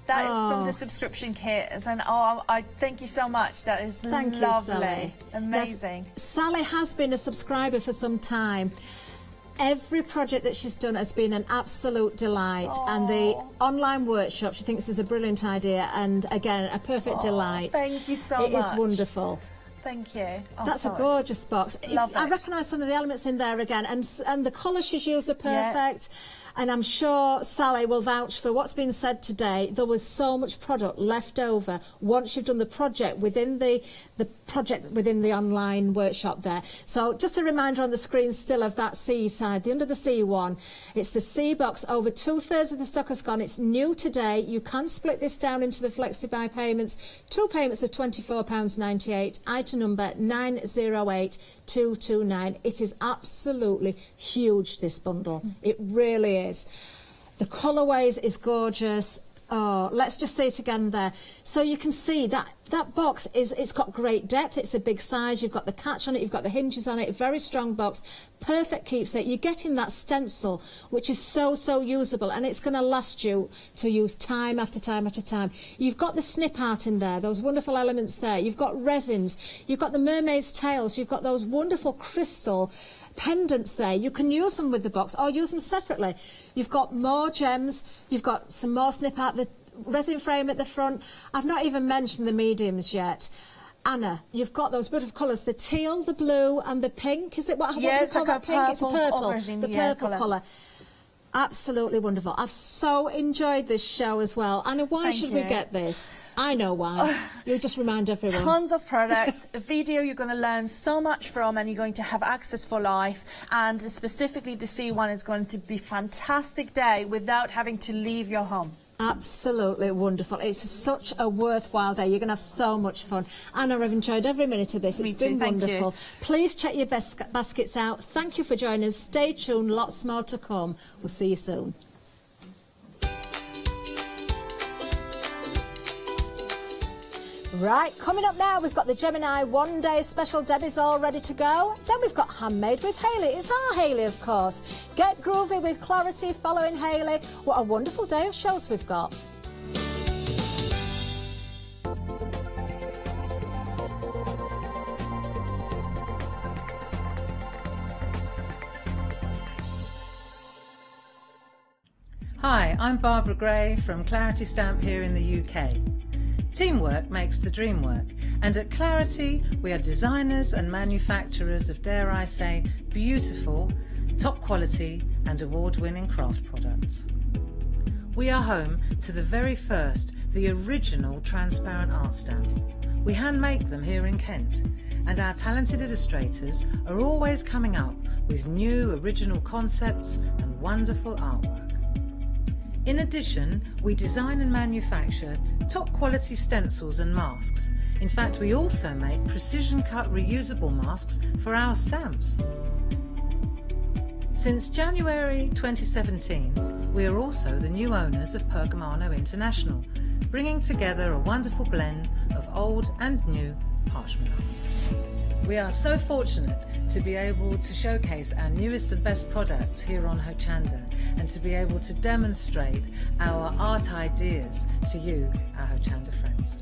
That is from the subscription kit, and I thank you so much. That is lovely. You, Sally. Amazing. Yes, Sally has been a subscriber for some time. Every project that she's done has been an absolute delight, and the online workshop, she thinks is a brilliant idea, and again, a perfect delight. Thank you so much. It is wonderful. Thank you. That's a gorgeous box. I recognise some of the elements in there again, and the colours she's used are perfect. Yeah. And I'm sure Sally will vouch for what's been said today. There was so much product left over once you've done the project within the online workshop there. So just a reminder on the screen still of that C side, the under the C one. It's the C box. Over 2/3 of the stock has gone. It's new today. You can split this down into the flexi buy payments. 2 payments of £24.98. Item number 908229. It is absolutely huge, this bundle. It really is. The colourways is gorgeous. Oh, let's just say it again there. So you can see that box it's got great depth. It's a big size. You've got the catch on it. You've got the hinges on it. Very strong box. Perfect keepsake. You're getting that stencil, which is so usable, and it's going to last you to use time after time after time. You've got the snip art in there. Those wonderful elements there. You've got resins. You've got the mermaid's tails. You've got those wonderful crystal pendants there. You can use them with the box or use them separately. You've got more gems. You've got some more snip art. The resin frame at the front. I've not even mentioned the mediums yet. Anna, you've got those beautiful colours, the teal, the blue and the pink. Is it what do we call that pink? It's purple. The purple colour. Absolutely wonderful. I've so enjoyed this show as well. Anna, why should we get this? I know why. You just remind everyone. Tons of products, a video you're going to learn so much from, and you're going to have access for life. And specifically the C1 is going to be a fantastic day without having to leave your home. Absolutely wonderful. It's such a worthwhile day. You're going to have so much fun. Anna, I've enjoyed every minute of this. It's been wonderful. Please check your baskets out. Thank you for joining us. Stay tuned. Lots more to come. We'll see you soon. Right, coming up now, we've got the Gemini one-day special. Debbie's all ready to go. Then we've got Handmade with Hayley. It's our Hayley, of course. Get groovy with clarity following Hayley. What a wonderful day of shows we've got. Hi, I'm Barbara Gray from Clarity Stamp here in the UK. Teamwork makes the dream work, and at Clarity we are designers and manufacturers of, dare I say, beautiful, top quality and award-winning craft products. We are home to the very first, the original transparent art stamp. We hand make them here in Kent, and our talented illustrators are always coming up with new original concepts and wonderful artwork. In addition, we design and manufacture top quality stencils and masks. In fact, we also make precision cut reusable masks for our stamps. Since January 2017, we are also the new owners of Pergamano International, bringing together a wonderful blend of old and new parchment art. We are so fortunate to be able to showcase our newest and best products here on Hochanda, and to be able to demonstrate our art ideas to you, our Hochanda friends.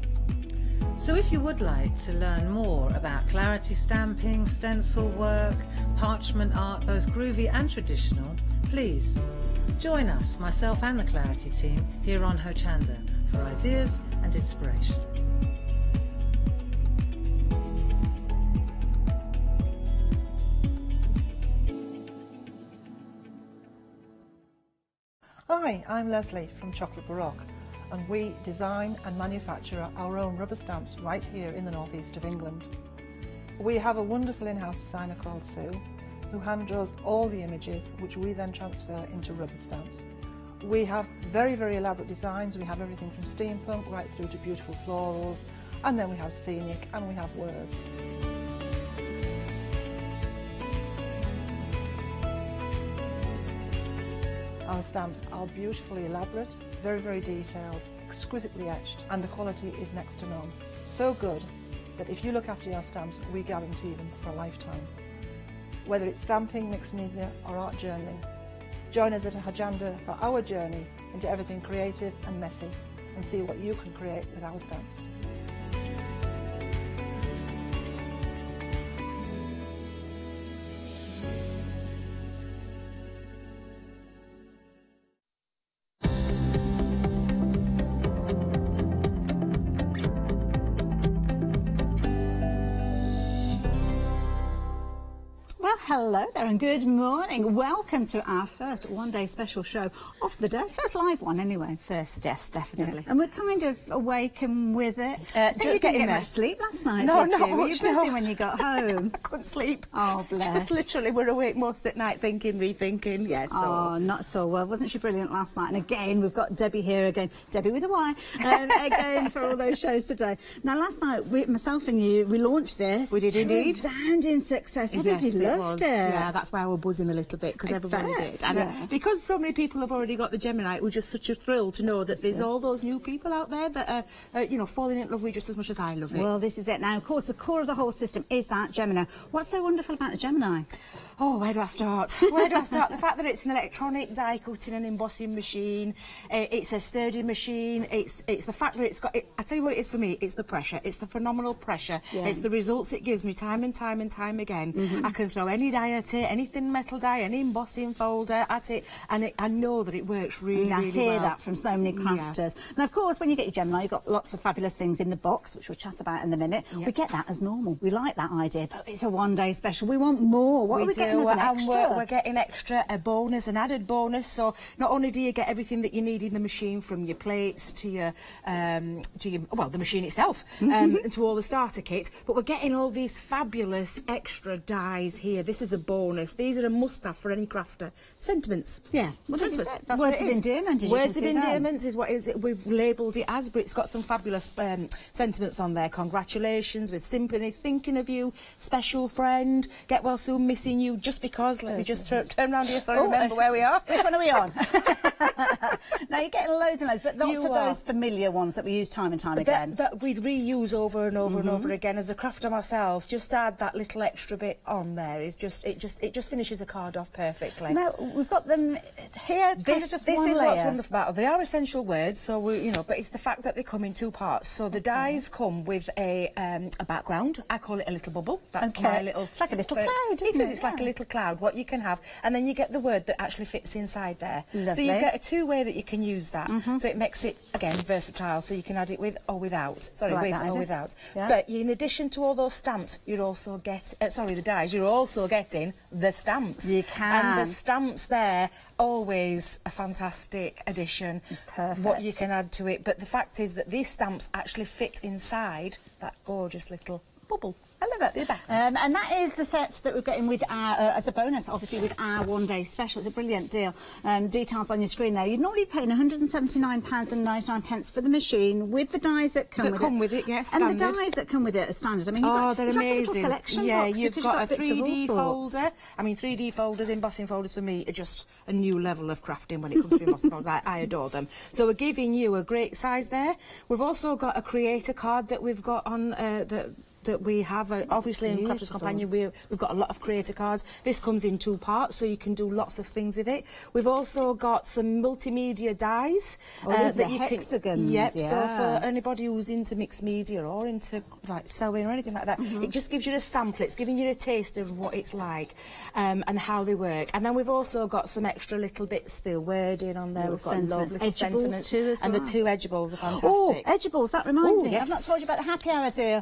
So if you would like to learn more about Clarity stamping, stencil work, parchment art, both groovy and traditional, please join us, myself and the Clarity team, here on Hochanda for ideas and inspiration. Hi, I'm Leslie from Chocolate Baroque, and we design and manufacture our own rubber stamps right here in the northeast of England. We have a wonderful in-house designer called Sue, who hand draws all the images, which we then transfer into rubber stamps. We have very, very elaborate designs. We have everything from steampunk right through to beautiful florals, and then we have scenic and we have words. Our stamps are beautifully elaborate, very, very detailed, exquisitely etched, and the quality is next to none. So good that if you look after your stamps, we guarantee them for a lifetime. Whether it's stamping, mixed media or art journaling, join us at Hochanda for our journey into everything creative and messy, and see what you can create with our stamps. Hello there and good morning. Welcome to our first one-day special show of the day. First live one anyway. First, yes, definitely. Yeah. And we're kind of awakened with it. You didn't get much sleep last night, No, did you? not Were you much, busy no. when you got home? I couldn't sleep. Oh, bless. Just literally, we're awake most at night thinking, rethinking, yes. Yeah, so. Oh, not so well. Wasn't she brilliant last night? And again, we've got Debbie here again. Debbie with a Y. Again, for all those shows today. Now, last night, myself and you, we launched this. We did indeed. Resounding success. Everybody loved it. Yeah, that's why we're buzzing a little bit, because everybody did. And because so many people have already got the Gemini, it was just such a thrill to know that there's all those new people out there that are, you know, falling in love with just as much as I love it. Well, this is it. Now, of course, the core of the whole system is that Gemini. What's so wonderful about the Gemini? Oh, where do I start? Where do I start? The fact that it's an electronic die cutting and embossing machine, it's a sturdy machine, it's the fact that it's got, I tell you what it is for me, it's the pressure, it's the phenomenal pressure, it's the results it gives me time and time and time again. I can throw any die at it, any thin metal die, any embossing folder at it, and I know that it works really, really well. I hear that from so many crafters. Now, of course, when you get your Gemini, you've got lots of fabulous things in the box, which we'll chat about in a minute. We get that as normal. We like that idea, but it's a one-day special. We want more. What are we getting as an extra? We're getting extra, a bonus, an added bonus. So not only do you get everything that you need in the machine, from your plates to your well, the machine itself, and to all the starter kits, but we're getting all these fabulous extra dies here. This is a bonus. These are a must-have for any crafter. Sentiments. Yeah. Well, Sentiments. That's words of endearment. Words of endearment is what is it. We've labelled it as, but it's got some fabulous sentiments on there. Congratulations, with sympathy, thinking of you, special friend, get well soon, missing you, just because. Let me just turn around here so I remember where we are. Which one are we on? Now, you're getting loads and loads, but lots of those familiar ones that we use time and time again. That we'd reuse over and over and over again. As a crafter myself, just add that little extra bit on there. It just finishes a card off perfectly. Now, we've got them here. This is what's wonderful about it. They are essential words, so but it's the fact that they come in two parts. So the dies come with a background. I call it a little bubble. That's my little. It's like a little cloud. It is. It's like a little cloud, what you can have, and then you get the word that actually fits inside there. Lovely. So you get a two-way that you can use that. So it makes it, again, versatile, so you can add it with or without. Sorry, Like with that, or without. Yeah. But in addition to all those stamps, you're also the dies, you're also getting the stamps. You can. And the stamps there, always a fantastic addition. Perfect. What you can add to it. But the fact is that these stamps actually fit inside that gorgeous little bubble. I love it. And that is the set that we're getting with our, as a bonus, obviously, with our one-day special. It's a brilliant deal. Details on your screen there. You'd normally pay £179.99 for the machine with the dies that come with it. Yes, and standard. the dies that come with it are standard. I mean, they're amazing. Yeah, you've got a 3D folder. folder. I mean, 3D folders, embossing folders for me are just a new level of crafting when it comes to embossing folders. I adore them. So we're giving you a great size there. We've also got a creator card that we've got on that we have, obviously in Crafters Companion we've got a lot of creator cards. This comes in 2 parts, so you can do lots of things with it. We've also got some multimedia dies that you hexagons. Yep, so for anybody who's into mixed media or into like sewing or anything like that, it just gives you a sample. It's giving you a taste of what it's like and how they work. And then we've also got some extra little bits, the wording on there. We've got love, little sentiments too, as and well. the 2 edgeables are fantastic. Oh, edgeables, that reminds me. Yes. I've not told you about the happy hour deal.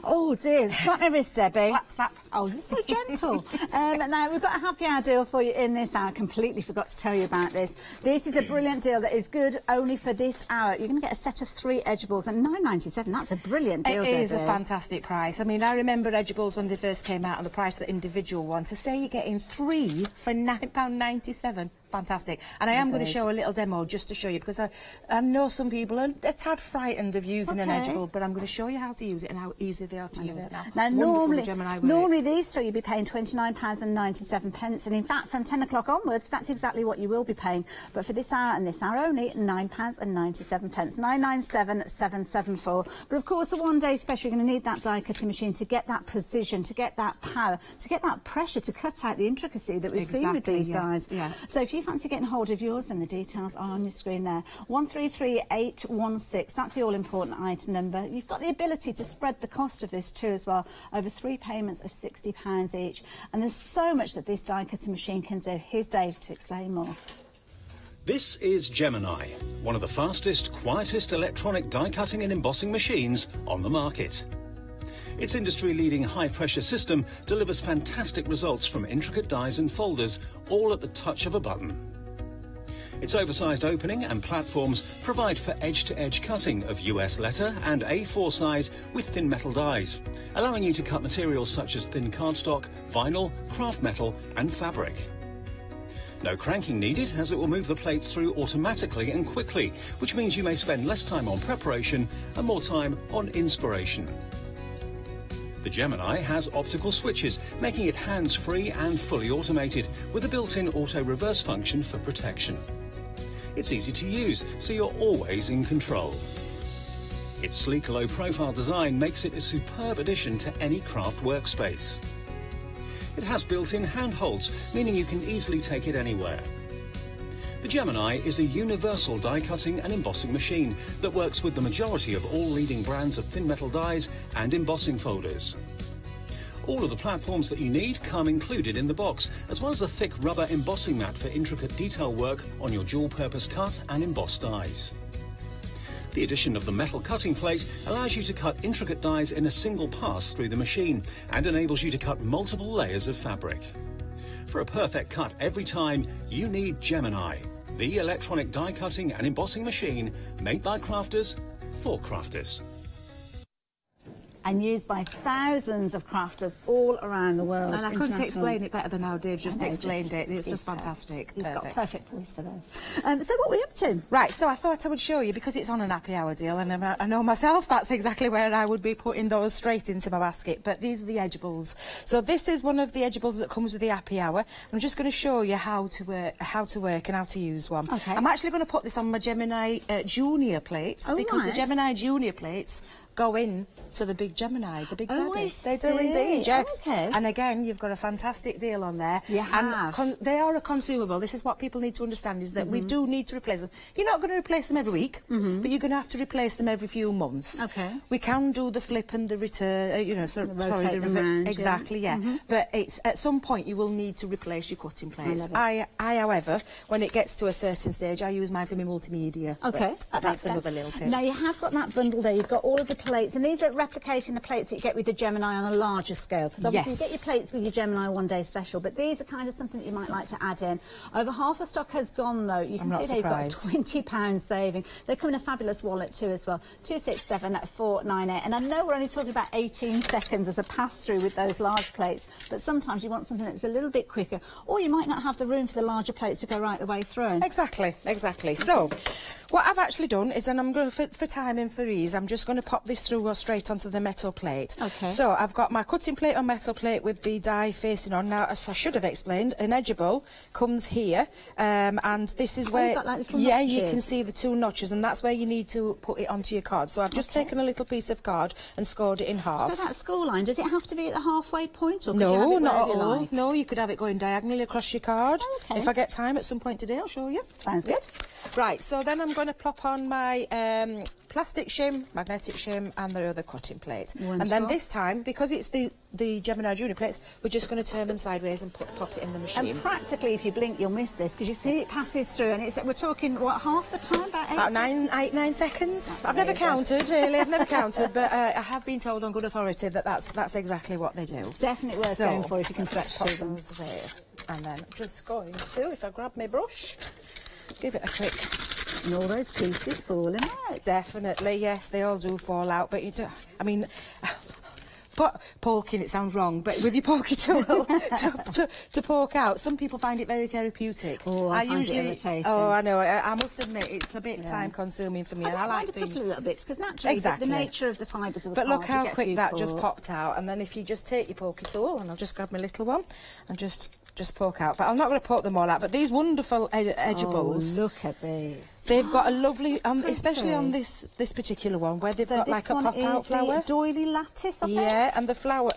Oh dear, slap my wrist, Debbie. Slap, slap. Oh, you're so gentle. Now, we've got a happy hour deal for you in this hour. I completely forgot to tell you about this. This is a brilliant deal that is good only for this hour. You're going to get a set of 3 edgeables at £9.97. That's a brilliant deal, It is a Debbie. fantastic price. I mean, I remember edgeables when they first came out and the price of the individual one. To say you're getting 3 for £9.97, fantastic. And I am going to show a little demo just to show you, because I know some people are a tad frightened of using an edgeable, but I'm going to show you how to use it and how easy they are to use. Now, normally Gemini these 3 you'd be paying £29.97, and in fact, from 10 o'clock onwards, that's exactly what you will be paying. But for this hour and this hour only, £9.97, £997.774. But of course, a one-day special, you're going to need that die cutting machine to get that precision, to get that power, to get that pressure to cut out the intricacy that we've seen with these dies. Yeah. So if you fancy getting hold of yours, then the details are on your screen there. 133816. That's the all-important item number. You've got the ability to spread the cost of this too as well over 3 payments of £60 each. And there's so much that this die cutting machine can do. Here's Dave to explain more. This is Gemini, one of the fastest, quietest electronic die cutting and embossing machines on the market. Its industry-leading high-pressure system delivers fantastic results from intricate dies and folders, all at the touch of a button. Its oversized opening and platforms provide for edge-to-edge cutting of US letter and A4 size with thin metal dies, allowing you to cut materials such as thin cardstock, vinyl, craft metal and fabric. No cranking needed, as it will move the plates through automatically and quickly, which means you may spend less time on preparation and more time on inspiration. The Gemini has optical switches, making it hands-free and fully automated, with a built-in auto-reverse function for protection. It's easy to use, so you're always in control. Its sleek, low-profile design makes it a superb addition to any craft workspace. It has built-in handholds, meaning you can easily take it anywhere. The Gemini is a universal die-cutting and embossing machine that works with the majority of all leading brands of thin metal dies and embossing folders. All of the platforms that you need come included in the box, as well as a thick rubber embossing mat for intricate detail work on your dual-purpose cut and embossed dies. The addition of the metal cutting plate allows you to cut intricate dies in a single pass through the machine and enables you to cut multiple layers of fabric. For a perfect cut every time, you need Gemini, the electronic die cutting and embossing machine made by crafters for crafters. And used by thousands of crafters all around the world. And I couldn't explain it better than how Dave just explained it. It's just perfect. fantastic. He's Perfect. got a perfect voice for those. So what are we up to? Right, so I thought I would show you, because it's on an happy hour deal, and I know myself that's exactly where I would be putting those straight into my basket. But these are the edgeables. So this is one of the edgeables that comes with the happy hour. I'm just going to show you how to work and how to use one. Okay. I'm actually going to put this on my Gemini Junior plates, because the Gemini Junior plates go in to the big Gemini, the big Oh, daddy. I They do see. indeed, yes. Okay. And again, you've got a fantastic deal on there. You have. And they are a consumable. This is what people need to understand, is that we do need to replace them. You're not going to replace them every week, but you're going to have to replace them every few months. Okay. We can do the flip and the return, you know, sorry, rotate the them round, exactly, yeah. But it's at some point you will need to replace your cutting plates. I, however, when it gets to a certain stage, I use mine for my multimedia. Okay, but that's another little tip. Now you have got that bundle there. You've got all of the plates, and these are replicating the plates that you get with the Gemini on a larger scale. Because obviously you get your plates with your Gemini one day special, but these are kind of something that you might like to add in. Over half the stock has gone though. You can see there you've got a £20 saving. They come in a fabulous wallet too as well. 267-498. And I know we're only talking about 18 seconds as a pass through with those large plates, but sometimes you want something that's a little bit quicker, or you might not have the room for the larger plates to go right the way through. Exactly. So what I've actually done is, and I'm going to, for time and for ease, I'm just going to pop this through straight onto the metal plate. Okay. So I've got my cutting plate on metal plate with the die facing on. Now, as I should have explained, an edgeable comes here, and this is where, you've got like little yeah, notches. you can see the 2 notches, and that's where you need to put it onto your card. So I've just taken a little piece of card and scored it in half. So that score line, does it have to be at the halfway point, or could you No, have it not at wherever you all. like? No, you could have it going diagonally across your card. Okay. If I get time at some point today, I'll show you. Sounds good. Right, so then I'm going to plop on my plastic shim, magnetic shim, and the other cutting plate. Wonderful. And then this time, because it's the Gemini Junior plates, we're just going to turn them sideways and pop it in the machine. And practically, if you blink, you'll miss this, because you see it passes through, and we're talking, what, half the time? About 9 seconds. That's I've never amazing. counted, really. I've never counted, but I have been told on good authority that that's exactly what they do. Definitely worth going for if you can stretch pop to them. those there. And then I'm just going to, if I grab my brush, give it a click. And all those pieces falling out. Definitely, yes, they all do fall out, but you do, I mean, poking, it sounds wrong, but with your poker tool to poke out, some people find it very therapeutic. Oh, I find it irritating. Oh, I know, I must admit, it's a bit time consuming for me. I like mind a things. couple of little bits, because naturally the nature of the fibres of the But look plant, how quick that just popped out, and then if you just take your poker tool, and I'll just grab my little one, and just poke out. But I'm not going to poke them all out, but these wonderful edgeables. Oh, look at these. They've got a lovely, especially on this particular one, where they've got like a pop-out flower. The doily lattice, I think? Yeah, and the flower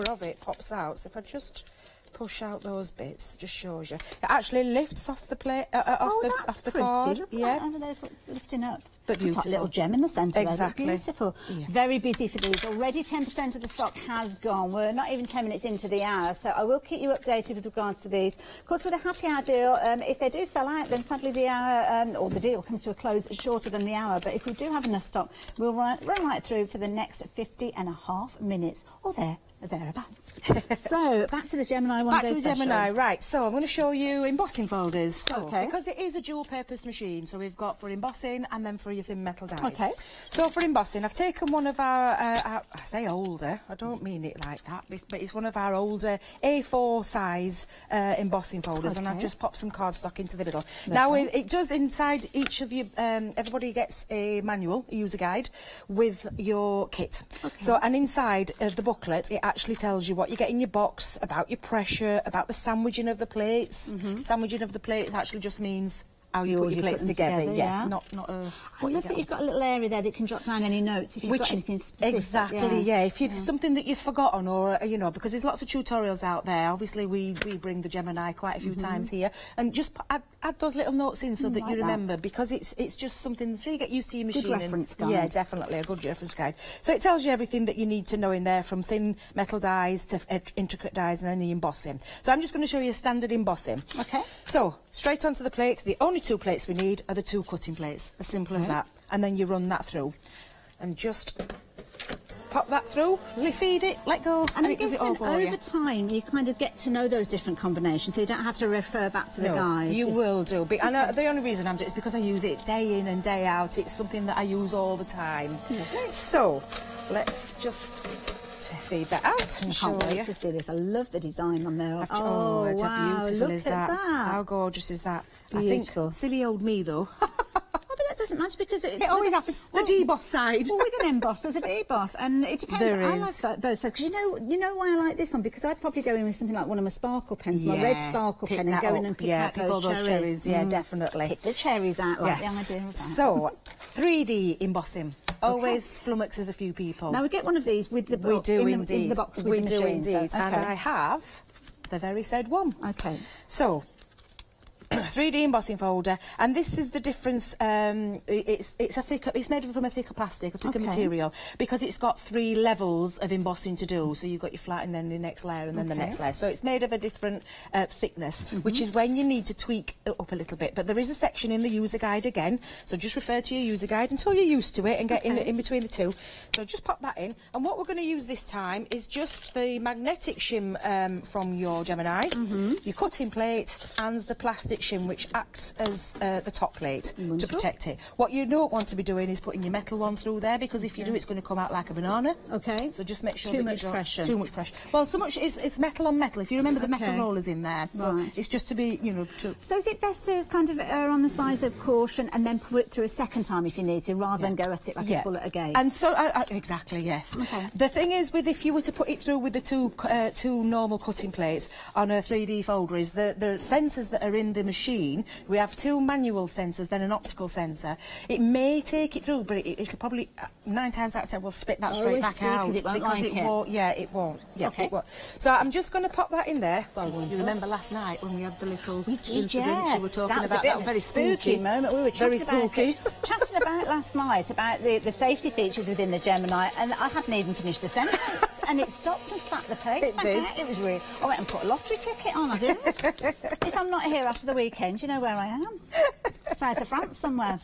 of it pops out. So if I just push out those bits, just shows you. It actually lifts off the plate, off the card. Look yeah, over there, lifting up. but beautiful. Got a little gem in the centre. Exactly. There. Beautiful. Yeah. Very busy for these. Already 10% of the stock has gone. We're not even 10 minutes into the hour, so I will keep you updated with regards to these. Of course, with a happy hour deal, if they do sell out, then sadly the hour or the deal comes to a close shorter than the hour. But if we do have enough stock, we'll run right through for the next 50.5 minutes, or thereabouts. So back to the Gemini one. Back to the Gemini, right. So I'm going to show you embossing folders. So, okay. Because it is a dual-purpose machine, so we've got for embossing and then for your thin metal dies. Okay. So for embossing, I've taken one of our I say older, I don't mean it like that, but it's one of our older A4 size embossing folders, and I've just popped some cardstock into the middle. Now it does inside each of you. Everybody gets a manual, a user guide with your kit. Okay. So and inside the booklet, it actually tells you what you get in your box, about your pressure, about the sandwiching of the plates. Sandwiching of the plates actually just means how you put your plates together. Yeah, not I love that you've got a little area there that you can jot down any notes if you've got anything specific. Exactly, yeah. If you've something that you've forgotten, or you know, because there's lots of tutorials out there. Obviously, we bring the Gemini quite a few times here, and just add those little notes in so that you remember, because it's just something so you get used to your machine. Good reference guide. Yeah, definitely a good reference guide. So it tells you everything that you need to know in there, from thin metal dies to intricate dies, and then the embossing. So I'm just going to show you a standard embossing. Okay. So straight onto the plate. The only two plates we need are the two cutting plates. As simple as that. And then you run that through, and just pop that through, feed it, let go, and it does it all for you. Over time, you kind of get to know those different combinations, so you don't have to refer back to the guys. You will do. But I know the only reason I'm doing it is because I use it day in and day out. It's something that I use all the time. So let's just feed that out and show you. I can't wait to see this. I love the design on there. Oh, wow, how beautiful look is at that? How gorgeous is that? Beautiful. I think silly old me though. That just doesn't matter because it always happens. The deboss side. Well, with an emboss, there's a deboss, and it depends. There I is. like both sides. Because you know why I like this one? Because I'd probably go in with something like one of my sparkle pens, my red sparkle pen, and go in and pick out all those cherries. Yeah, definitely. Pick the cherries out. Like the idea of that. So, 3D embossing always flummoxes a few people. Now we get one of these with the we do in indeed. The box with we the do machine, indeed, so, and I have the very said one. Okay. So, 3D embossing folder, and this is the difference. It's made from a thicker plastic, a thicker material, because it's got 3 levels of embossing to do. So you've got your flat, and then the next layer, and then the next layer. So it's made of a different thickness, which is when you need to tweak it up a little bit. But there is a section in the user guide again, so just refer to your user guide until you're used to it and get in between the two. So just pop that in, and what we're going to use this time is just the magnetic shim from your Gemini, your cutting plate, and the plastic shim, which acts as the top plate to protect it. What you don't want to be doing is putting your metal one through there, because if you do, it's going to come out like a banana. Okay. So just make sure Too that much you don't... pressure. Too much pressure. Well, so much it's metal on metal. If you remember the metal rollers in there. So Right. it's just to be, you know... So is it best to kind of err on the side of caution and then put it through a second time if you need to, rather than go at it like a bullet again? And so, exactly, yes. Okay. The thing is, with if you were to put it through with the two normal cutting plates on a 3D folder, is the sensors that are in the machine. We have 2 manual sensors, then an optical sensor. It may take it through, but it'll probably 9 times out of 10 will spit that straight back out, because it won't. Yeah, it won't. Yeah, Okay. it won't. So I'm just going to pop that in there. Well, you remember last night when we had the little incident you were talking that was about? a bit That of very a spooky moment. We were very spooky. Chatting about last night about the safety features within the Gemini, and I hadn't even finished the sentence, and it stopped and spat the paste. It did. It was real. I went and put a lottery ticket on. I did. If I'm not here after the weekend, you know where I am. South of France somewhere.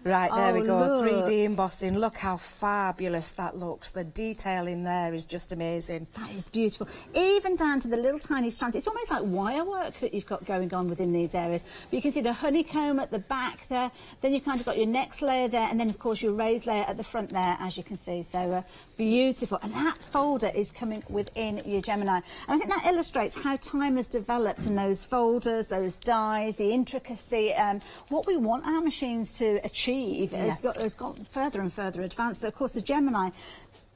Right, there we go. Look. 3D embossing. Look how fabulous that looks. The detail in there is just amazing. That is beautiful. Even down to the little tiny strands. It's almost like wire work that you've got going on within these areas. But you can see the honeycomb at the back there. Then you've kind of got your next layer there, and then of course your raised layer at the front there, as you can see. So beautiful. And that folder is coming within your Gemini. And I think that illustrates how time has developed in those folders, those dies, the intricacy. What we want our machines to achieve has got further and further advanced. But of course the Gemini,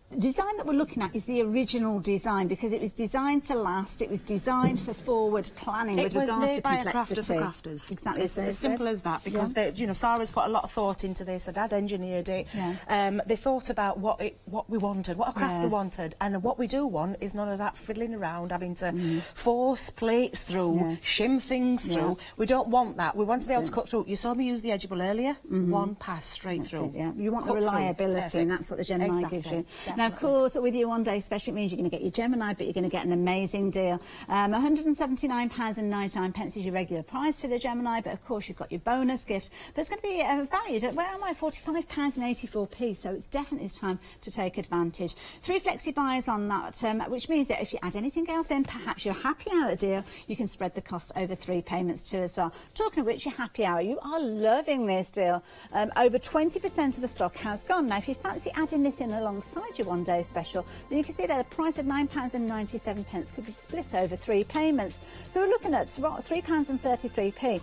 the design that we're looking at is the original design, because it was designed to last. It was designed for forward planning with regards to complexity. It was made by a crafter for crafters. Exactly. It's as simple as that, because Sarah's put a lot of thought into this. Her dad engineered it. Yeah. They thought about what we wanted, what a crafter wanted, and what we do want is none of that fiddling around, having to force plates through, shim things through. We don't want that. We want to be able to cut through. You saw me use the edgeable earlier. One pass straight through. You want the Cut through. reliability, and that's what the Gemini gives you. Now, of course, with your one-day special, it means you're going to get your Gemini, but you're going to get an amazing deal. £179.99 is your regular price for the Gemini, but of course you've got your bonus gift that's going to be valued at, where am I, £45.84, so it's definitely time to take advantage. 3 flexi buys on that, which means that if you add anything else in, perhaps your happy hour deal, you can spread the cost over 3 payments too as well. Talking of which, your happy hour, you are loving this deal. Over 20% of the stock has gone. Now, if you fancy adding this in alongside your one-day special, then you can see that the price of £9.97 could be split over 3 payments. So we're looking at £3.33.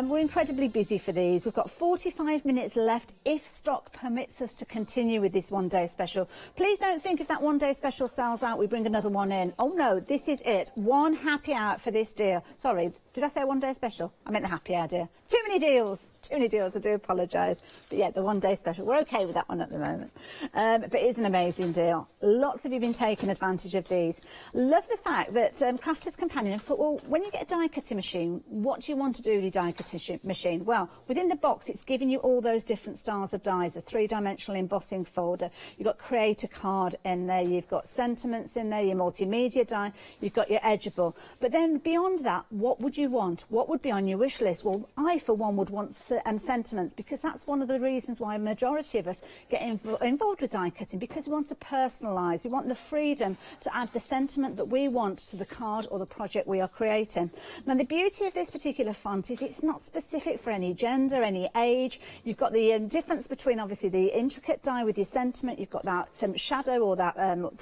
We're incredibly busy for these. We've got 45 minutes left if stock permits us to continue with this one-day special. Please don't think if that one-day special sells out, we bring another one in. Oh no, this is it. One happy hour for this deal. Sorry, did I say one-day special? I meant the happy hour deal. Too many deals. Too many deals, I do apologise. But yeah, the one-day special, we're okay with that one at the moment. But it is an amazing deal. Lots of you have been taking advantage of these. Love the fact that Crafter's Companion have thought, well, when you get a die-cutting machine, what do you want to do with your die-cutting machine? Well, within the box, it's giving you all those different styles of dies, a 3-dimensional embossing folder. You've got Create a Card in there, you've got sentiments in there, your multimedia die, you've got your edgeable. But then beyond that, what would you want? What would be on your wish list? Well, I, for one, would want sentiments, because that's one of the reasons why a majority of us get involved with die cutting, because we want to personalise, we want the freedom to add the sentiment that we want to the card or the project we are creating. Now, the beauty of this particular font is it's not specific for any gender, any age. You've got the difference between obviously the intricate die with your sentiment, you've got that shadow or that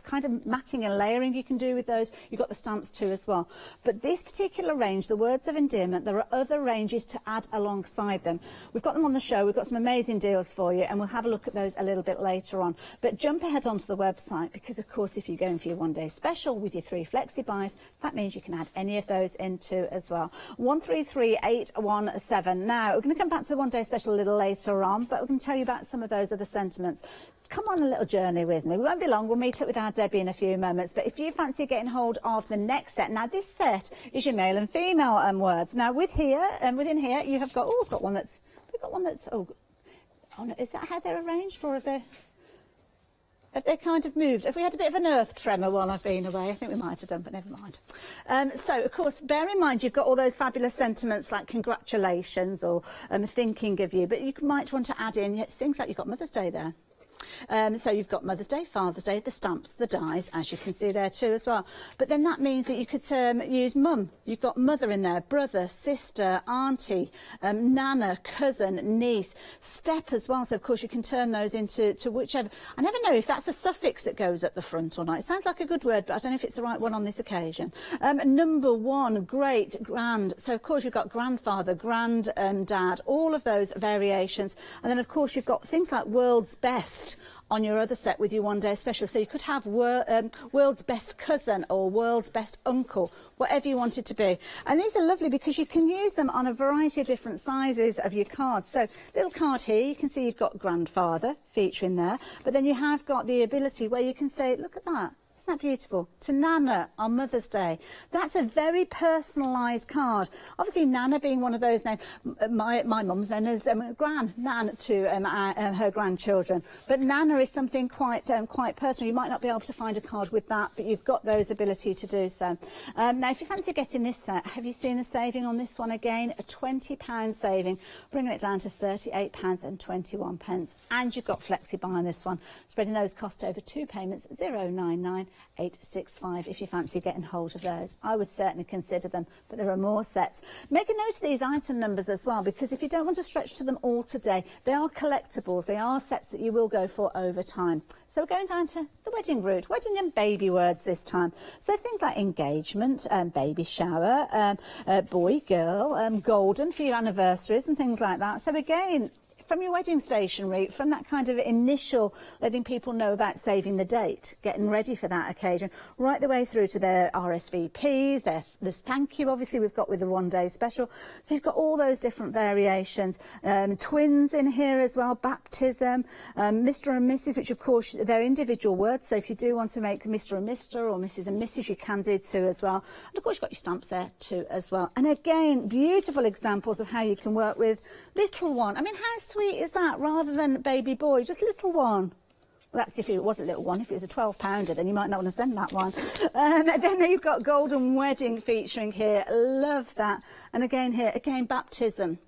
kind of matting and layering you can do with those. You've got the stamps too as well. But this particular range, the words of endearment, there are other ranges to add alongside them. We've got them on the show. We've got some amazing deals for you, and we'll have a look at those a little bit later on. But jump ahead onto the website, because of course if you're going for your one-day special with your 3 flexi buys, that means you can add any of those into as well. 133817. Now we're going to come back to the one-day special a little later on, but we're going to tell you about some of those other sentiments. Come on a little journey with me. We won't be long. We'll meet up with our Debbie in a few moments. But if you fancy getting hold of the next set, now this set is your male and female words. Now with here and within here, you have got. Oh, we've got one that's. Oh, no, is that how they're arranged, or have they kind of moved? Have we had a bit of an earth tremor while I've been away? I think we might have done, but never mind. So, of course, bear in mind you've got all those fabulous sentiments like congratulations or thinking of you, but you might want to add in things like you've got Mother's Day there. So you've got Mother's Day, Father's Day, the stamps, the dies, as you can see there too as well. But then that means that you could use mum. You've got mother in there, brother, sister, auntie, nana, cousin, niece, step as well. So of course you can turn those into whichever. I never know if that's a suffix that goes at the front or not. It sounds like a good word, but I don't know if it's the right one on this occasion. Number 1, great, grand. So of course you've got grandfather, granddad, all of those variations. And then of course you've got things like world's best on your other set with your one-day special. So you could have world's best cousin or world's best uncle, whatever you want it to be. And these are lovely because you can use them on a variety of different sizes of your cards. So little card here, you can see you've got grandfather featuring there, but then you have got the ability where you can say, look at that. Isn't that beautiful? To Nana on Mother's Day. That's a very personalised card. Obviously, Nana being one of those names. My mum's known as Gran, Nan to her grandchildren. But Nana is something quite personal. You might not be able to find a card with that, but you've got those ability to do so. Now, if you fancy getting this set, have you seen the saving on this one again? A £20 saving, bringing it down to £38.21. And you've got flexi buy on this one, spreading those costs over 2 payments, 099-865. If you fancy getting hold of those, I would certainly consider them, but there are more sets. Make a note of these item numbers as well, because if you don't want to stretch to them all today, they are collectibles. They are sets that you will go for over time. So we're going down to the wedding route, wedding and baby words this time. So things like engagement, baby shower, boy, girl, golden for your anniversaries and things like that. So again, from your wedding stationery, from that kind of initial letting people know about saving the date, getting ready for that occasion, right the way through to their RSVPs, there's thank you, obviously, we've got with the one-day special. So you've got all those different variations. Twins in here as well, baptism, Mr. and Mrs., which, of course, they're individual words. So if you do want to make Mr. and Mr. or Mrs. and Mrs., you can do too as well. And, of course, you've got your stamps there too as well. And, again, beautiful examples of how you can work with little one. I mean, how sweet is that, rather than baby boy, just little one? Well, that's if it was a little one. If it was a 12-pounder, then you might not want to send that one. Then you've got golden wedding featuring here. Love that. And again here, baptism.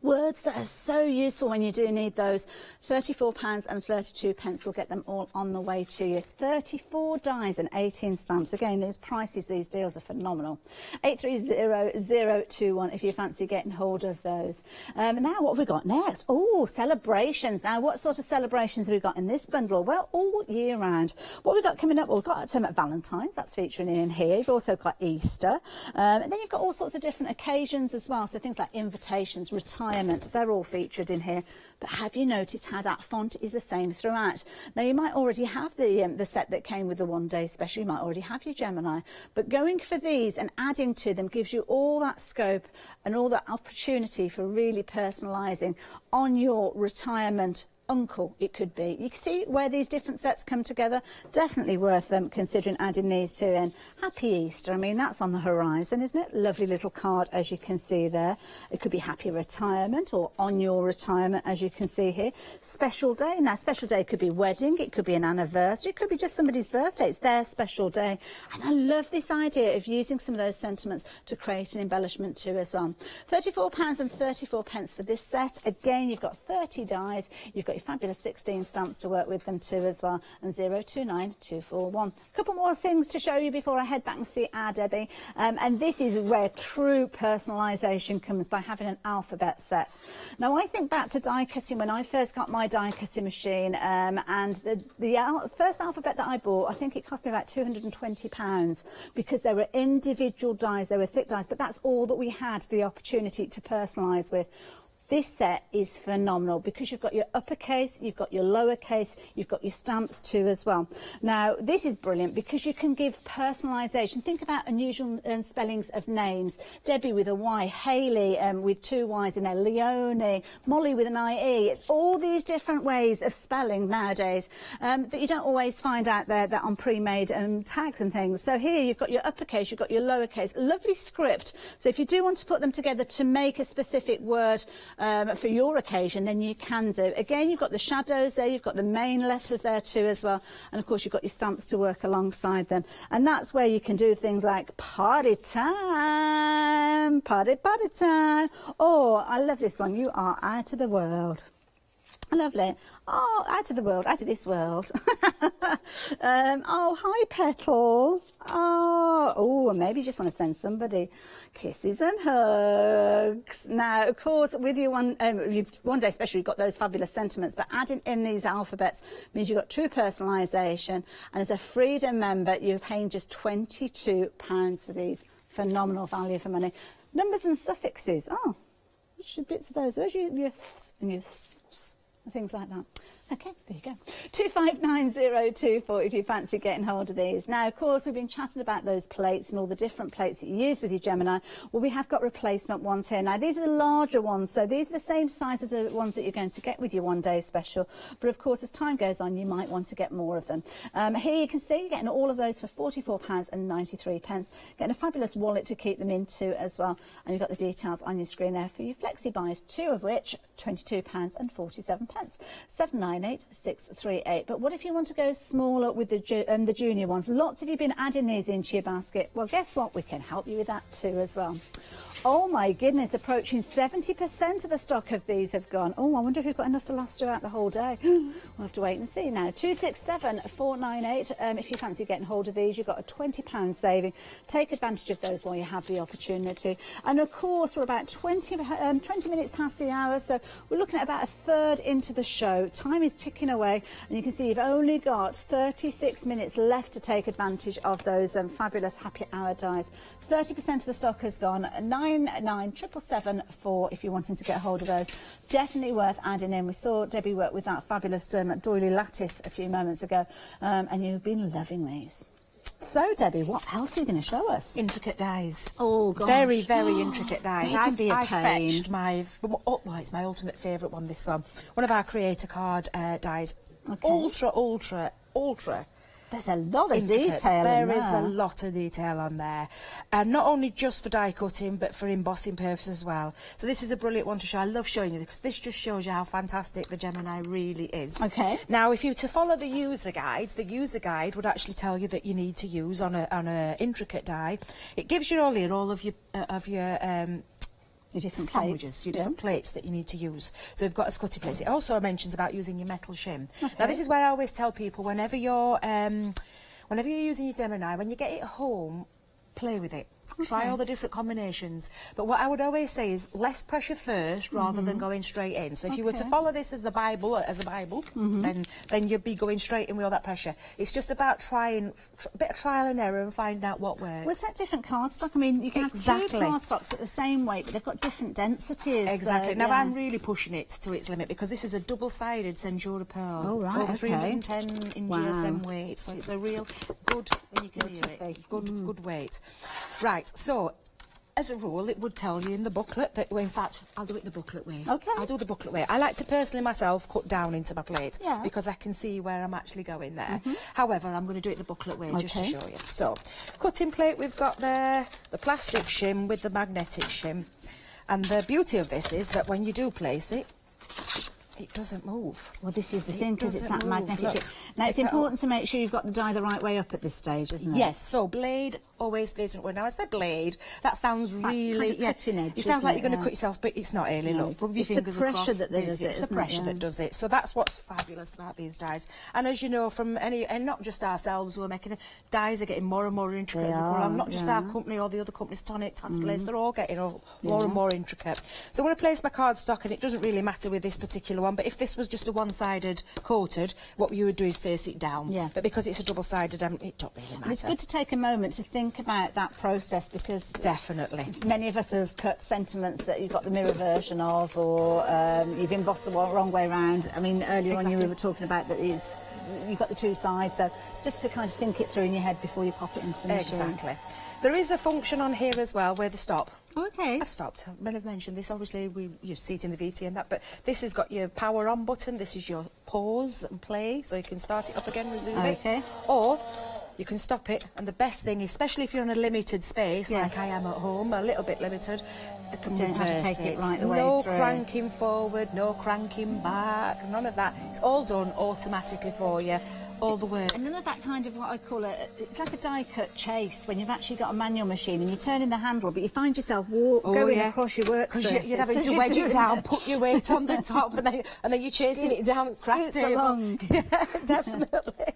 Words that are so useful when you do need those. £34.32 will get them all on the way to you. 34 dies and 18 stamps. Again, these prices, these deals are phenomenal. 830021 if you fancy getting hold of those. Now, what have we got next? Oh, celebrations. Now, what sort of celebrations have we got in this bundle? Well, all year round. What we've got coming up, well, we've got Valentine's, that's featuring in here. You've also got Easter. And then you've got all sorts of different occasions as well. So things like invitations, retirement, they're all featured in here. But have you noticed how that font is the same throughout? Now, you might already have the set that came with the one-day special. You might already have your Gemini. But going for these and adding to them gives you all that scope and all that opportunity for really personalising on your retirement uncle, it could be. You can see where these different sets come together. Definitely worth them considering adding these two in. Happy Easter, I mean, that's on the horizon, isn't it? Lovely little card, as you can see there. It could be happy retirement or on your retirement, as you can see here. Special day. Now, special day could be wedding, it could be an anniversary, it could be just somebody's birthday. It's their special day. And I love this idea of using some of those sentiments to create an embellishment too as well. £34.34 for this set. Again, you've got 30 dies. You've got your fabulous 16 stamps to work with them too as well, and 029241. A couple more things to show you before I head back and see our Debbie, and this is where true personalisation comes, by having an alphabet set. Now, I think back to die cutting when I first got my die cutting machine, and the first alphabet that I bought, I think it cost me about £220 because they were individual dies, they were thick dies, but that's all that we had the opportunity to personalise with. This set is phenomenal because you've got your uppercase, you've got your lowercase, you've got your stamps too as well. Now, this is brilliant because you can give personalisation. Think about unusual spellings of names. Debbie with a Y, Hayley with 2 Ys in there, Leonie, Molly with an IE. All these different ways of spelling nowadays that you don't always find out there that on pre-made tags and things. So here you've got your uppercase, you've got your lowercase, lovely script. So if you do want to put them together to make a specific word for your occasion, then you can do. Again, you've got the shadows there, you've got the main letters there too as well, and of course you've got your stamps to work alongside them. And that's where you can do things like party time, party time. Oh, I love this one. You are out of the world. Lovely. Oh, out of the world, out of this world. Oh, hi, Petal. Oh, maybe you just want to send somebody kisses and hugs. Now, of course, with your one day special, you've got those fabulous sentiments, but adding in these alphabets means you've got true personalisation. And as a Freedom member, you're paying just £22 for these. Phenomenal value for money. Numbers and suffixes. Oh, bits of those. Those are your and your things like that. Okay, there you go. 259024 if you fancy getting hold of these. Now, of course, we've been chatting about those plates and all the different plates that you use with your Gemini. Well, we have got replacement ones here. Now, these are the larger ones, so these are the same size of the ones that you're going to get with your one-day special. But, of course, as time goes on, you might want to get more of them. Here you can see you're getting all of those for £44.93. Getting a fabulous wallet to keep them into as well. And you've got the details on your screen there for your flexi buys, 2 of which £22.47. 798638. But what if you want to go smaller with the junior ones? Lots of you have been adding these into your basket. Well, guess what? We can help you with that too as well. Oh my goodness, approaching 70% of the stock of these have gone. Oh, I wonder if we've got enough to last throughout the whole day. We'll have to wait and see now. 267498. If you fancy getting hold of these, you've got a £20 saving. Take advantage of those while you have the opportunity. And of course, we're about 20 minutes past the hour, so we're looking at about a third into the show. Time is ticking away, and you can see you've only got 36 minutes left to take advantage of those fabulous happy hour dies. 30% of the stock has gone. 99777 if you're wanting to get hold of those. Definitely worth adding in. We saw Debbie work with that fabulous doily lattice a few moments ago, and you've been loving these. So, Debbie, what else are you going to show us? Intricate dies. Oh, gosh. Very, very intricate dies. They can be a pain. Fetched my... Oh, well, it's my ultimate favourite one, this one. One of our creator card dies. Okay. Ultra. There's a lot of detail There is a lot of detail on there. And not only just for die cutting, but for embossing purposes as well. So this is a brilliant one to show. I love showing you this, because this just shows you how fantastic the Gemini really is. Okay. Now, if you were to follow the user guide would actually tell you that you need to use on a intricate die. It gives you all of your different sandwiches, your different plates that you need to use. So we've got a scutty plates. It also mentions about using your metal shim. Okay. Now, this is where I always tell people, whenever you're using your Gemini, when you get it home, play with it. Okay. Try all the different combinations. But what I would always say is less pressure first rather than going straight in. So if you were to follow this as a Bible, then you'd be going straight in with all that pressure. It's just about trying a bit of trial and error and finding out what works. Well, it's that different cardstock. I mean, you can have 2 cardstocks at the same weight, but they've got different densities. Exactly. Now, I'm really pushing it to its limit, because this is a double-sided Censura pearl. Oh, right. Over 310 in GSM weight. So it's a real good, when you can hear it, good weight. Right. So, as a rule, it would tell you in the booklet that, well, in fact, I'll do it the booklet way. Okay. I'll do the booklet way. I like to personally myself cut down into my plate because I can see where I'm actually going there. However, I'm going to do it the booklet way just to show you. So, cutting plate, we've got the plastic shim with the magnetic shim. And the beauty of this is that when you do place it, it doesn't move. Well, this is the thing, because it's that magnetic ship. Now, it's important to make sure you've got the die the right way up at this stage, isn't it? Yes, so blade always stays in. Well, now I said blade, that sounds really... cutting edge, it sounds like you're going to cut yourself, but it's not, Ailey. Look, rub your fingers across. It's the pressure that does it. It's the pressure that does it. So that's what's fabulous about these dies. And as you know, from and not just ourselves who are making them, dies are getting more and more intricate as we go along. Not just our company or the other companies, Tonic, Tatterglaze, they're all getting more and more intricate. So I'm going to place my cardstock, and it doesn't really matter with this particular one. one. But if this was just a one-sided coated, what you would do is face it down. Yeah. But because it's a double-sided, it don't really matter. It's good to take a moment to think about that process, because definitely many of us have cut sentiments that you've got the mirror version of, or you've embossed the wrong way around. I mean, earlier on you were talking about that you've got the two sides, so just to kind of think it through in your head before you pop it into the machine. Exactly. There is a function on here as well where they stop. Okay. I've stopped. I might have mentioned this. Obviously, you see it in the VT and that, but this has got your power on button. This is your pause and play, so you can start it up again, resume it. Or you can stop it. And the best thing, especially if you're in a limited space, like I am at home, a little bit limited, you can don't have to take it right the way no through. cranking forward, no cranking back, none of that. It's all done automatically for you. All the work. And none of that kind of what I call it's like a die-cut chase when you've actually got a manual machine and you're turning the handle, but you find yourself going across your work surface. Because you're having to wedge it down, put your weight on the top, and then you're chasing it down the craft table. Along. Yeah, definitely.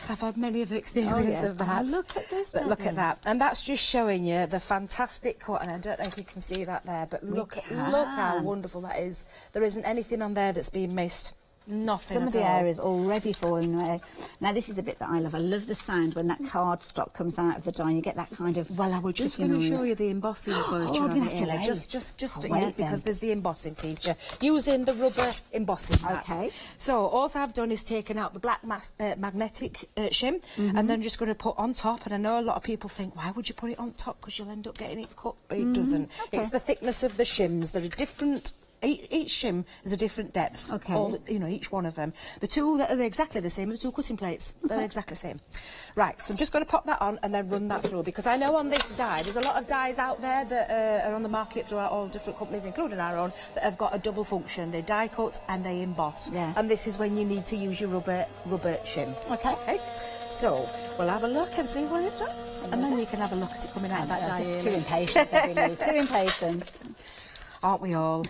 I've had many of experience of that. Look at this. But look at that. And that's just showing you the fantastic cut, and I don't know if you can see that there, but look how wonderful that is. There isn't anything on there that's been missed. Nothing. Some of the areas already falling away. Now this is a bit that I love. I love the sound when that cardstock comes out of the die and you get that kind of. Well, I was just going to show you the embossing version of it. Just wait, because there's the embossing feature using the rubber embossing mat. Okay. So all I've done is taken out the black magnetic shim, and then just going to put on top. And I know a lot of people think, why would you put it on top? Because you'll end up getting it cut, but it doesn't. Okay. It's the thickness of the shims that are different. Each shim is a different depth. Okay. Each one of them. The two that are exactly the same are the two cutting plates. They're exactly the same. Right, so I'm just going to pop that on and then run that through, because I know on this die, there's a lot of dies out there that are on the market throughout all different companies, including our own, that have got a double function. They die cut and they emboss. Yeah. And this is when you need to use your rubber shim. Okay. So we'll have a look and see what it does. And then you can have a look at it coming out of that die. Just too impatient, everybody. Too impatient. Aren't we all?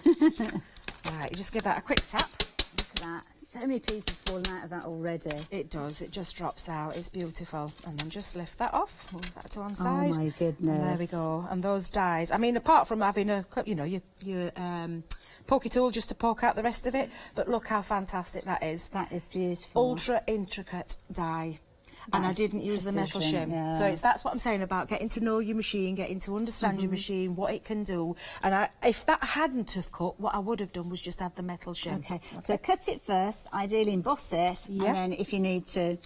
Right, you just give that a quick tap. Look at that. So many pieces falling out of that already. It does. It just drops out. It's beautiful. And then just lift that off. Move that to one side. Oh my goodness. And there we go. And those dies. I mean, apart from having your pokey tool just to poke out the rest of it, but look how fantastic that is. That is beautiful. Ultra intricate die. And I didn't use the metal shim. Yeah. So that's what I'm saying about getting to know your machine, getting to understand your machine, what it can do. And if that hadn't have cut, what I would have done was just add the metal shim. Okay. So cut it first, ideally emboss it, and then if you need to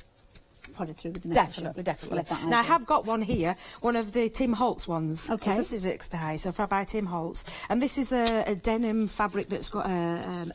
put it through with the metal shim. Definitely. Now I have got one here, one of the Tim Holtz ones. Okay. It's a Sizzix die, so by Tim Holtz. And this is a denim fabric that's got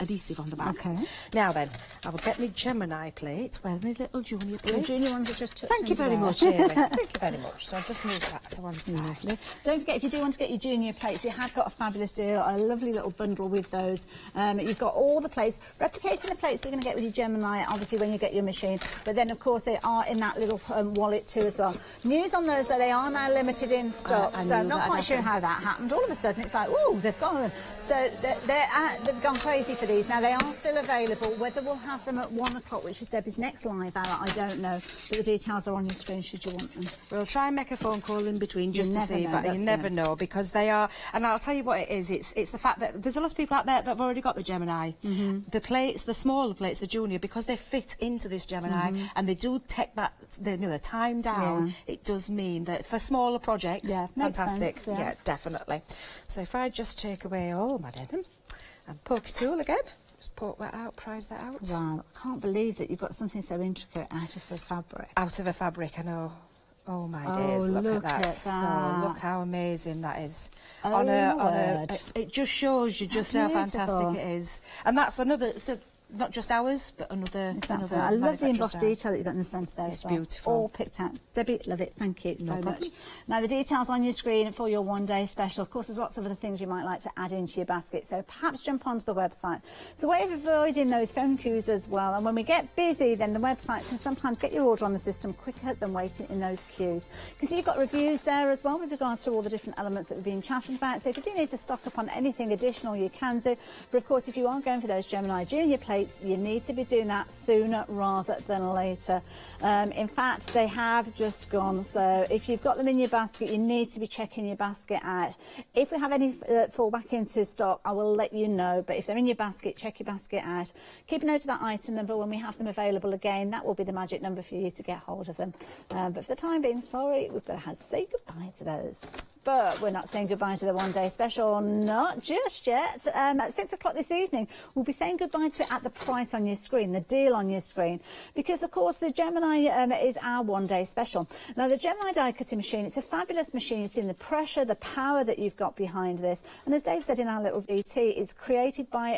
adhesive on the back. Okay. Now then, I will get my Gemini plate, my little junior plate. The junior ones are just Thank you very much, Amy. Thank you very much. So I'll just move that to one side. Lovely. Don't forget, if you do want to get your junior plates, we have got a fabulous deal, a lovely little bundle with those. You've got all the plates, replicating the plates you're going to get with your Gemini, obviously, when you get your machine. But then, of course, they are in that little wallet too as well. News on those that they are now limited in stock, so I'm not quite sure how that happened. All of a sudden, it's like, oh, they've gone. So they've gone crazy for these. Now, they are still available. Whether we'll have them at 1 o'clock, which is Debbie's next live hour, I don't know. But the details are on your screen should you want them. We'll try and make a phone call in between just to see, but you never know, because they are. And I'll tell you what it is. It's the fact that there's a lot of people out there that have already got the Gemini. The plates, the smaller plates, the junior, because they fit into this Gemini and they do take the time down. It does mean that for smaller projects, fantastic. Yeah, definitely. So if I just take away all my denim and poke tool again. Just poke that out, prise that out. Wow, I can't believe that you've got something so intricate out of a fabric. Out of a fabric, I know. Oh my days, look at that. So look how amazing that is. It just shows you just how fantastic it is. And that's another, not just ours, but another I love the embossed detail that you've got in the centre there. It's beautiful. All picked out. Debbie, love it. Thank you so much. Now, the details on your screen for your one-day special. Of course, there's lots of other things you might like to add into your basket, so perhaps jump onto the website. It's a way of avoiding those phone queues as well, and when we get busy, then the website can sometimes get your order on the system quicker than waiting in those queues. Because you've got reviews there as well with regards to all the different elements that we've been chatting about, so if you do need to stock up on anything additional, you can do. But of course, if you are going for those Gemini Junior plates, plates, you need to be doing that sooner rather than later. In fact, they have just gone, so if you've got them in your basket, you need to be checking your basket out. If we have any fall back into stock, I will let you know, but if they're in your basket, check your basket out. Keep a note of that item number. When we have them available again, that will be the magic number for you to get hold of them. But for the time being, sorry, we've got to have to say goodbye to those. But we're not saying goodbye to the one-day special, not just yet. At 6 o'clock this evening, we'll be saying goodbye to it at the price on your screen, the deal on your screen, because of course the Gemini is our one-day special. Now the Gemini die cutting machine, it's a fabulous machine. You've seen the pressure, the power that you've got behind this, and as Dave said in our little VT, it's created by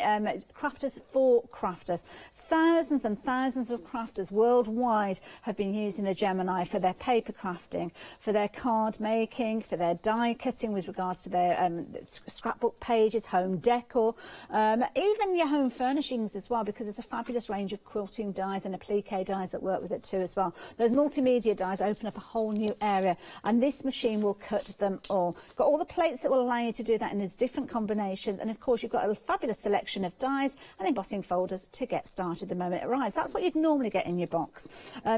crafters for crafters. Thousands and thousands of crafters worldwide have been using the Gemini for their paper crafting, for their card making, for their die cutting with regards to their scrapbook pages, home decor, even your home furnishings as well, because there's a fabulous range of quilting dies and applique dies that work with it too as well. Those multimedia dies open up a whole new area, and this machine will cut them all. Got all the plates that will allow you to do that in these different combinations, and of course you've got a fabulous selection of dies and embossing folders to get started the moment it arrives. That's what you'd normally get in your box.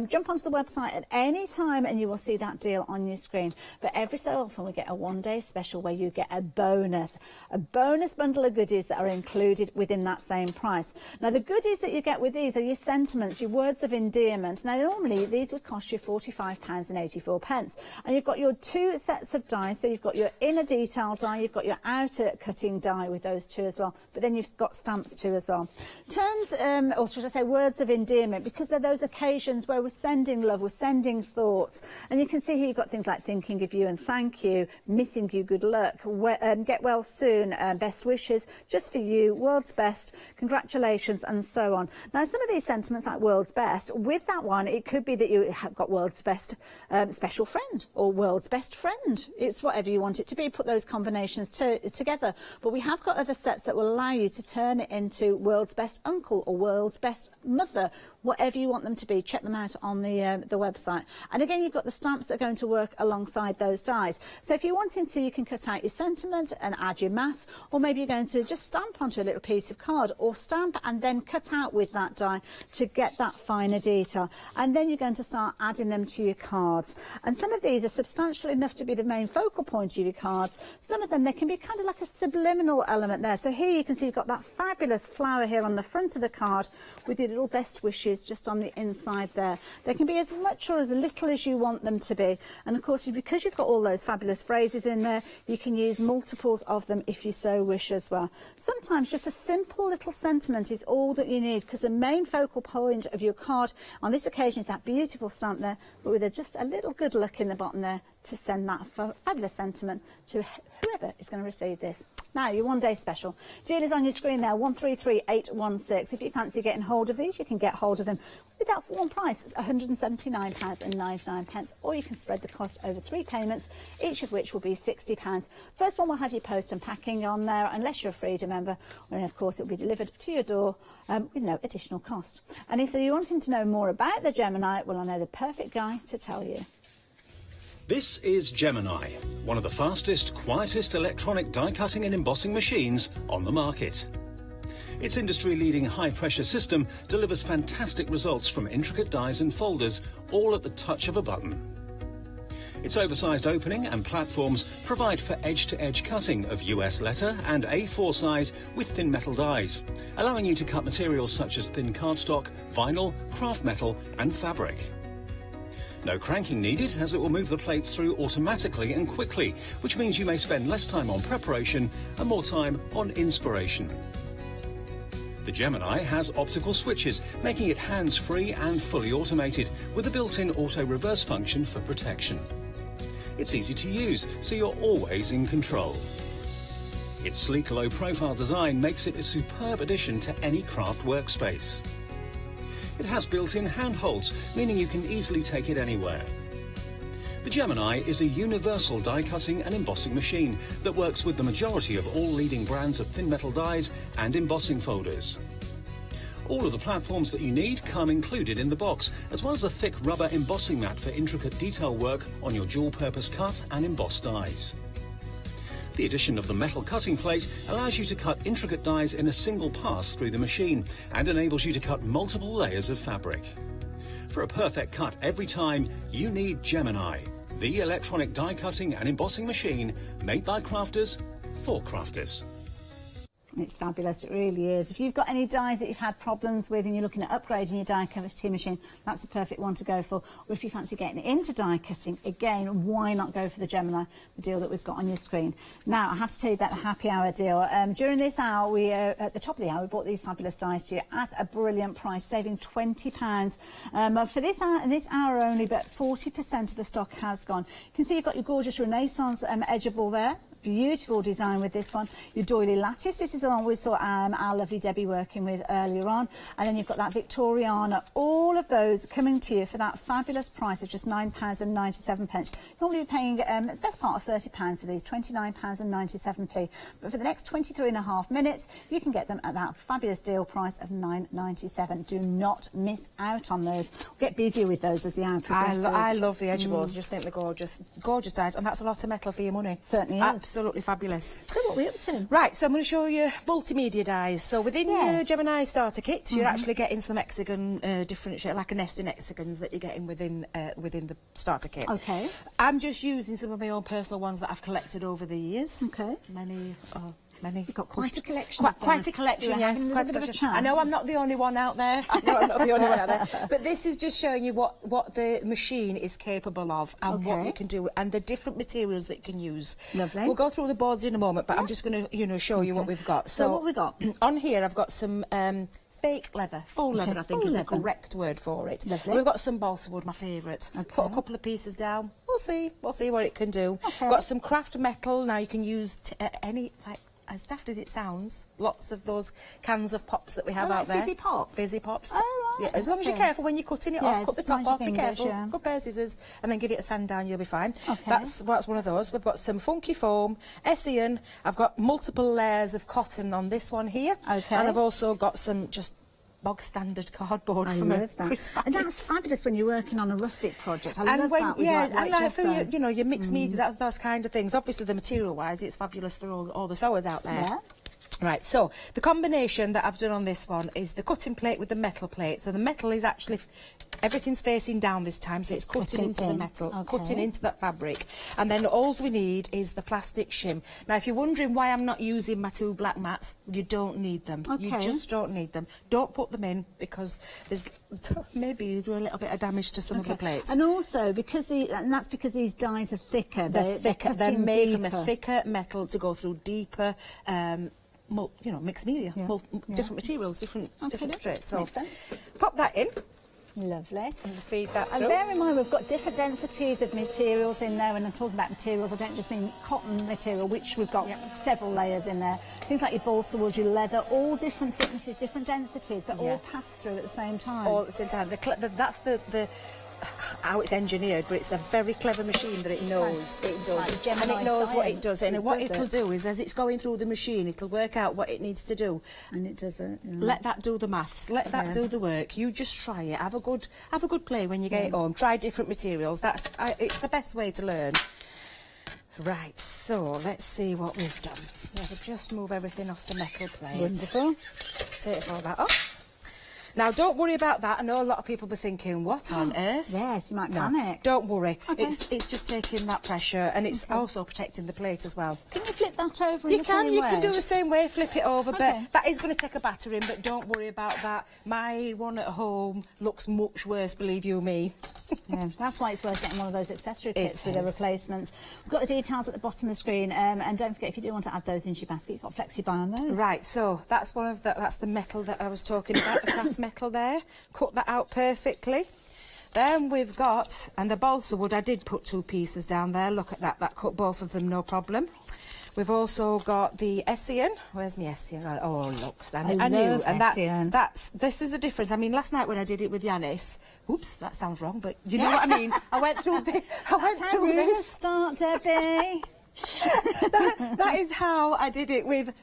Jump onto the website at any time and you will see that deal on your screen. But every so often we get a one-day special where you get a bonus bundle of goodies that are included within that same price. Now the goodies that you get with these are your sentiments, your words of endearment. Now normally these would cost you £45.84, and you've got your two sets of dies. So you've got your inner detail die, you've got your outer cutting die with those two as well, but then you've got stamps too as well. Terms, or should I say words of endearment, because they're those occasions where we're sending love, we're sending thoughts, and you can see here you've got things like thinking of you and thank you, missing you, good luck, get well soon, best wishes, just for you, world's best, congratulations, and so on. Now some of these sentiments like world's best, with that one it could be that you have got world's best special friend or world's best friend. It's whatever you want it to be. Put those combinations together. But we have got other sets that will allow you to turn it into world's best uncle or world's best mother, whatever you want them to be. Check them out on the website. And again, you've got the stamps that are going to work alongside those dies. So if you're wanting to, you can cut out your sentiment and add your mat, or maybe you're going to just stamp onto a little piece of card, or stamp and then cut out with that die to get that finer detail. And then you're going to start adding them to your cards. And some of these are substantial enough to be the main focal point of your cards. Some of them, they can be kind of like a subliminal element there. So here you can see you've got that fabulous flower here on the front of the card with your little best wishes just on the inside there. They can be as much or as little as you want them to be. And of course, because you've got all those fabulous phrases in there, you can use multiples of them if you so wish as well. Sometimes just a simple little sentiment is all that you need, because the main focal point of your card on this occasion is that beautiful stamp there, but with just a little good luck in the bottom there to send that fabulous sentiment to whoever is going to receive this. Now, your one-day special. Deal is on your screen there, 133816. If you fancy getting hold of these, you can get hold of them without one price. It's £179.99, or you can spread the cost over 3 payments, each of which will be £60. First one will have your post and packing on there, unless you're a Freedom member, and of course it will be delivered to your door with no additional cost. And if you're wanting to know more about the Gemini, well, I know the perfect guy to tell you. This is Gemini, one of the fastest, quietest electronic die-cutting and embossing machines on the market. Its industry-leading high-pressure system delivers fantastic results from intricate dies and folders, all at the touch of a button. Its oversized opening and platforms provide for edge-to-edge cutting of US letter and A4 size with thin metal dies, allowing you to cut materials such as thin cardstock, vinyl, craft metal and fabric. No cranking needed, as it will move the plates through automatically and quickly, which means you may spend less time on preparation and more time on inspiration. The Gemini has optical switches, making it hands-free and fully automated, with a built-in auto-reverse function for protection. It's easy to use, so you're always in control. Its sleek, low-profile design makes it a superb addition to any craft workspace. It has built-in handholds, meaning you can easily take it anywhere. The Gemini is a universal die-cutting and embossing machine that works with the majority of all leading brands of thin metal dies and embossing folders. All of the platforms that you need come included in the box, as well as a thick rubber embossing mat for intricate detail work on your dual-purpose cut and embossed dies. The addition of the metal cutting plate allows you to cut intricate dies in a single pass through the machine and enables you to cut multiple layers of fabric. For a perfect cut every time, you need Gemini, the electronic die cutting and embossing machine made by crafters for crafters. It's fabulous, it really is. If you've got any dies that you've had problems with and you're looking at upgrading your die cutting machine, that's the perfect one to go for. Or if you fancy getting into die cutting, again, why not go for the Gemini, the deal that we've got on your screen. Now, I have to tell you about the happy hour deal. During this hour, at the top of the hour, we bought these fabulous dies to you at a brilliant price, saving £20. For this hour only, but 40% of the stock has gone. You can see you've got your gorgeous Renaissance edgeable there. Beautiful design with this one. Your doily lattice, this is the one we saw our lovely Debbie working with earlier on. And then you've got that Victoriana. All of those coming to you for that fabulous price of just £9.97. You're normally paying the best part of £30 for these, £29.97. But for the next 23.5 minutes, you can get them at that fabulous deal price of £9.97. Do not miss out on those. We'll get busier with those as the hour progresses. I love the edgeables. I just think they're gorgeous. Gorgeous dies, and that's a lot of metal for your money. Certainly is. Absolutely fabulous. So what are we up to? Right, so I'm going to show you multimedia dies. So within your Gemini starter kits, you're actually getting some hexagon, different shape, like a nesting hexagons that you're getting within the starter kit. Okay. I'm just using some of my own personal ones that I've collected over the years. Okay. Many. You've got quite a collection. Quite a collection, yes. Quite a collection. I know I'm not the only one out there. But this is just showing you what the machine is capable of and what you can do and the different materials that you can use. Lovely. We'll go through the boards in a moment, but I'm just going to show you what we've got. So what we got? On here, I've got some fake leather, faux leather, I think is the correct word for it. Lovely. We've got some balsa wood, my favourite. Put a couple of pieces down. We'll see what it can do. Got some craft metal. Now you can use any, like, as daft as it sounds, lots of those cans of pops that we have out there. Fizzy pop? Fizzy pops. Oh, right. Yeah, as long as you're careful when you're cutting it off, cut the top off, be careful. Yeah. Good pair of scissors, and then give it a sand down, you'll be fine. Okay. That's one of those. We've got some funky foam, Essien. I've got multiple layers of cotton on this one here. Okay. And I've also got some just bog standard cardboard from a crisp packet. And that's fabulous when you're working on a rustic project. I love when, that. With and for your mixed media, those kind of things. Obviously, the material-wise, it's fabulous for all the sewers out there. Yeah. Right, so the combination that I've done on this one is the cutting plate with the metal plate. So the metal is actually, everything's facing down this time, so it's cutting into the metal, cutting into that fabric. And then all we need is the plastic shim. Now, if you're wondering why I'm not using my two black mats, you don't need them. You just don't need them. Don't put them in because there's maybe you do a little bit of damage to some of the plates. And also, because that's because these dies are thicker. They're made from a thicker metal to go through deeper mixed media, different materials, different traits. So pop that in. Lovely. And feed that through. And bear in mind, we've got different densities of materials in there. When I'm talking about materials, I don't just mean cotton material, which we've got several layers in there. Things like your balsa wood, your leather, all different thicknesses, different densities, but all pass through at the same time. All at the same time. That's the how it's engineered, but it's a very clever machine that it knows it does, and it knows what it does. And what it'll do is, as it's going through the machine, it'll work out what it needs to do, and it does it. Yeah. Let that do the maths. Let that do the work. You just try it. Have a good play when you get home. Try different materials. It's the best way to learn. Right, so let's see what we've done. We'll just move everything off the metal plate. Wonderful. Take all that off. Now, don't worry about that. I know a lot of people be thinking, what on earth? Yes, you might panic. Don't worry. Okay. It's just taking that pressure, and it's also protecting the plate as well. Can you flip that over You can do the same way, flip it over, but that is going to take a battering, but don't worry about that. My one at home looks much worse, believe you me. Yeah, that's why it's worth getting one of those accessory kits with the replacements. We've got the details at the bottom of the screen, and don't forget, if you do want to add those into your basket, you've got FlexiBuy on those. Right, so that's that's the metal that I was talking about, the craft metal there. Cut that out perfectly. Then we've got, and the balsa wood, I did put 2 pieces down there. Look at that, that cut both of them, no problem. We've also got the Essien. Where's my Essien? Oh, look, I knew. And this is the difference. I mean, last night when I did it with Yanis, oops, that sounds wrong, but you know what I mean. I went through this. Start, Debbie. that is how I did it with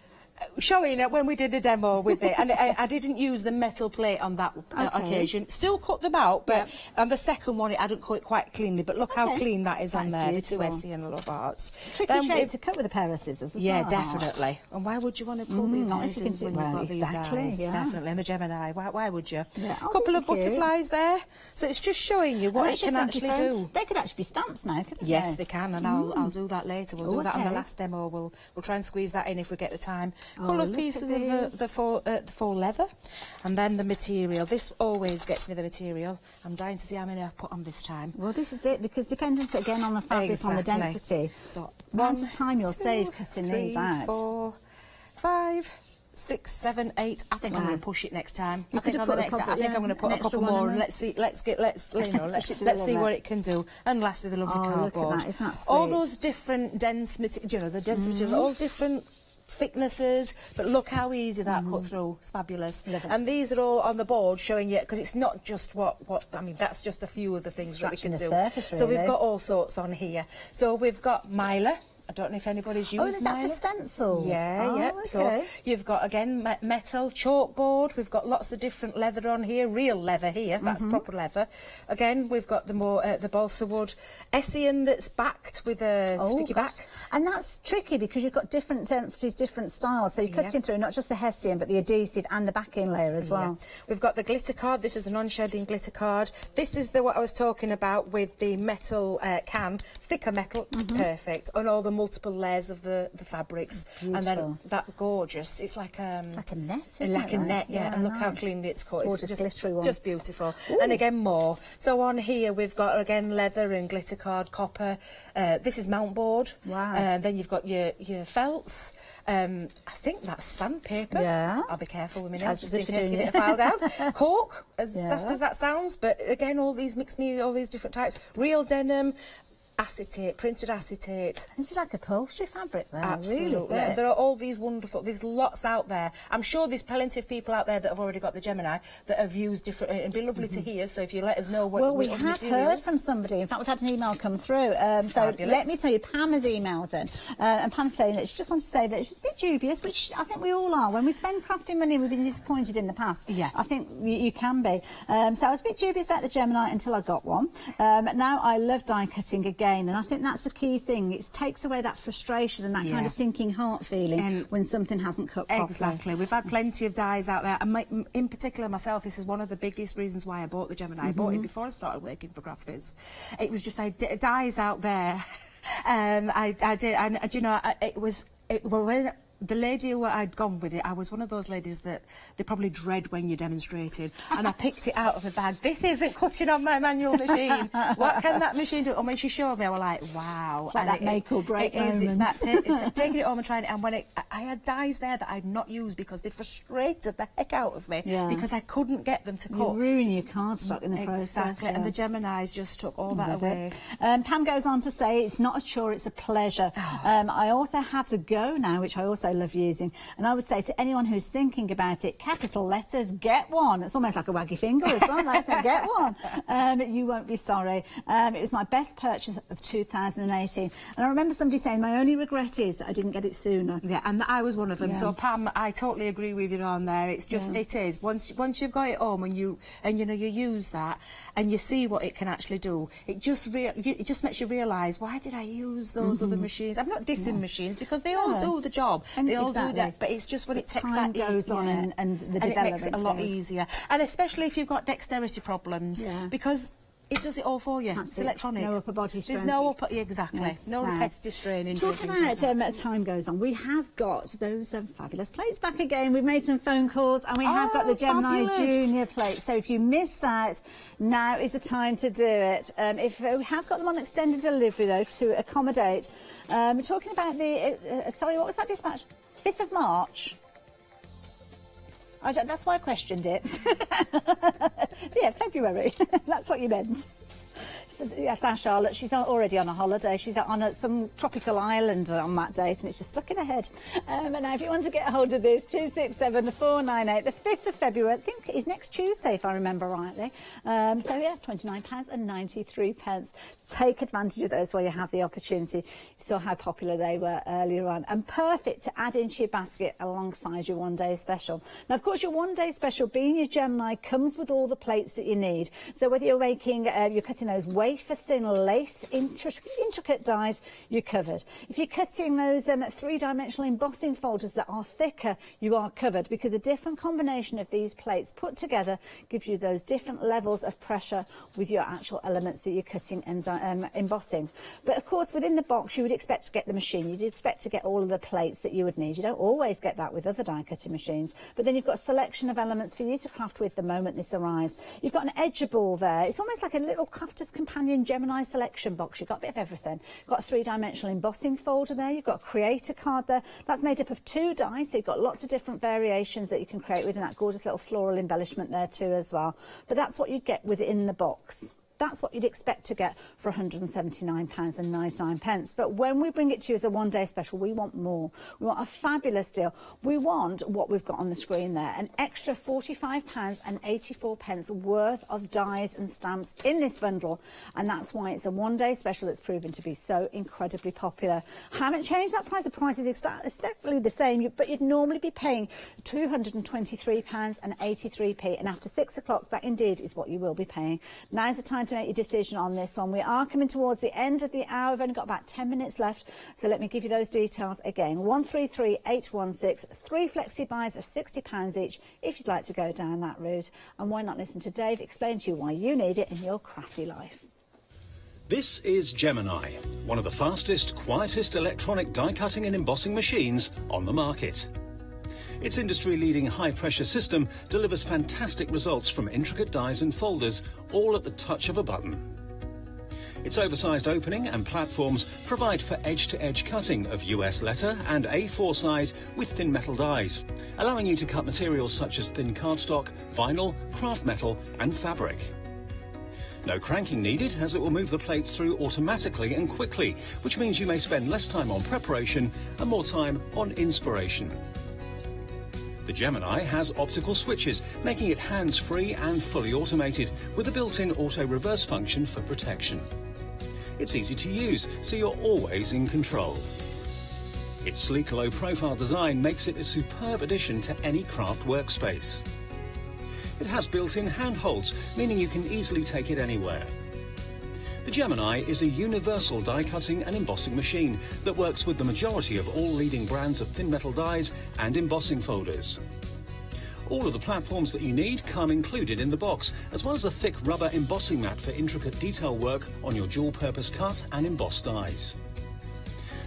showing it when we did a demo with it, and I didn't use the metal plate on that occasion. Still cut them out, but on the second one I didn't cut it quite cleanly. But look how clean that is on there. Beautiful. The 2 SE and Love Arts. Tricky shape to cut with a pair of scissors. Yeah, definitely. And why would you want to pull these scissors when you've got these dies? Definitely. And the Gemini. Why would you? Yeah. A couple of butterflies there. So it's just showing you what it can actually do. They could actually be stamps now, couldn't they? Yes, they can, and I'll do that later. We'll do that on the last demo. We'll try and squeeze that in if we get the time. Couple of pieces of the faux leather, and then the material. This always gets me the material. I'm dying to see how many I've put on this time. Well, this is it, because dependent again on the fabric, on the density. So amount of time you'll save cutting these out. 4, 5, 6, 7, 8. I think I'm going to push it next time. I think I'm going to put a couple more, and let's see what it can do. And lastly, the lovely cardboard. Look at that. Isn't that sweet? All those different dense materials, you know, the dense materials, all different thicknesses, but look how easy that cut through. It's fabulous. And these are all on the board showing you, because it's not just what I mean, that's just a few of the things that we can do. Surface, really. So we've got all sorts on here. So we've got Mylar. I don't know if anybody's used is that for stencils? Yeah, Okay. So you've got, again, metal, chalkboard. We've got lots of different leather on here, real leather here. That's proper leather. Again, we've got the more the balsa wood Hessian that's backed with a sticky back. And that's tricky because you've got different densities, different styles. So you're cutting through not just the Hessian, but the adhesive and the backing layer as well. We've got the glitter card. This is the non-shedding glitter card. This is what I was talking about with the metal can, thicker metal, perfect, on all the multiple layers of the fabrics. Beautiful. And then that gorgeous. It's like a net, like a net, and look how clean it's cut. It's just beautiful. Ooh. And again, more. So on here we've got again leather and glitter card, copper. This is mount board. Wow. Then you've got your felts. I think that's sandpaper. Yeah. I'll be careful with my nails, just in case give it a file down. Cork, as daft as that sounds, but again, all these all these different types. Real denim, acetate, printed acetate. This is like upholstery fabric there. Absolutely. Really. There are all these wonderful, there's lots out there. I'm sure there's plenty of people out there that have already got the Gemini that have used different, it'd be lovely to hear, so if you let us know what we have heard from somebody. In fact, we've had an email come through. So let me tell you, Pam has emailed in, and Pam's saying that she just wants to say that she's a bit dubious, which I think we all are. When we spend crafting money, we've been disappointed in the past. Yeah. I think you can be. So I was a bit dubious about the Gemini until I got one. Now I love die cutting again, and I think that's the key thing. It takes away that frustration and that kind of sinking heart feeling when something hasn't cut properly. Exactly. We've had plenty of dies out there, and in particular myself, this is one of the biggest reasons why I bought the Gemini. I bought it before I started working for Crafters. It was just dies out there. I did, and you know, when the lady who I'd gone with it, I was one of those ladies that they probably dread when you're demonstrating. And I picked it out of a bag. This isn't cutting on my manual machine. What can that machine do? And when she showed me, I was like, wow. It's like that make or break moment. It's that taking it home and trying it. And when I had dies there that I'd not used because they frustrated the heck out of me because I couldn't get them to cut. You ruin your cardstock in the process. Exactly. And the Geminis just took all that away. Pam goes on to say, it's not a chore, it's a pleasure. I also have the Go now, which I also love using, and I would say to anyone who's thinking about it, capital letters, get one. It's almost like a waggy finger as well. I said, get one. You won't be sorry. It was my best purchase of 2018, and I remember somebody saying my only regret is that I didn't get it sooner. Yeah, and I was one of them. So Pam, I totally agree with you on there. It's just it is once you've got it home and you use that and you see what it can actually do, it just makes you realise, why did I use those other machines? I'm not dissing machines because they all do the job. And they all do that, but it's just when it takes that goes on and the development, it makes it a lot easier. And especially if you've got dexterity problems, because it does it all for you. It's electronic. No upper body strength. There's no upper, exactly. No repetitive strain. Talking about time goes on, we have got those fabulous plates back again. We've made some phone calls and we have got the Gemini Junior plate. So if you missed out, now is the time to do it. If we have got them on extended delivery though to accommodate. We're talking about the sorry, what was that dispatch? 5th of March. That's why I questioned it. Yeah, February. That's what you meant. that's our Charlotte. She's already on a holiday. She's on some tropical island on that date, and it's just stuck in her head. And now if you want to get hold of this, 267 498, the 5th of February, I think is next Tuesday, if I remember rightly. So yeah, £29.93. Take advantage of those while you have the opportunity. You saw how popular they were earlier on, and perfect to add into your basket alongside your one-day special. Now, of course, your one-day special, being your Gemini, comes with all the plates that you need. So whether you're making, you're cutting those wafer thin lace, intricate dies, you're covered. If you're cutting those three-dimensional embossing folders that are thicker, you are covered, because the different combination of these plates put together gives you those different levels of pressure with your actual elements that you're cutting and embossing. But of course, within the box, you would expect to get the machine. You'd expect to get all of the plates that you would need. You don't always get that with other die cutting machines, but then you've got a selection of elements for you to craft with the moment this arrives. You've got an edgeable there. It's almost like a little Crafter's Companion Gemini selection box. You've got a bit of everything. You've got a three-dimensional embossing folder there. You've got a creator card there. That's made up of 2 dies, so you've got lots of different variations that you can create with, and that gorgeous little floral embellishment there too as well. But that's what you get within the box. That's what you'd expect to get for £179.99. But when we bring it to you as a one-day special, we want more. We want a fabulous deal. We want what we've got on the screen there, an extra £45.84 worth of dies and stamps in this bundle. And that's why it's a one-day special that's proven to be so incredibly popular. Haven't changed that price. The price is exactly the same, but you'd normally be paying £223.83. And after 6 o'clock, that indeed is what you will be paying. Now's the time to make your decision on this one. We are coming towards the end of the hour. We've only got about 10 minutes left, so let me give you those details again. 133816, 3 flexi buys of £60 each if you'd like to go down that route. And why not listen to Dave explain to you why you need it in your crafty life. This is Gemini, one of the fastest, quietest electronic die cutting and embossing machines on the market. Its industry-leading high-pressure system delivers fantastic results from intricate dies and folders, all at the touch of a button. Its oversized opening and platforms provide for edge-to-edge cutting of US letter and A4 size with thin metal dies, allowing you to cut materials such as thin cardstock, vinyl, craft metal and fabric. No cranking needed, as it will move the plates through automatically and quickly, which means you may spend less time on preparation and more time on inspiration. The Gemini has optical switches, making it hands-free and fully automated, with a built-in auto-reverse function for protection. It's easy to use, so you're always in control. Its sleek low-profile design makes it a superb addition to any craft workspace. It has built-in handholds, meaning you can easily take it anywhere. The Gemini is a universal die-cutting and embossing machine that works with the majority of all leading brands of thin metal dies and embossing folders. All of the platforms that you need come included in the box, as well as a thick rubber embossing mat for intricate detail work on your dual-purpose cut and embossed dies.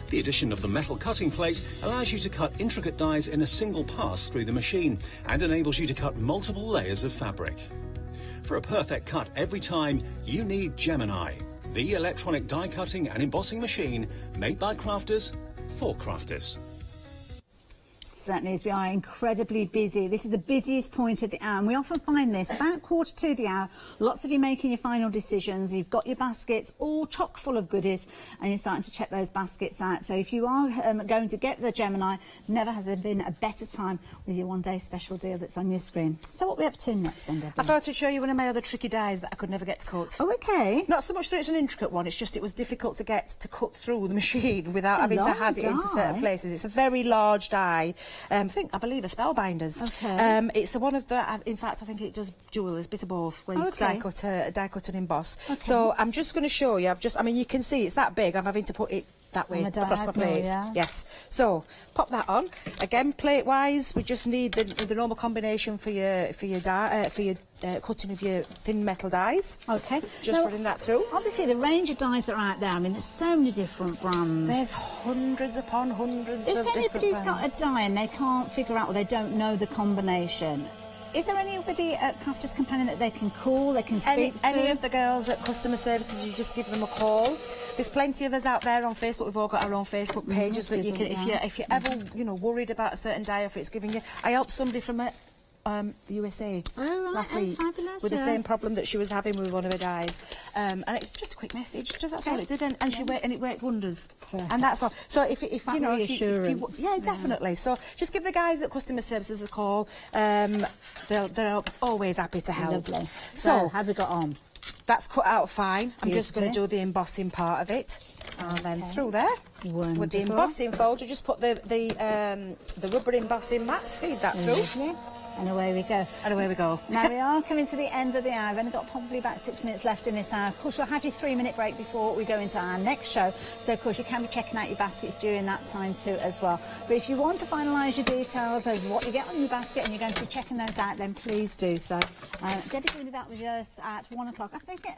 The addition of the metal cutting plate allows you to cut intricate dies in a single pass through the machine and enables you to cut multiple layers of fabric. For a perfect cut every time, you need Gemini, the electronic die cutting and embossing machine made by crafters for crafters. Certainly is. We are incredibly busy. This is the busiest point of the hour, and we often find this about 1:45 the hour. Lots of you making your final decisions. You've got your baskets all chock full of goodies, and you're starting to check those baskets out. So if you are going to get the Gemini, never has there been a better time with your one-day special deal that's on your screen. So what are we up to next, then, Deborah? I thought I'd show you one of my other tricky dies that I could never get to cut. Oh, okay. Not so much that it's an intricate one, it's just it was difficult to get to cut through the machine without having to add it into certain places. It's a very large die. I believe a Spellbinders. Okay. It's one of the. In fact, I think it does dual. It's a bit of both. Where you die cut and emboss. Okay. So I'm just going to show you. You can see it's that big. I'm having to put it that way across my plate. Yeah. Yes. So pop that on. Again, plate-wise, we just need the normal combination for your cutting of your thin metal dies. Okay. Just running that through. Obviously, the range of dies that are out there. I mean, there's so many different brands. There's hundreds upon hundreds of different brands. If anybody's got a die and they can't figure out or they don't know the combination, is there anybody at Crafter's Companion that they can call, they can speak to? Any of the girls at customer services, you just give them a call. There's plenty of us out there on Facebook. We've all got our own Facebook pages that you can, if you're ever worried about a certain die, if it's giving you. I helped somebody from the USA last Oh, week fabulous, with the yeah. same problem that she was having with one of her dies, and it's just a quick message. That's all it did, and it worked wonders. Perfect. And that's all. So if you know, reassurance. yeah, definitely. So just give the guys at customer services a call. They're always happy to help. Lovely. So have we got on? that's cut out fine. I'm just going to Beautifully. do the embossing part of it, and then through there with the Wonderful. embossing folder, just put the rubber embossing mats. Feed that through, Lovely. And away we go. and away we go. Now we are coming to the end of the hour. I've only got probably about 6 minutes left in this hour. Of course, you'll have your 3-minute break before we go into our next show. So, of course, you can be checking out your baskets during that time too as well. But if you want to finalise your details of what you get on your basket and you're going to be checking those out, then please do so. Debbie's going to be back with us at 1 o'clock.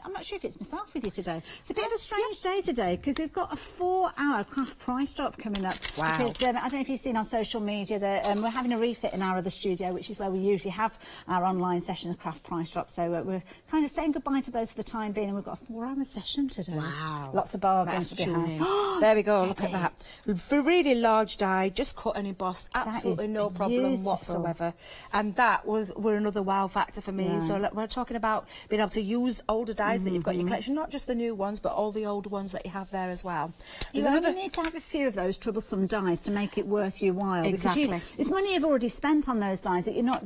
I'm not sure if it's myself with you today. It's a bit of a strange day today because we've got a 4-hour craft price drop coming up. Wow. Because, I don't know if you've seen on social media that we're having a refit in our other studio, which is where we usually have our online session of craft price drop. So we're kind of saying goodbye to those for the time being, and we've got a 4-hour session today. Wow. Lots of bargains to be Tune had. in. There we go, look at that. For really large die, just cut and embossed, That absolutely is no problem beautiful. whatsoever. And that were another wow factor for me. Yeah. So look, we're talking about being able to use older dies that you've got in your collection, not just the new ones, but all the older ones that you have there as well. You There's only need to have a few of those troublesome dies to make it worth your while. because Exactly. it's money you've already spent on those dies that you're not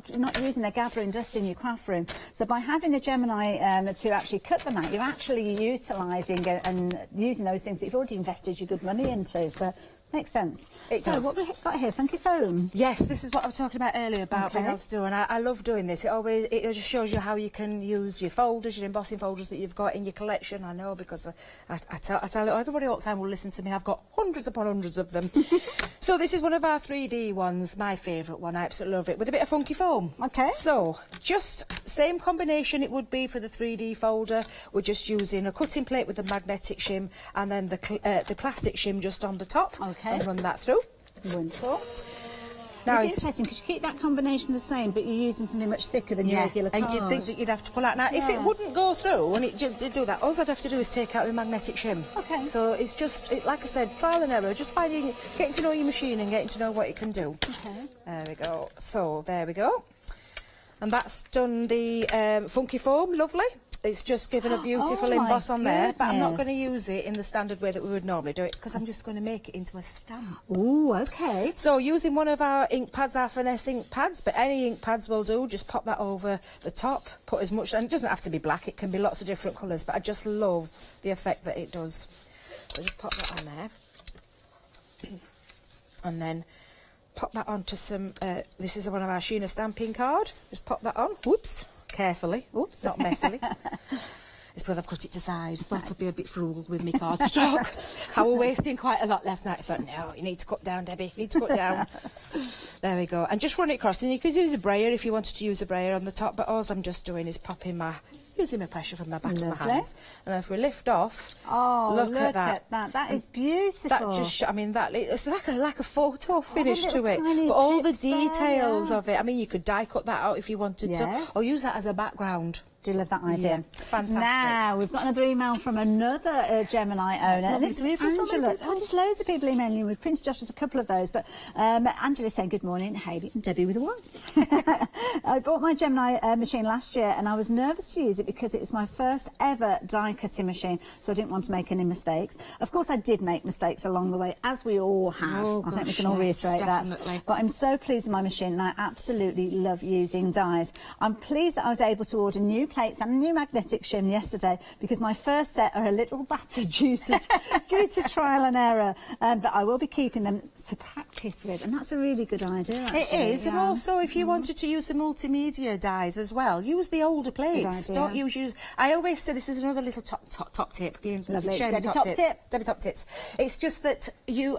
using. They're gathering dust in your craft room. So by having the Gemini to actually cut them out, you're actually utilising and using those things that you've already invested your good money into. So makes sense. It so does. what we've got here, funky foam. Yes, this is what I was talking about earlier about being Okay. able to do, and I love doing this. It just shows you how you can use your folders, your embossing folders that you've got in your collection. I know because I tell everybody all the time will listen to me. I've got hundreds upon hundreds of them. So this is one of our 3D ones, my favourite one. I absolutely love it, with a bit of funky foam. Okay. So just same combination it would be for the 3D folder. We're just using a cutting plate with a magnetic shim, and then the plastic shim just on the top. Okay. And run that through. Wonderful. Now, It's interesting because you keep that combination the same, but you're using something much thicker than your regular card. and you'd think that you'd have to pull out. Now, if it wouldn't go through and it did do that, all I'd have to do is take out the magnetic shim. Okay. So it's just, like I said, trial and error, just getting to know your machine and getting to know what it can do. Okay. There we go. So there we go. And that's done the funky foam, lovely. It's just given a beautiful Oh my emboss on there, but I'm not goodness. going to use it in the standard way that we would normally do it because I'm just going to make it into a stamp. Ooh, okay. So using one of our ink pads, our finesse ink pads, but any ink pads will do, just pop that over the top, put as much, and it doesn't have to be black, it can be lots of different colours, but I just love the effect that it does. So just pop that on there. And then pop that onto some, this is one of our Sheena stamping card, just pop that on, whoops, carefully, oops, not messily. I suppose I've cut it to size. Thought I'd be a bit frugal with my cardstock. I was wasting quite a lot last night. I thought, no, you need to cut down, Debbie. You need to cut down. There we go. And just run it across. And you could use a brayer if you wanted to use a brayer on the top. But all I'm just doing is using my pressure from the back of my hands. And if we lift off, look at that. That is beautiful. That just, I mean, it's like a photo finish to it. tiny But all the pips there, details yeah. of it. I mean, you could die cut that out if you wanted to, Yes. or use that as a background. Do you love that idea? Yeah, fantastic. Now, we've got another email from another Gemini owner. lovely This to hear is from Angela. somebody. Oh, there's loads of people emailing you. We've printed off just a couple of those. But Angela saying, good morning, Hayley and Debbie with a Y. I bought my Gemini machine last year and I was nervous to use it because it was my first ever die cutting machine, so I didn't want to make any mistakes. Of course, I did make mistakes along the way, as we all have. Oh, I think we gosh, can all yes, reiterate definitely. that. But I'm so pleased with my machine and I absolutely love using dies. I'm pleased that I was able to order new plates and a new magnetic shim yesterday because my first set are a little battered due to trial and error. But I will be keeping them to practice with, and that's a really good idea, actually. It is, and also if you wanted to use the multimedia dies as well, use the older plates. idea. Don't use. I always say this is another little top tip. Again, Lovely. share my Debbie top tip. Debbie top tips. It's just that you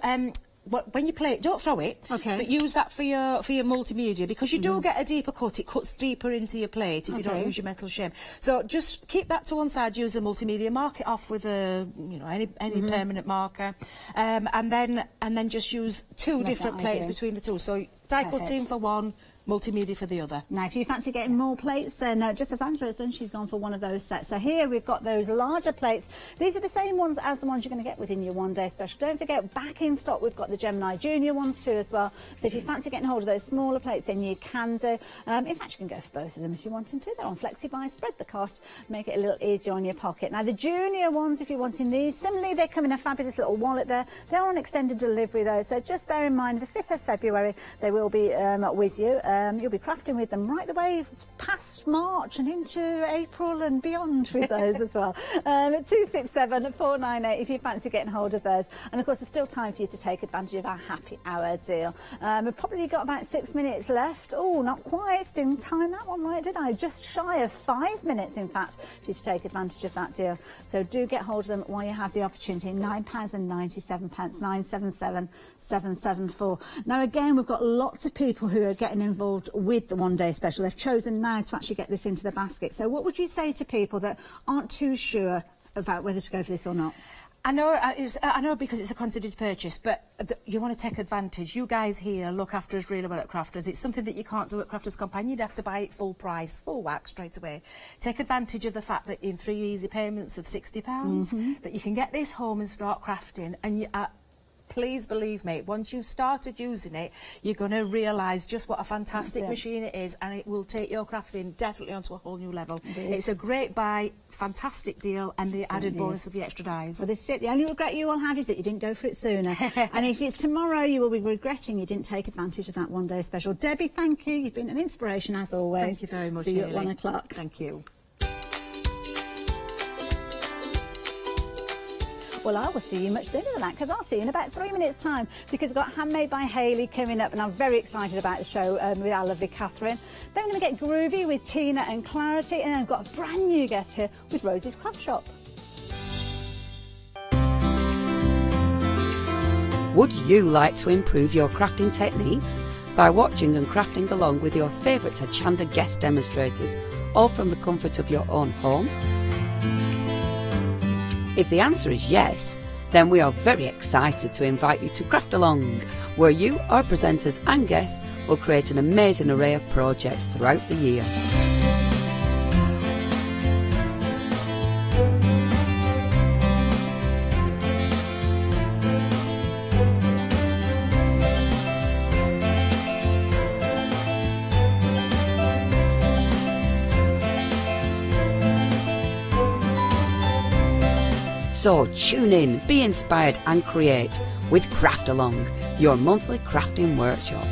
when you play it, don't throw it. Okay. But use that for your multimedia because you do get a deeper cut. It cuts deeper into your plate if you don't use your metal shim. So just keep that to one side. Use the multimedia. Mark it off with a any permanent marker, and then just use two different plates between the two. So die cutting for one, multimedia for the other. Now, if you fancy getting more plates, then just as Andrea has done, she's gone for one of those sets. So here we've got those larger plates. These are the same ones as the ones you're going to get within your one-day special. Don't forget, back in stock, we've got the Gemini Junior ones too as well. So if you fancy getting hold of those smaller plates, then you can do. In fact, you can go for both of them if you want to. They're on FlexiBuy. Spread the cost, make it a little easier on your pocket. Now, the Junior ones, if you're wanting these, similarly, they come in a fabulous little wallet there. They're on extended delivery though, so just bear in mind the 5th of February, they will be with you. You'll be crafting with them right the way past March and into April and beyond with those as well. 267 498 if you fancy getting hold of those. And of course, there's still time for you to take advantage of our happy hour deal. We've probably got about 6 minutes left. Oh, not quite. Didn't time that one right, did I? Just shy of 5 minutes, in fact, for you to take advantage of that deal. So do get hold of them while you have the opportunity. £9.97, 977 774. Now again, we've got lots of people who are getting involved with the one-day special. They've chosen now to actually get this into the basket. So what would you say to people that aren't too sure about whether to go for this or not? I know because it's a considered purchase, but you want to take advantage. You guys here look after us really well at Crafters. It's something that you can't do at Crafters Companion. You'd have to buy it full price, full whack straight away. Take advantage of the fact that in 3 easy payments of £60, that you can get this home and start crafting, and you please believe me, once you've started using it, you're going to realise just what a fantastic machine it is, and it will take your crafting definitely onto a whole new level. It's a great buy, fantastic deal, and the added bonus of the extra dies. Well, this is it. The only regret you will have is that you didn't go for it sooner. And if it's tomorrow, you will be regretting you didn't take advantage of that one-day special. Debbie, thank you. You've been an inspiration as always. Thank you very much. See you at 1 o'clock. Thank you. Well, I will see you much sooner than that, because I'll see you in about 3 minutes' time, because we've got Handmade by Hayley coming up, and I'm very excited about the show with our lovely Catherine. Then we're going to get groovy with Tina and Clarity, and then I've got a brand new guest here with Rosie's Craft Shop. Would you like to improve your crafting techniques by watching and crafting along with your favourite Hochanda guest demonstrators, all from the comfort of your own home? If the answer is yes, then we are very excited to invite you to Craft Along, where you, our presenters and guests, will create an amazing array of projects throughout the year. So tune in, be inspired and create with Craft Along, your monthly crafting workshop.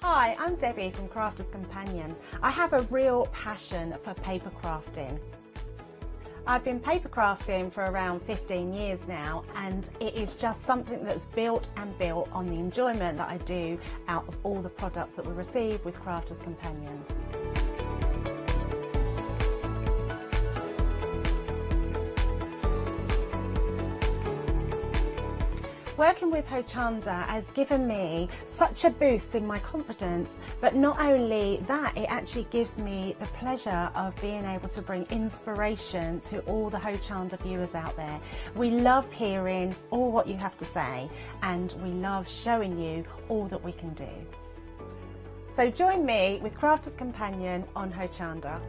Hi, I'm Debbie from Crafters Companion. I have a real passion for paper crafting. I've been paper crafting for around 15 years now, and it is just something that's built and built on the enjoyment that I do out of all the products that we receive with Crafters Companion. Working with Hochanda has given me such a boost in my confidence, but not only that, it actually gives me the pleasure of being able to bring inspiration to all the Hochanda viewers out there. We love hearing all what you have to say, and we love showing you all that we can do. So join me with Crafters Companion on Hochanda.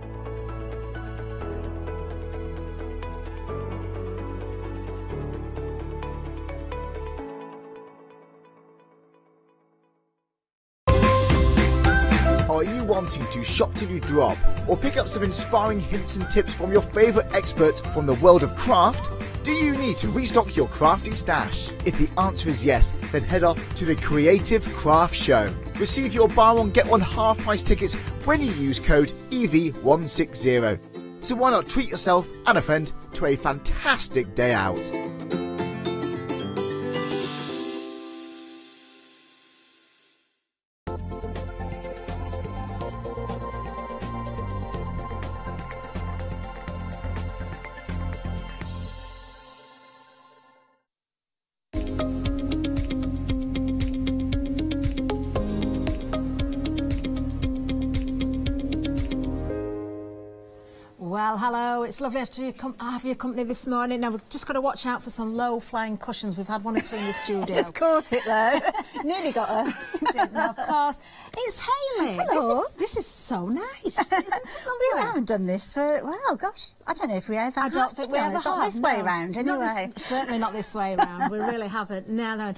Are you wanting to shop till you drop, or pick up some inspiring hints and tips from your favourite experts from the world of craft? Do you need to restock your crafty stash? If the answer is yes, then head off to the Creative Craft Show. Receive your buy one get one half price tickets when you use code EV160. So why not treat yourself and a friend to a fantastic day out? Well, hello. It's lovely to have your company this morning. Now, we've just got to watch out for some low-flying cushions. We've had one or two in the studio. Just caught it, though. Nearly got her. Didn't, of course. It's Hayley. Hello. This is so nice, isn't it? We haven't done this for, well, gosh, I don't know if we ever have. I don't think we ever have. Not this way round, anyway. Certainly not this way round. We really haven't. No.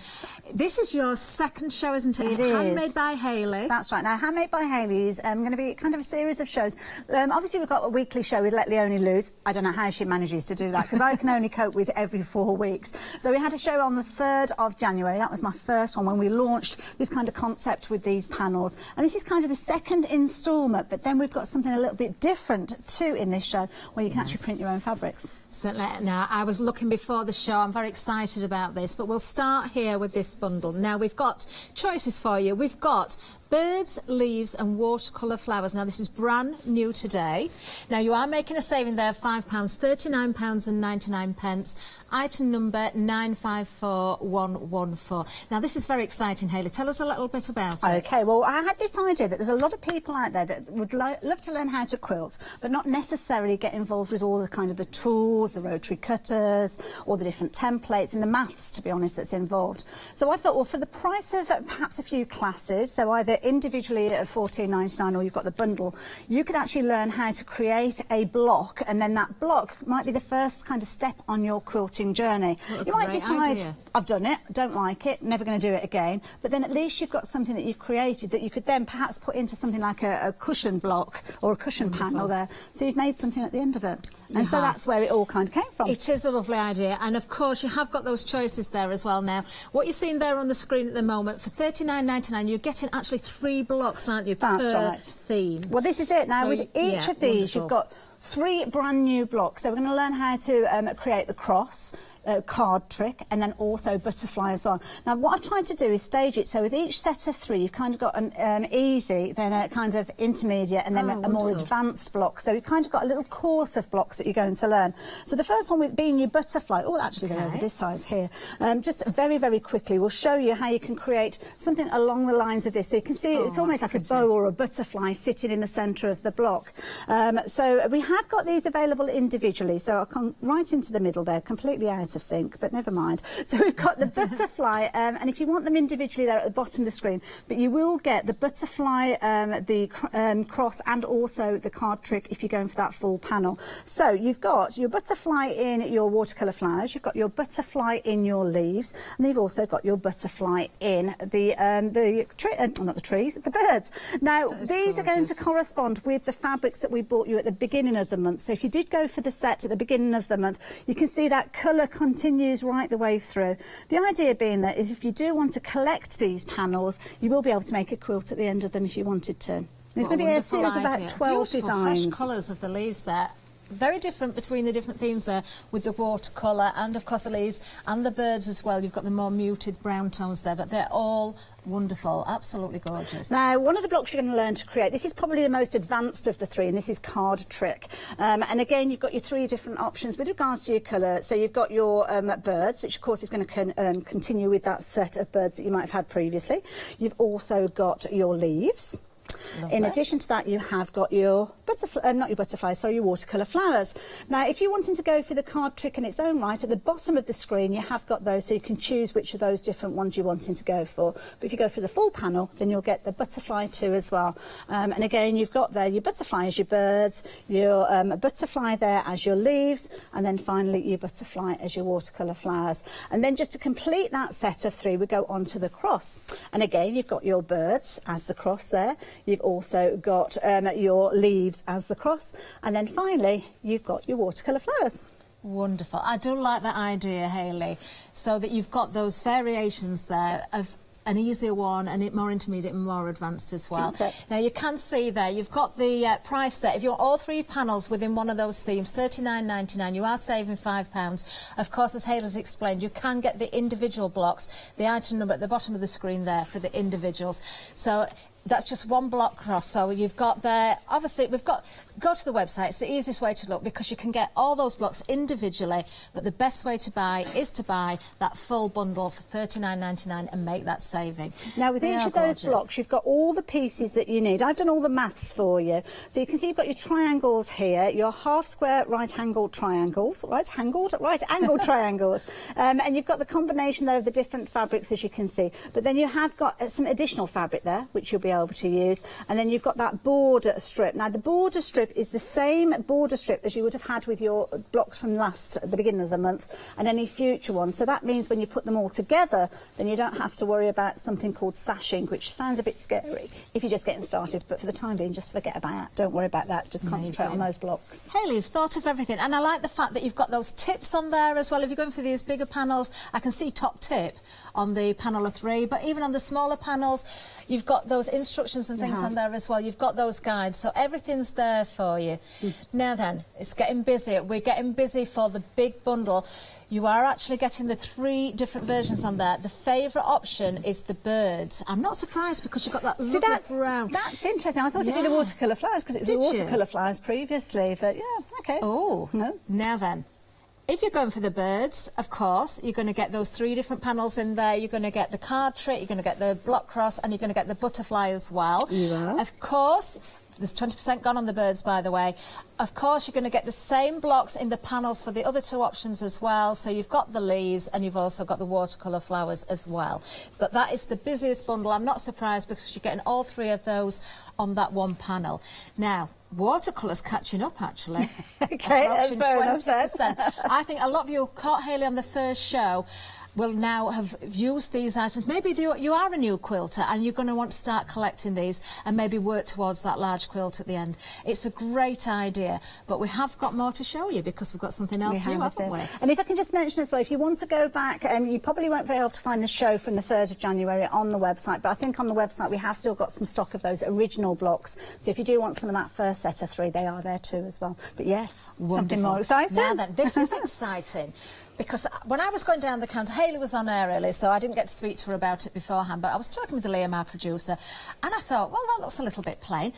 This is your second show, isn't it? It is. Handmade by Hayley. That's right. Now, Handmade by Hayley is going to be kind of a series of shows. Obviously, we've got a weekly show with Let Leonie Loose. I don't know how she manages to do that, because I can only cope with every 4 weeks. So we had a show on the 3rd of January. That was my first one, when we launched this kind of concept with these panels. And this is kind of the second instalment, but then we've got something a little bit different too in this show, where you can actually print your own fabrics. Certainly. Now, I was looking before the show. I'm very excited about this, but we'll start here with this bundle. Now, we've got choices for you. We've got birds, leaves and watercolour flowers. Now, this is brand new today. Now, you are making a saving there of £5, £39.99. Item number 954114. Now, this is very exciting, Hayley. Tell us a little bit about it. OK, well, I had this idea that there's a lot of people out there that would love to learn how to quilt, but not necessarily get involved with all the kind of the tools, the rotary cutters, all the different templates and the maths, to be honest, that's involved. So I thought, well, for the price of perhaps a few classes, so either individually at £14.99 or you've got the bundle, you could actually learn how to create a block, and then that block might be the first kind of step on your quilting journey. You might decide, I've done it, don't like it, never going to do it again, but then at least you've got something that you've created that you could then perhaps put into something like a cushion block or a cushion panel there. So you've made something at the end of it. And so that's where it all kind of came from. It is a lovely idea, and of course you have got those choices there as well. Now, what you're seeing there on the screen at the moment, for £39.99 you're getting actually 3 blocks, aren't you, per theme. Well, this is it. Now, So with each of these, you've got 3 brand new blocks. So we're going to learn how to create the cross, card trick, and then also butterfly as well. Now, what I've tried to do is stage it so with each set of 3 you've kind of got an easy, then a kind of intermediate, and then a more advanced block. So you've kind of got a little course of blocks that you're going to learn. So the first one with being your butterfly, actually they're over this size here. Just very, very quickly we'll show you how you can create something along the lines of this. So you can see it's almost like a bow or a butterfly sitting in the centre of the block. So we have got these available individually, so I'll come right into the middle there, completely out of sync, but never mind. So we've got the butterfly, and if you want them individually, they're at the bottom of the screen, but you will get the butterfly, the cross, and also the card trick if you're going for that full panel. So you've got your butterfly in your watercolour flowers, you've got your butterfly in your leaves, and you've also got your butterfly in the not the trees, the birds. Now, these are going to correspond with the fabrics that we bought you at the beginning of the month. So if you did go for the set at the beginning of the month, you can see that colour continues right the way through. The idea being that if you do want to collect these panels, you will be able to make a quilt at the end of them if you wanted to. There's going to be a series of about 12 designs. Fresh colours of the leaves there. Very different between the different themes there, with the watercolour and of course the leaves and the birds as well. You've got the more muted brown tones there, but they're all wonderful, absolutely gorgeous. Now, one of the blocks you're going to learn to create, this is probably the most advanced of the 3, and this is card trick. And again, you've got your 3 different options with regards to your colour. So you've got your birds, which of course is going to continue with that set of birds that you might have had previously. You've also got your leaves. In addition to that, you have got your butterfly, not your butterflies, sorry, your watercolour flowers. Now, if you're wanting to go for the card trick in its own right, at the bottom of the screen, you have got those, so you can choose which of those different ones you're wanting to go for. But if you go for the full panel, then you'll get the butterfly too as well. And again, you've got there your butterfly as your birds, your butterfly there as your leaves, and then finally your butterfly as your watercolour flowers. And then just to complete that set of 3, we go on to the cross. And again, you've got your birds as the cross there. You've also got your leaves as the cross, and then finally you've got your watercolour flowers. Wonderful. I do like that idea, Hayley, so that you've got those variations there of an easier one and more intermediate and more advanced as well. Now you can see there you've got the price there. If you want all 3 panels within one of those themes, £39.99, you are saving £5. Of course, as Hayley's explained, you can get the individual blocks, the item number at the bottom of the screen there for the individuals. So That's just one block cross. So you've got there, obviously we've got, go to the website, it's the easiest way to look because you can get all those blocks individually, but the best way to buy is to buy that full bundle for $39.99 and make that saving. Now with each of those blocks you've got all the pieces that you need. I've done all the maths for you. So you can see you've got your triangles here, your half square right-angled triangles, right-angled triangles, and you've got the combination there of the different fabrics as you can see. But then you have got some additional fabric there which you'll be able to use, and then you've got that border strip. Now the border strip is the same border strip as you would have had with your blocks from the beginning of the month and any future ones. So that means when you put them all together, then you don't have to worry about something called sashing, which sounds a bit scary if you're just getting started, but for the time being, just forget about that. Don't worry about that. Just concentrate on those blocks. Hayley, you've thought of everything, and I like the fact that you've got those tips on there as well. If you're going for these bigger panels, I can see top tip on the panel of 3, but even on the smaller panels, you've got those instructions and things on there as well. You've got those guides, so everything's there for you. Now then, it's getting busy. We're getting busy for the big bundle. You are actually getting the 3 different versions on there. The favourite option is the birds. I'm not surprised because you've got that lovely brown. That's interesting. I thought it'd be the watercolour flowers because it was the watercolour flowers previously, but yeah, okay. Oh, no. Now then. If you're going for the birds, of course, you're going to get those 3 different panels in there. You're going to get the card trick, you're going to get the block cross, and you're going to get the butterfly as well. You are. Of course, there's 20% gone on the birds, by the way. Of course, you're going to get the same blocks in the panels for the other 2 options as well. So you've got the leaves and you've also got the watercolour flowers as well. But that is the busiest bundle. I'm not surprised because you're getting all 3 of those on that one panel. Now, watercolour's catching up, actually. Okay, that's fair enough then. I think a lot of you caught Hayley on the first show will now have used these items. Maybe you are a new quilter and you're going to want to start collecting these and maybe work towards that large quilt at the end. It's a great idea, but we have got more to show you because we've got something else new, haven't we? And if I can just mention as well, if you want to go back, you probably won't be able to find the show from the 3rd of January on the website, but I think on the website we have still got some stock of those original blocks. So if you do want some of that first set of 3, they are there too as well. But yes, something more exciting. Now then, this is exciting. Because when I was going down the counter, Hayley was on air early, so I didn't get to speak to her about it beforehand, but I was talking with Liam, our producer, and I thought, well, that looks a little bit plain.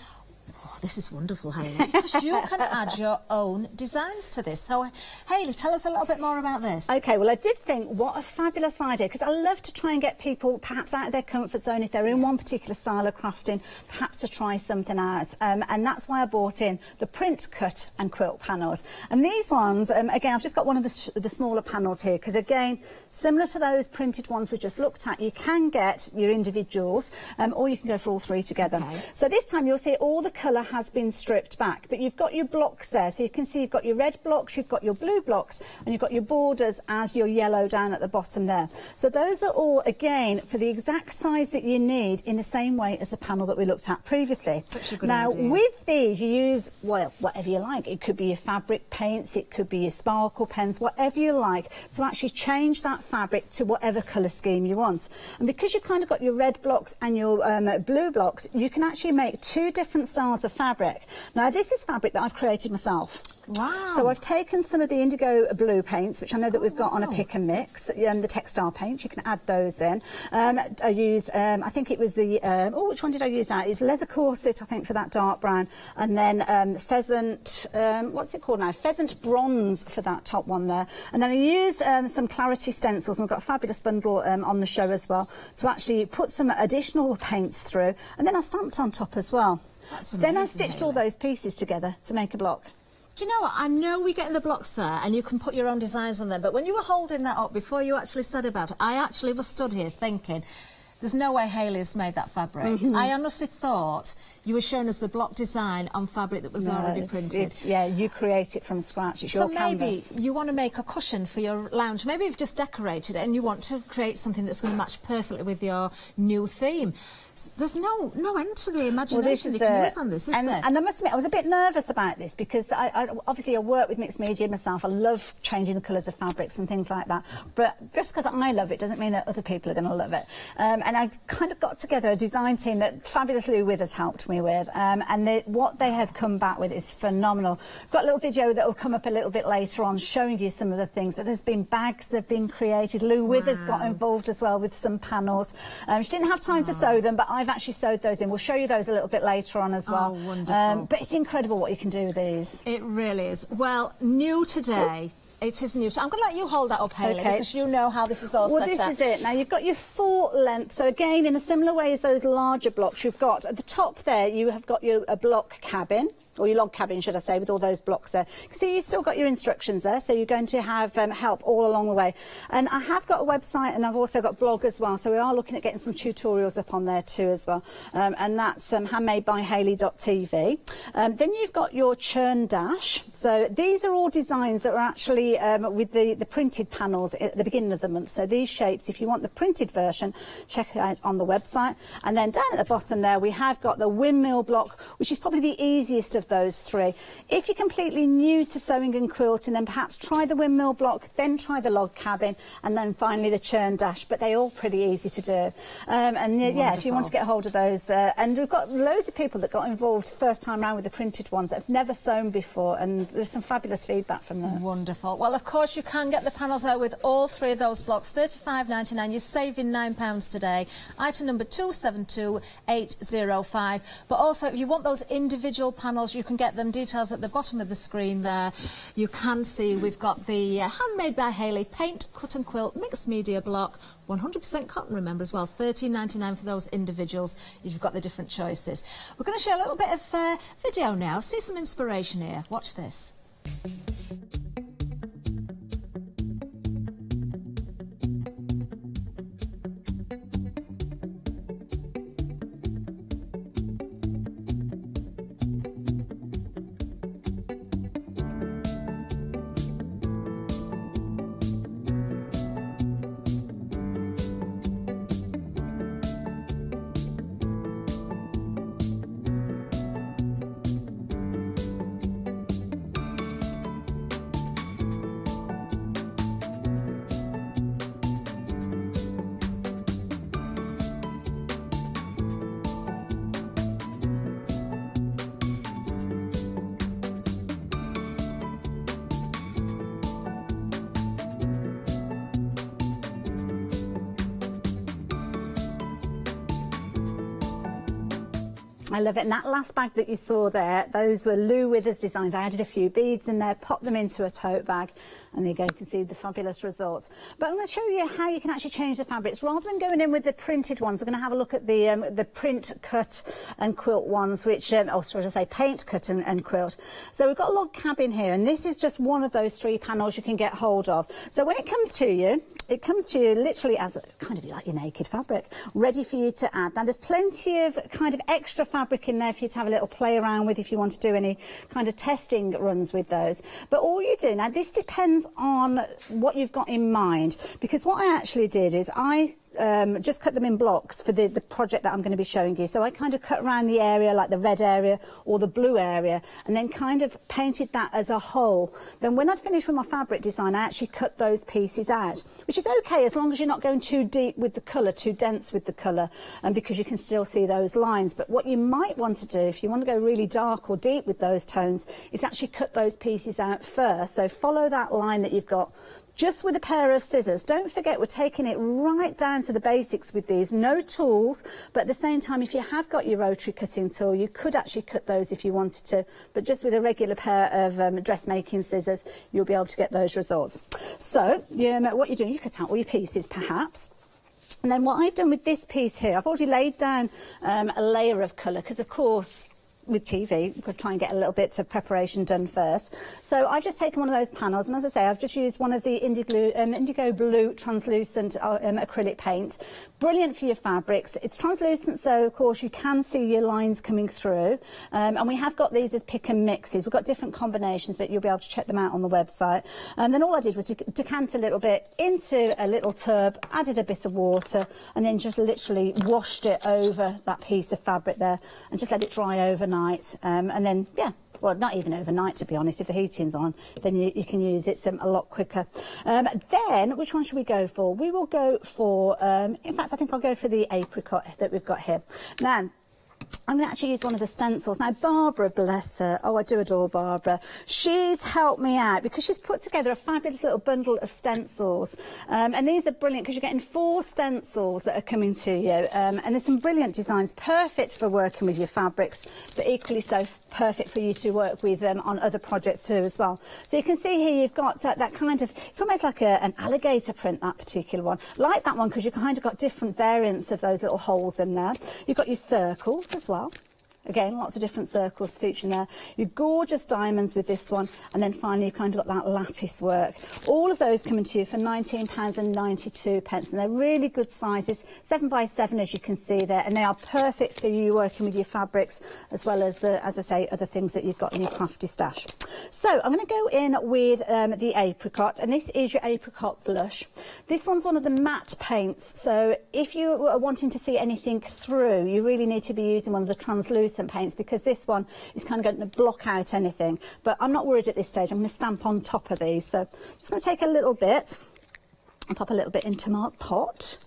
Oh, this is wonderful, Hayley, because you can add your own designs to this. So, Hayley, tell us a little bit more about this. OK, well, I did think, what a fabulous idea, because I love to try and get people perhaps out of their comfort zone if they're in one particular style of crafting, perhaps to try something out. And that's why I bought in the print, cut and quilt panels. And these ones, again, I've just got one of the smaller panels here, because, again, similar to those printed ones we just looked at, you can get your individuals, or you can go for all 3 together. Okay. So this time you'll see all the colour has been stripped back, but you've got your blocks there, so you can see you've got your red blocks, you've got your blue blocks, and you've got your borders as your yellow down at the bottom there. So those are all, again, for the exact size that you need in the same way as the panel that we looked at previously. Such a good now, idea. with these, you use, well, whatever you like. It could be your fabric paints, it could be your sparkle pens, whatever you like, to actually change that fabric to whatever colour scheme you want. And because you've kind of got your red blocks and your blue blocks, you can actually make 2 different styles of fabric. Now, this is fabric that I've created myself. Wow. So I've taken some of the indigo blue paints, which I know that we've got on a pick and mix, the textile paints, you can add those in. I used, I think it was the, which one did I use that? It's leather corset, I think, for that dark brown. And then pheasant, what's it called now? Pheasant bronze for that top one there. And then I used some clarity stencils, and we've got a fabulous bundle on the show as well, to actually put some additional paints through. And then I stamped on top as well. Then I stitched all those pieces together to make a block. Do you know what? I know we're getting the blocks there and you can put your own designs on them, but when you were holding that up before you actually said about it, I actually was stood here thinking, there's no way Hayley's made that fabric. I honestly thought you were showing us the block design on fabric that was already printed. Yeah, you create it from scratch. It's your canvas. So maybe you want to make a cushion for your lounge. Maybe you've just decorated it and you want to create something that's going to match perfectly with your new theme. There's no end to the imagination you can use on this, is there? And I must admit, I was a bit nervous about this because obviously I work with mixed media myself. I love changing the colours of fabrics and things like that. But just because I love it doesn't mean that other people are going to love it. And and I kind of got together a design team that fabulous Lou Withers helped me with, and what they have come back with is phenomenal. I've got a little video that will come up a little bit later on showing you some of the things, but there's been bags that have been created. Lou Withers got involved as well with some panels. She didn't have time to sew them, but I've actually sewed those in. We'll show you those a little bit later on as well. Oh, wonderful. But it's incredible what you can do with these. It really is. Well, new today. It is new. I'm going to let you hold that up, Hayley, because you know how this is all set up. Well, this is it. Now, you've got your full length. So, again, in a similar way as those larger blocks, you've got at the top there, you have got a block cabin. Or your log cabin, should I say, with all those blocks there. See, you've still got your instructions there, so you're going to have help all along the way. And I have got a website, and I've also got a blog as well, so we are looking at getting some tutorials up on there too as well. And that's handmadebyhayley.tv. Then you've got your churn dash. So these are all designs that are actually with the printed panels at the beginning of the month. So these shapes, if you want the printed version, check it out on the website. And then down at the bottom there, we have got the windmill block, which is probably the easiest of those three. If you're completely new to sewing and quilting, then perhaps try the windmill block, then try the log cabin, and then finally the churn dash. But they're all pretty easy to do. And yeah, if you want to get hold of those, and we've got loads of people that got involved first time round with the printed ones that have never sewn before, and there's some fabulous feedback from them. Wonderful. Well, of course, you can get the panels out with all three of those blocks, £35.99. You're saving £9 today. Item number 272805. But also, if you want those individual panels, you can get them. Details at the bottom of the screen there. You can see we've got the Handmade by Hayley paint, cut and quilt, mixed media block, 100% cotton, remember, as well, £13.99 for those individuals if you've got the different choices. We're going to show a little bit of video now. See some inspiration here. Watch this. I love it. And that last bag that you saw there, those were Lou Withers designs. I added a few beads in there, popped them into a tote bag, and there you go, you can see the fabulous results. But I'm going to show you how you can actually change the fabrics. Rather than going in with the printed ones, we're going to have a look at the print, cut and quilt ones, which, or should I say paint, cut and quilt. So we've got a log cabin here, and this is just one of those three panels you can get hold of. So when it comes to you, it comes to you literally as kind of like your naked fabric, ready for you to add. Now there's plenty of kind of extra fabric in there for you to have a little play around with if you want to do any kind of testing runs with those. But all you do, now this depends on what you've got in mind, because what I actually did is I just cut them in blocks for the project that I'm going to be showing you. So I kind of cut around the area, like the red area or the blue area, and then kind of painted that as a whole. Then when I'd finished with my fabric design, I actually cut those pieces out, which is okay as long as you're not going too deep with the colour, too dense with the colour, and because you can still see those lines. But what you might want to do, if you want to go really dark or deep with those tones, is actually cut those pieces out first. So follow that line that you've got, just with a pair of scissors. Don't forget, we're taking it right down to the basics with these. No tools, but at the same time, if you have got your rotary cutting tool, you could actually cut those if you wanted to. But just with a regular pair of dressmaking scissors, you'll be able to get those results. So what you're doing, you cut out all your pieces, perhaps. And then what I've done with this piece here, I've already laid down a layer of colour, because of course, with TV, we'll try and get a little bit of preparation done first. So I've just taken one of those panels, and as I say, I've just used one of the indigo blue translucent acrylic paints. Brilliant for your fabrics. It's translucent, so of course you can see your lines coming through. And we have got these as pick and mixes. We've got different combinations, but you'll be able to check them out on the website. And then all I did was to decant a little bit into a little tub, added a bit of water, and then just literally washed it over that piece of fabric there, and just let it dry overnight. And then, yeah, well, not even overnight, to be honest. If the heating's on, then you can use it a lot quicker. Then, which one should we go for? We will go for, in fact, I think I'll go for the apricot that we've got here. Now, I'm going to actually use one of the stencils. Now, Barbara, bless her. Oh, I do adore Barbara. She's helped me out because she's put together a fabulous little bundle of stencils. And these are brilliant because you're getting 4 stencils that are coming to you. And there's some brilliant designs, perfect for working with your fabrics, but equally so perfect for you to work with on other projects too as well. So you can see here you've got that kind of, it's almost like an alligator print, that particular one. Like that one because you've kind of got different variants of those little holes in there. You've got your circles as well. Again, lots of different circles featuring there. Your gorgeous diamonds with this one, and then finally you've kind of got that lattice work. All of those coming to you for £19.92, and they're really good sizes, 7 by 7 as you can see there, and they are perfect for you working with your fabrics as well as I say, other things that you've got in your crafty stash. So I'm going to go in with the apricot, and this is your apricot blush. This one's one of the matte paints, so if you are wanting to see anything through, you really need to be using one of the translucent paints, because this one is kind of going to block out anything, but I'm not worried at this stage. I'm going to stamp on top of these, so I'm just going to take a little bit and pop a little bit into my pot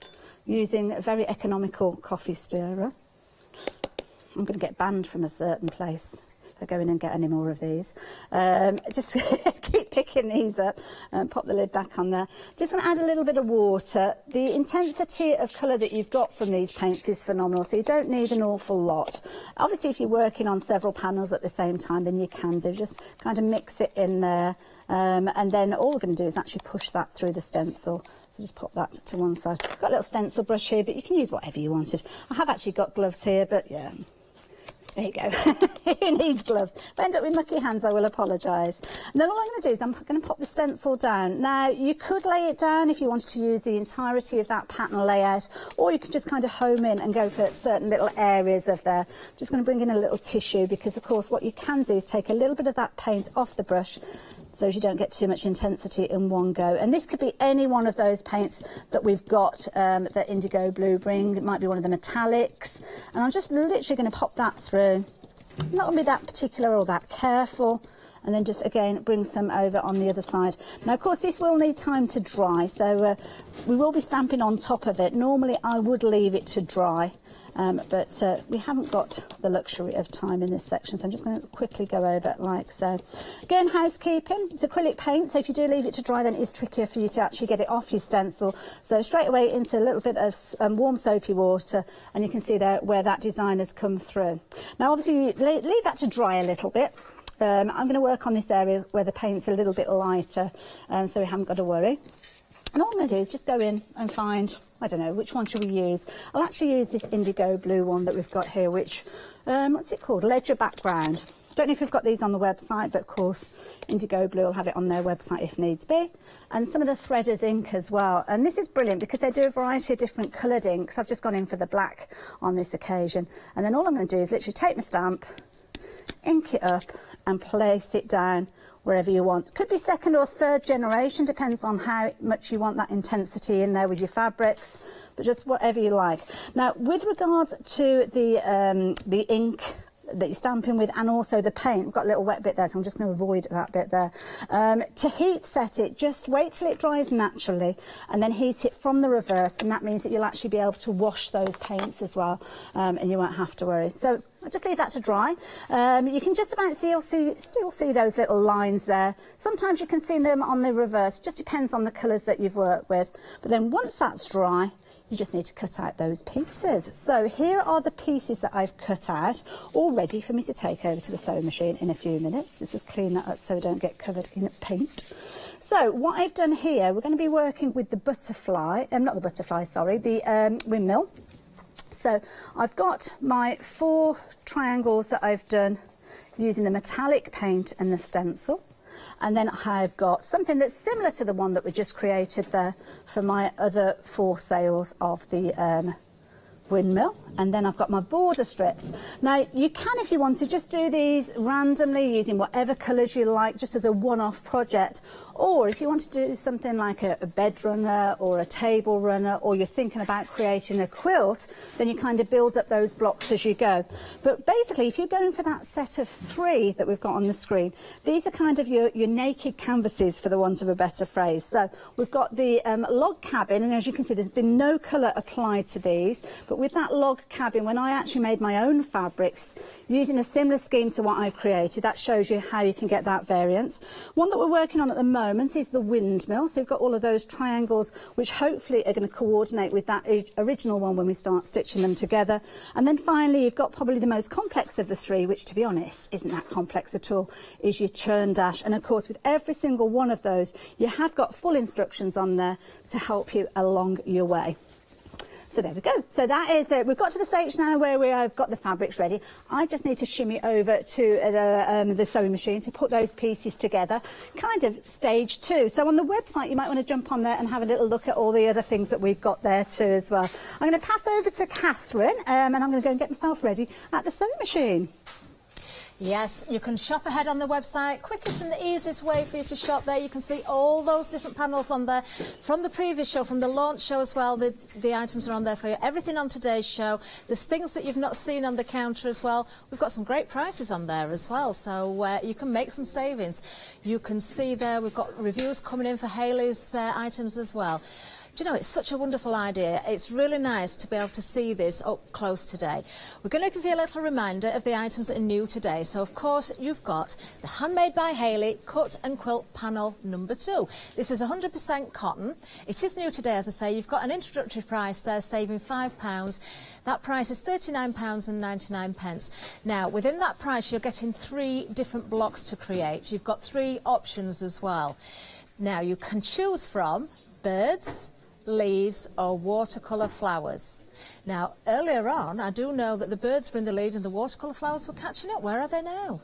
using a very economical coffee stirrer. I'm going to get banned from a certain place if I go in and get any more of these. Just keep picking these up and pop the lid back on there. Just going to add a little bit of water. The intensity of colour that you've got from these paints is phenomenal, so you don't need an awful lot. Obviously, if you're working on several panels at the same time, then you can do. Just kind of mix it in there, and then all we're going to do is actually push that through the stencil. So just pop that to one side. I've got a little stencil brush here, but you can use whatever you wanted. I have actually got gloves here, but yeah. There you go. Who needs gloves? If I end up with mucky hands, I will apologise. And then all I'm going to do is I'm going to pop the stencil down. Now, you could lay it down if you wanted to use the entirety of that pattern layout, or you could just kind of home in and go for certain little areas of there. I'm just going to bring in a little tissue because, of course, what you can do is take a little bit of that paint off the brush so as you don't get too much intensity in one go. And this could be any one of those paints that we've got that indigo blue bring. It might be one of the metallics. And I'm just literally going to pop that through. I'm not going to be that particular or that careful. And then just, again, bring some over on the other side. Now, of course, this will need time to dry, so we will be stamping on top of it. Normally, I would leave it to dry. But we haven't got the luxury of time in this section, so I'm just going to quickly go over it like so. Again, housekeeping, it's acrylic paint, so if you do leave it to dry, then it is trickier for you to actually get it off your stencil. So straight away into a little bit of warm soapy water, and you can see there where that design has come through. Now, obviously, leave that to dry a little bit. I'm going to work on this area where the paint's a little bit lighter, so we haven't got to worry. And all I'm going to do is just go in and find, I don't know, which one should we use? I'll actually use this indigo blue one that we've got here, which, what's it called? Ledger background. Don't know if we've got these on the website, but of course, Indigo Blue will have it on their website if needs be. And some of the Threaders ink as well. And this is brilliant because they do a variety of different coloured inks. I've just gone in for the black on this occasion. And then all I'm going to do is literally take my stamp, ink it up, and place it down wherever you want. Could be second or third generation, depends on how much you want that intensity in there with your fabrics, but just whatever you like. Now, with regards to the ink that you're stamping with and also the paint, we've got a little wet bit there, so I'm just going to avoid that bit there. To heat set it, just wait till it dries naturally and then heat it from the reverse, and that means that you'll actually be able to wash those paints as well, and you won't have to worry. So I'll just leave that to dry. You can just about still see those little lines there. Sometimes you can see them on the reverse, just depends on the colours that you've worked with. But then once that's dry, you just need to cut out those pieces. So here are the pieces that I've cut out, all ready for me to take over to the sewing machine in a few minutes. Just clean that up so we don't get covered in paint. So what I've done here, we're going to be working with the butterfly, not the butterfly, sorry, the windmill. So I've got my 4 triangles that I've done using the metallic paint and the stencil. And then I've got something that's similar to the one that we just created there for my other 4 sails of the windmill, and then I've got my border strips. Now you can, if you want to, just do these randomly using whatever colours you like, just as a one-off project. Or if you want to do something like a bed runner or a table runner, or you're thinking about creating a quilt, then you kind of build up those blocks as you go. But basically, if you're going for that set of 3 that we've got on the screen, these are kind of your naked canvases, for the want of a better phrase. So we've got the log cabin, and as you can see, there's been no colour applied to these. But with that log cabin, when I actually made my own fabrics, using a similar scheme to what I've created, that shows you how you can get that variance. One that we're working on at the moment is the windmill. So we've got all of those triangles, which hopefully are going to coordinate with that original one when we start stitching them together. And then finally, you've got probably the most complex of the 3, which, to be honest, isn't that complex at all, is your churn dash. And of course, with every single one of those, you have got full instructions on there to help you along your way. So there we go. So that is we've got to the stage now where we have got the fabrics ready. I just need to shimmy over to the sewing machine to put those pieces together, kind of stage 2. So on the website, you might want to jump on there and have a little look at all the other things that we've got there too as well. I'm going to pass over to Catherine, and I'm going to go and get myself ready at the sewing machine. Yes, you can shop ahead on the website. Quickest and the easiest way for you to shop there. You can see all those different panels on there from the previous show, from the launch show as well. The items are on there for you. Everything on today's show. There's things that you've not seen on the counter as well. We've got some great prices on there as well, so you can make some savings. You can see there we've got reviews coming in for Hayley's items as well. Do you know, it's such a wonderful idea. It's really nice to be able to see this up close today. We're going to give you a little reminder of the items that are new today. So, of course, you've got the Handmade by Hayley Cut and Quilt Panel number 2. This is 100% cotton. It is new today, as I say. You've got an introductory price there, saving £5. That price is £39.99. Now, within that price, you're getting 3 different blocks to create. You've got 3 options as well. Now, you can choose from birds, leaves or watercolour flowers. Now, earlier on, I do know that the birds were in the lead and the watercolour flowers were catching up. Where are they now?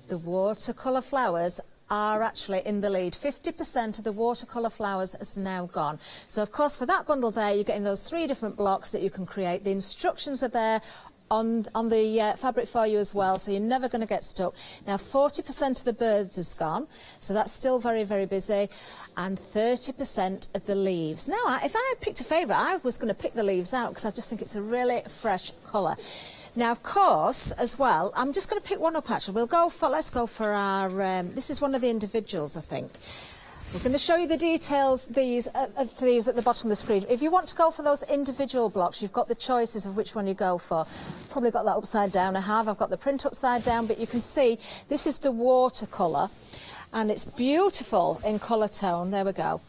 The watercolour flowers are actually in the lead. 50% of the watercolour flowers is now gone. So, of course, for that bundle there, you're getting those 3 different blocks that you can create. The instructions are there on the fabric for you as well, so you're never going to get stuck. Now, 40% of the birds is gone, so that's still very, very busy, and 30% of the leaves. Now, if I had picked a favourite, I was going to pick the leaves out because I just think it's a really fresh colour. Now, of course, as well, I'm just going to pick one up, actually. Let's go for our, this is one of the individuals, I think. We're going to show you the details of these at the bottom of the screen. If you want to go for those individual blocks, you've got the choices of which one you go for. Probably got that upside down. I've got the print upside down, but you can see this is the watercolour, and it's beautiful in colour tone. There we go.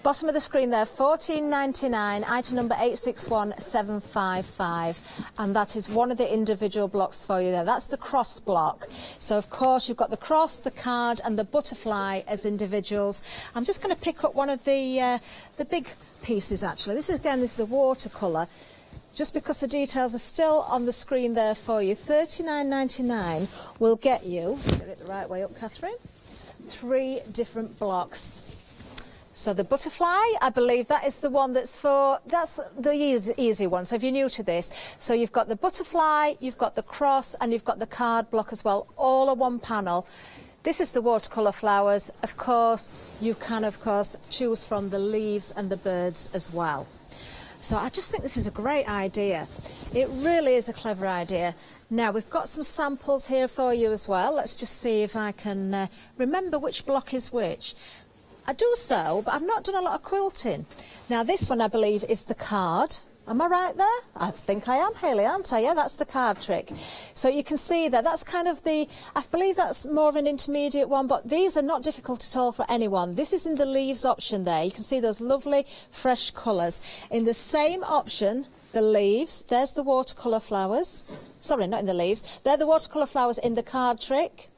Bottom of the screen there, £14.99, item number 861755, and that is one of the individual blocks for you there. That's the cross block. So, of course, you've got the cross, the card and the butterfly as individuals. I'm just going to pick up one of the big pieces, actually. This, again, is the watercolour. Just because the details are still on the screen there for you, £39.99 will get you, get it the right way up, Catherine, 3 different blocks. So the butterfly, I believe that is the one that's the easy one. So if you're new to this, so you've got the butterfly, you've got the cross, and you've got the card block as well, all on one panel. This is the watercolour flowers. Of course, you can, of course, choose from the leaves and the birds as well. So I just think this is a great idea. It really is a clever idea. Now, we've got some samples here for you as well. Let's just see if I can remember which block is which. I do sew, but I've not done a lot of quilting. Now, this one, I believe, is the card. Am I right there? I think I am, Hayley, aren't I? Yeah, that's the card trick. So you can see that that's kind of I believe that's more of an intermediate one, but these are not difficult at all for anyone. This is in the leaves option there. You can see those lovely, fresh colours. In the same option, the leaves, there's the watercolour flowers. Sorry, not in the leaves. They're the watercolour flowers in the card trick.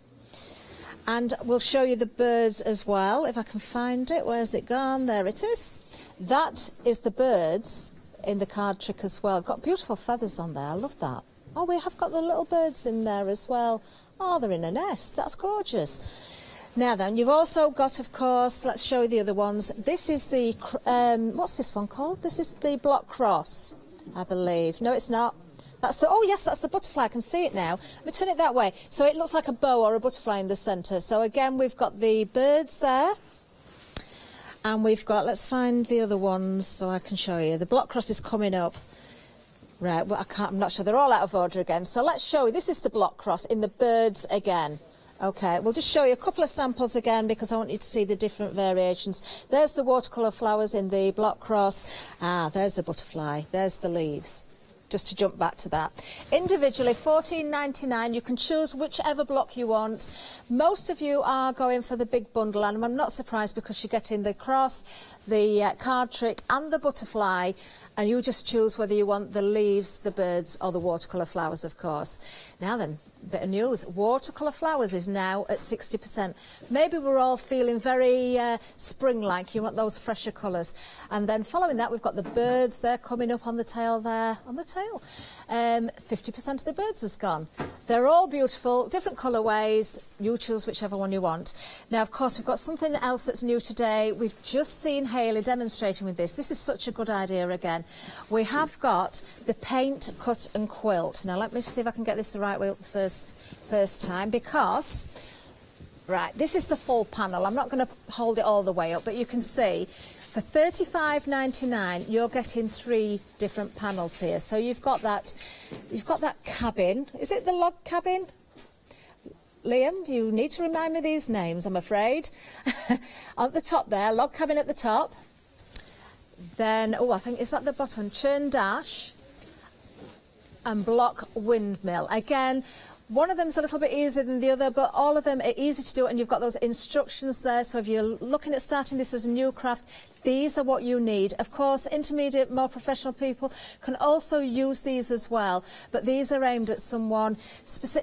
And we'll show you the birds as well, if I can find it. Where's it gone? There it is. That is the birds in the card trick as well. Got beautiful feathers on there. I love that. Oh, we have got the little birds in there as well. Oh, they're in a nest. That's gorgeous. Now then, you've also got, of course, let's show you the other ones. This is the, what's this one called? This is the block cross. I believe. No, it's not. That's the, oh yes, that's the butterfly. I can see it now. Let me turn it that way. So it looks like a bow or a butterfly in the centre. So again, we've got the birds there. And we've got, let's find the other ones so I can show you. The block cross is coming up. Right, well, I'm not sure. They're all out of order again. So let's show you. This is the block cross in the birds again. Okay, we'll just show you a couple of samples again because I want you to see the different variations. There's the watercolour flowers in the block cross. Ah, there's the butterfly. There's the leaves. Just to jump back to that. Individually, $14.99. You can choose whichever block you want. Most of you are going for the big bundle, and I'm not surprised because you're getting the cross, the card trick and the butterfly, and you just choose whether you want the leaves, the birds or the watercolour flowers, of course. Now then, bit of news. Watercolour flowers is now at 60%. Maybe we're all feeling very spring-like. You want those fresher colours. And then following that, we've got the birds. They're coming up on the tail there. On the tail. 50% of the birds has gone. They're all beautiful, different colourways. You choose whichever one you want. Now, of course, we've got something else that's new today. We've just seen Hayley demonstrating with this. This is such a good idea again. We have got the paint, cut and quilt. Now, let me see if I can get this the right way up the first time, because, right, this is the full panel. I'm not going to hold it all the way up, but you can see for $35.99 you're getting 3 different panels here. So you've got that cabin. Is it the log cabin? Liam, you need to remind me these names, I'm afraid. At the top there, log cabin at the top. Then, oh, I think, is that the bottom? Churn dash and block windmill. Again, one of them's a little bit easier than the other, but all of them are easy to do, and you've got those instructions there. So if you're looking at starting this as a new craft, these are what you need. Of course, intermediate, more professional people can also use these as well, but these are aimed at someone,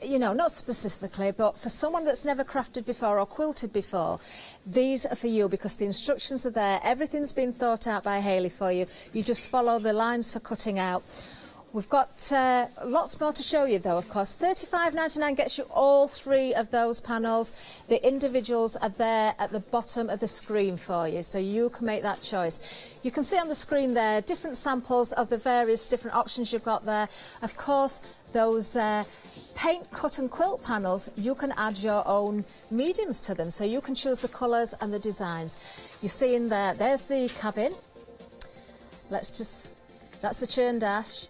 you know, not specifically, but for someone that's never crafted before or quilted before. These are for you because the instructions are there. Everything's been thought out by Hayley for you. You just follow the lines for cutting out. We've got lots more to show you though, of course. $35.99 gets you all 3 of those panels. The individuals are there at the bottom of the screen for you, so you can make that choice. You can see on the screen there different samples of the various different options you've got there. Of course, those paint, cut and quilt panels, you can add your own mediums to them, so you can choose the colours and the designs. You see in there, there's the cabin. That's the churn dash.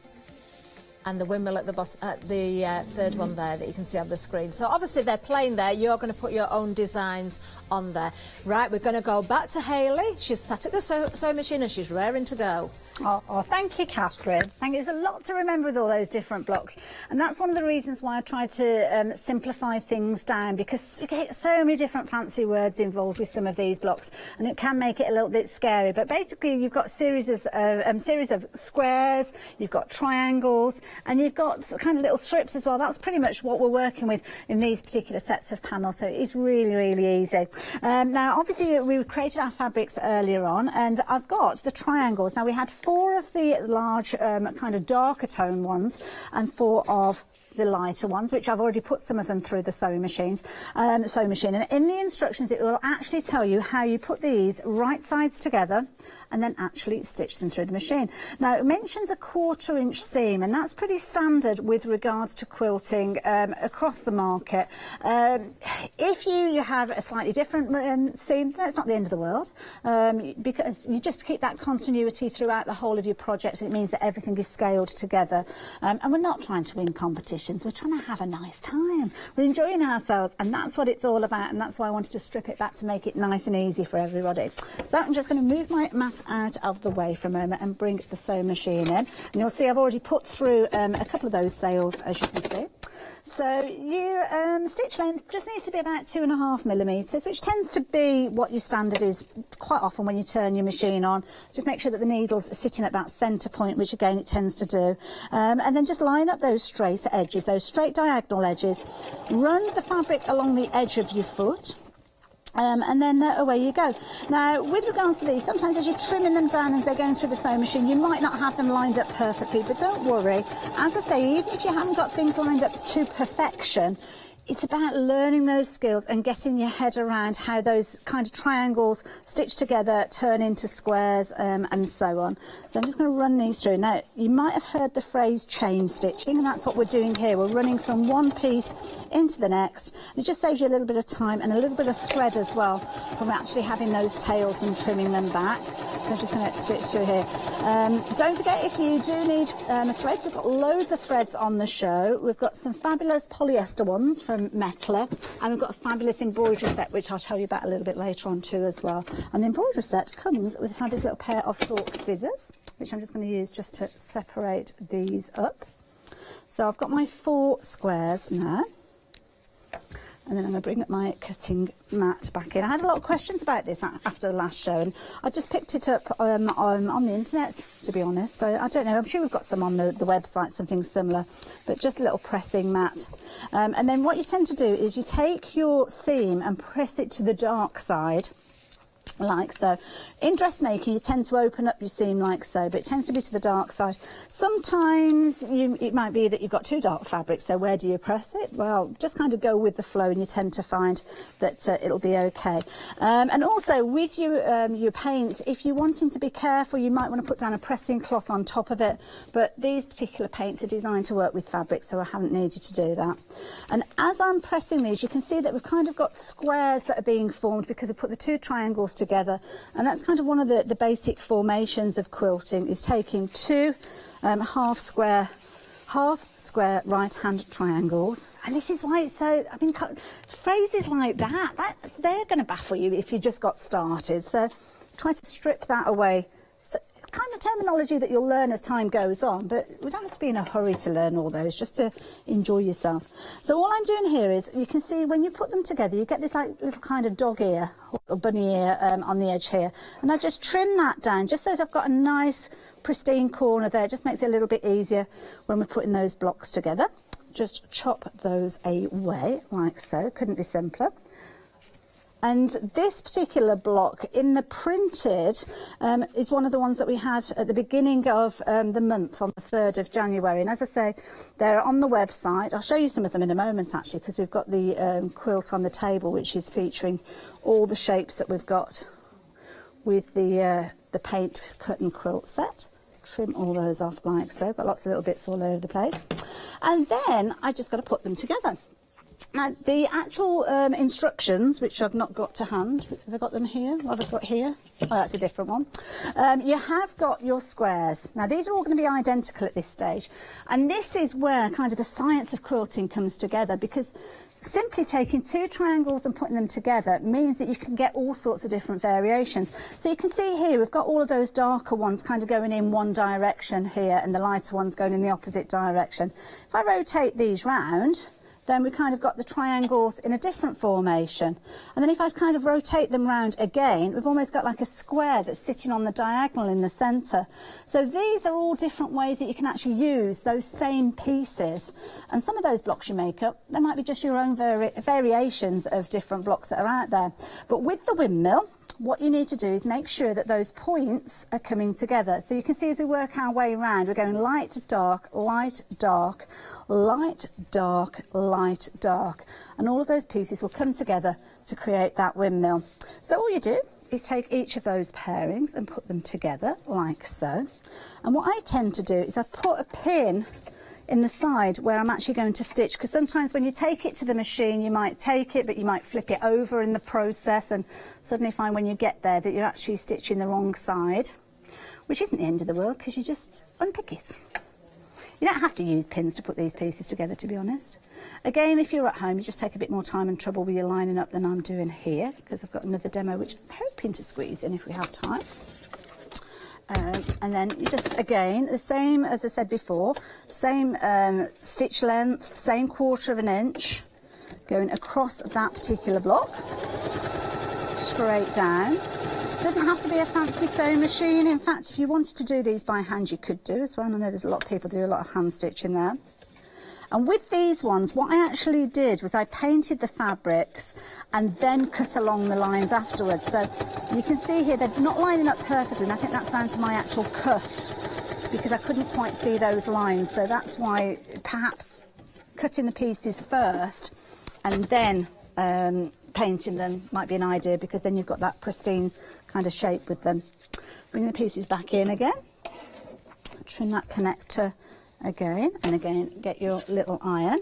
And the windmill at the bottom, at the third one there that you can see on the screen. So obviously they're plain there. You're going to put your own designs on there. Right, we're going to go back to Hayley. She's sat at the sewing machine and she's raring to go. Oh, thank you, Catherine. There's a lot to remember with all those different blocks, and that's one of the reasons why I try to simplify things down, because we get so many different fancy words involved with some of these blocks, and it can make it a little bit scary. But basically, you've got series of squares, you've got triangles, and you've got kind of little strips as well. That's pretty much what we're working with in these particular sets of panels, so it's really, really easy. Now, obviously, we created our fabrics earlier on, and I've got the triangles. Now, we had 4 of the large kind of darker tone ones and 4 of the lighter ones, which I've already put some of them through the sewing machine. And in the instructions it will actually tell you how you put these right sides together and then actually stitch them through the machine. Now, it mentions a 1/4 inch seam, and that's pretty standard with regards to quilting across the market. If you have a slightly different seam, that's not the end of the world, because you just keep that continuity throughout the whole of your project, and it means that everything is scaled together. And we're not trying to win competitions, we're trying to have a nice time. We're enjoying ourselves, and that's what it's all about, and that's why I wanted to strip it back to make it nice and easy for everybody. So I'm just going to move my mat out of the way for a moment and bring the sewing machine in, and you'll see I've already put through a couple of those sails, as you can see. So your stitch length just needs to be about 2.5 millimetres, which tends to be what your standard is quite often when you turn your machine on. Just make sure that the needle's sitting at that centre point, which again it tends to do. And then just line up those straight edges, those straight diagonal edges. Run the fabric along the edge of your foot. And then away you go. Now, with regards to these, sometimes as you're trimming them down and they're going through the sewing machine, you might not have them lined up perfectly, but don't worry. As I say, even if you haven't got things lined up to perfection, it's about learning those skills and getting your head around how those kind of triangles stitch together, turn into squares, and so on. So I'm just going to run these through. Now, you might have heard the phrase chain stitching, and that's what we're doing here. We're running from one piece into the next. It just saves you a little bit of time and a little bit of thread as well from actually having those tails and trimming them back. So I'm just going to stitch through here. Don't forget, if you do need threads, we've got loads of threads on the show. We've got some fabulous polyester ones from Metler, and we've got a fabulous embroidery set, which I'll tell you about a little bit later on too as well. And the embroidery set comes with a fabulous little pair of fork scissors, which I'm just going to use just to separate these up. So I've got my 4 squares now. And then I'm going to bring up my cutting mat back in. I had a lot of questions about this after the last show, and I just picked it up on the internet, to be honest. I don't know, I'm sure we've got some on the website, something similar, but just a little pressing mat. And then what you tend to do is you take your seam and press it to the dark side, like so. In dressmaking, you tend to open up your seam like so, but it tends to be to the dark side. Sometimes it might be that you've got too dark fabric, so where do you press it? Well, just kind of go with the flow, and you tend to find that it'll be okay. And also with your paints, if you're wanting to be careful, you might want to put down a pressing cloth on top of it, but these particular paints are designed to work with fabric, so I haven't needed to do that. And as I'm pressing these, you can see that we've kind of got squares that are being formed because we put the 2 triangles together, and that's kind of one of the basic formations of quilting, is taking 2 half square right-hand triangles. And this is why it's so, I mean, phrases like that they're going to baffle you if you just got started, so try to strip that away. Kind of terminology that you'll learn as time goes on, but we don't have to be in a hurry to learn all those, just to enjoy yourself. So all I'm doing here is, you can see when you put them together, you get this like little kind of dog ear or bunny ear on the edge here, and I just trim that down just so I've got a nice pristine corner there. It just makes it a little bit easier when we're putting those blocks together. Just chop those away like so, couldn't be simpler. And this particular block in the printed is one of the ones that we had at the beginning of the month, on the 3rd of January. And as I say, they're on the website. I'll show you some of them in a moment, actually, because we've got the quilt on the table, which is featuring all the shapes that we've got with the paint cut and quilt set. Trim all those off like so. Got lots of little bits all over the place. And then I just got to put them together. Now, the actual instructions, which I've not got to hand, have I got them here? What have I got here? Oh, that's a different one. You have got your squares. Now, these are all going to be identical at this stage. And this is where kind of the science of quilting comes together, because simply taking 2 triangles and putting them together means that you can get all sorts of different variations. So you can see here, we've got all of those darker ones kind of going in one direction here, and the lighter ones going in the opposite direction. If I rotate these round, then we kind of got the triangles in a different formation. And then if I kind of rotate them round again, we've almost got like a square that's sitting on the diagonal in the centre. So these are all different ways that you can actually use those same pieces. And some of those blocks you make up, they might be just your own variations of different blocks that are out there. But with the windmill, what you need to do is make sure that those points are coming together. So you can see as we work our way around, we're going light, dark, light, dark, light, dark, light, dark. And all of those pieces will come together to create that windmill. So all you do is take each of those pairings and put them together like so. And what I tend to do is I put a pin in the side where I'm actually going to stitch, because sometimes when you take it to the machine, you might take it, but you might flip it over in the process and suddenly find when you get there that you're actually stitching the wrong side, which isn't the end of the world, because you just unpick it. You don't have to use pins to put these pieces together, to be honest. Again, if you're at home, you just take a bit more time and trouble with your lining up than I'm doing here, because I've got another demo which I'm hoping to squeeze in if we have time. And then you just, again, the same as I said before, same stitch length, same 1/4 of an inch, going across that particular block, straight down. Doesn't have to be a fancy sewing machine. In fact, if you wanted to do these by hand, you could do as well. I know there's a lot of people do a lot of hand stitching there. And with these ones, what I actually did was I painted the fabrics and then cut along the lines afterwards. So you can see here, they're not lining up perfectly, and I think that's down to my actual cut, because I couldn't quite see those lines. So that's why perhaps cutting the pieces first and then painting them might be an idea, because then you've got that pristine kind of shape with them. Bring the pieces back in again, trim that connector again, and again get your little iron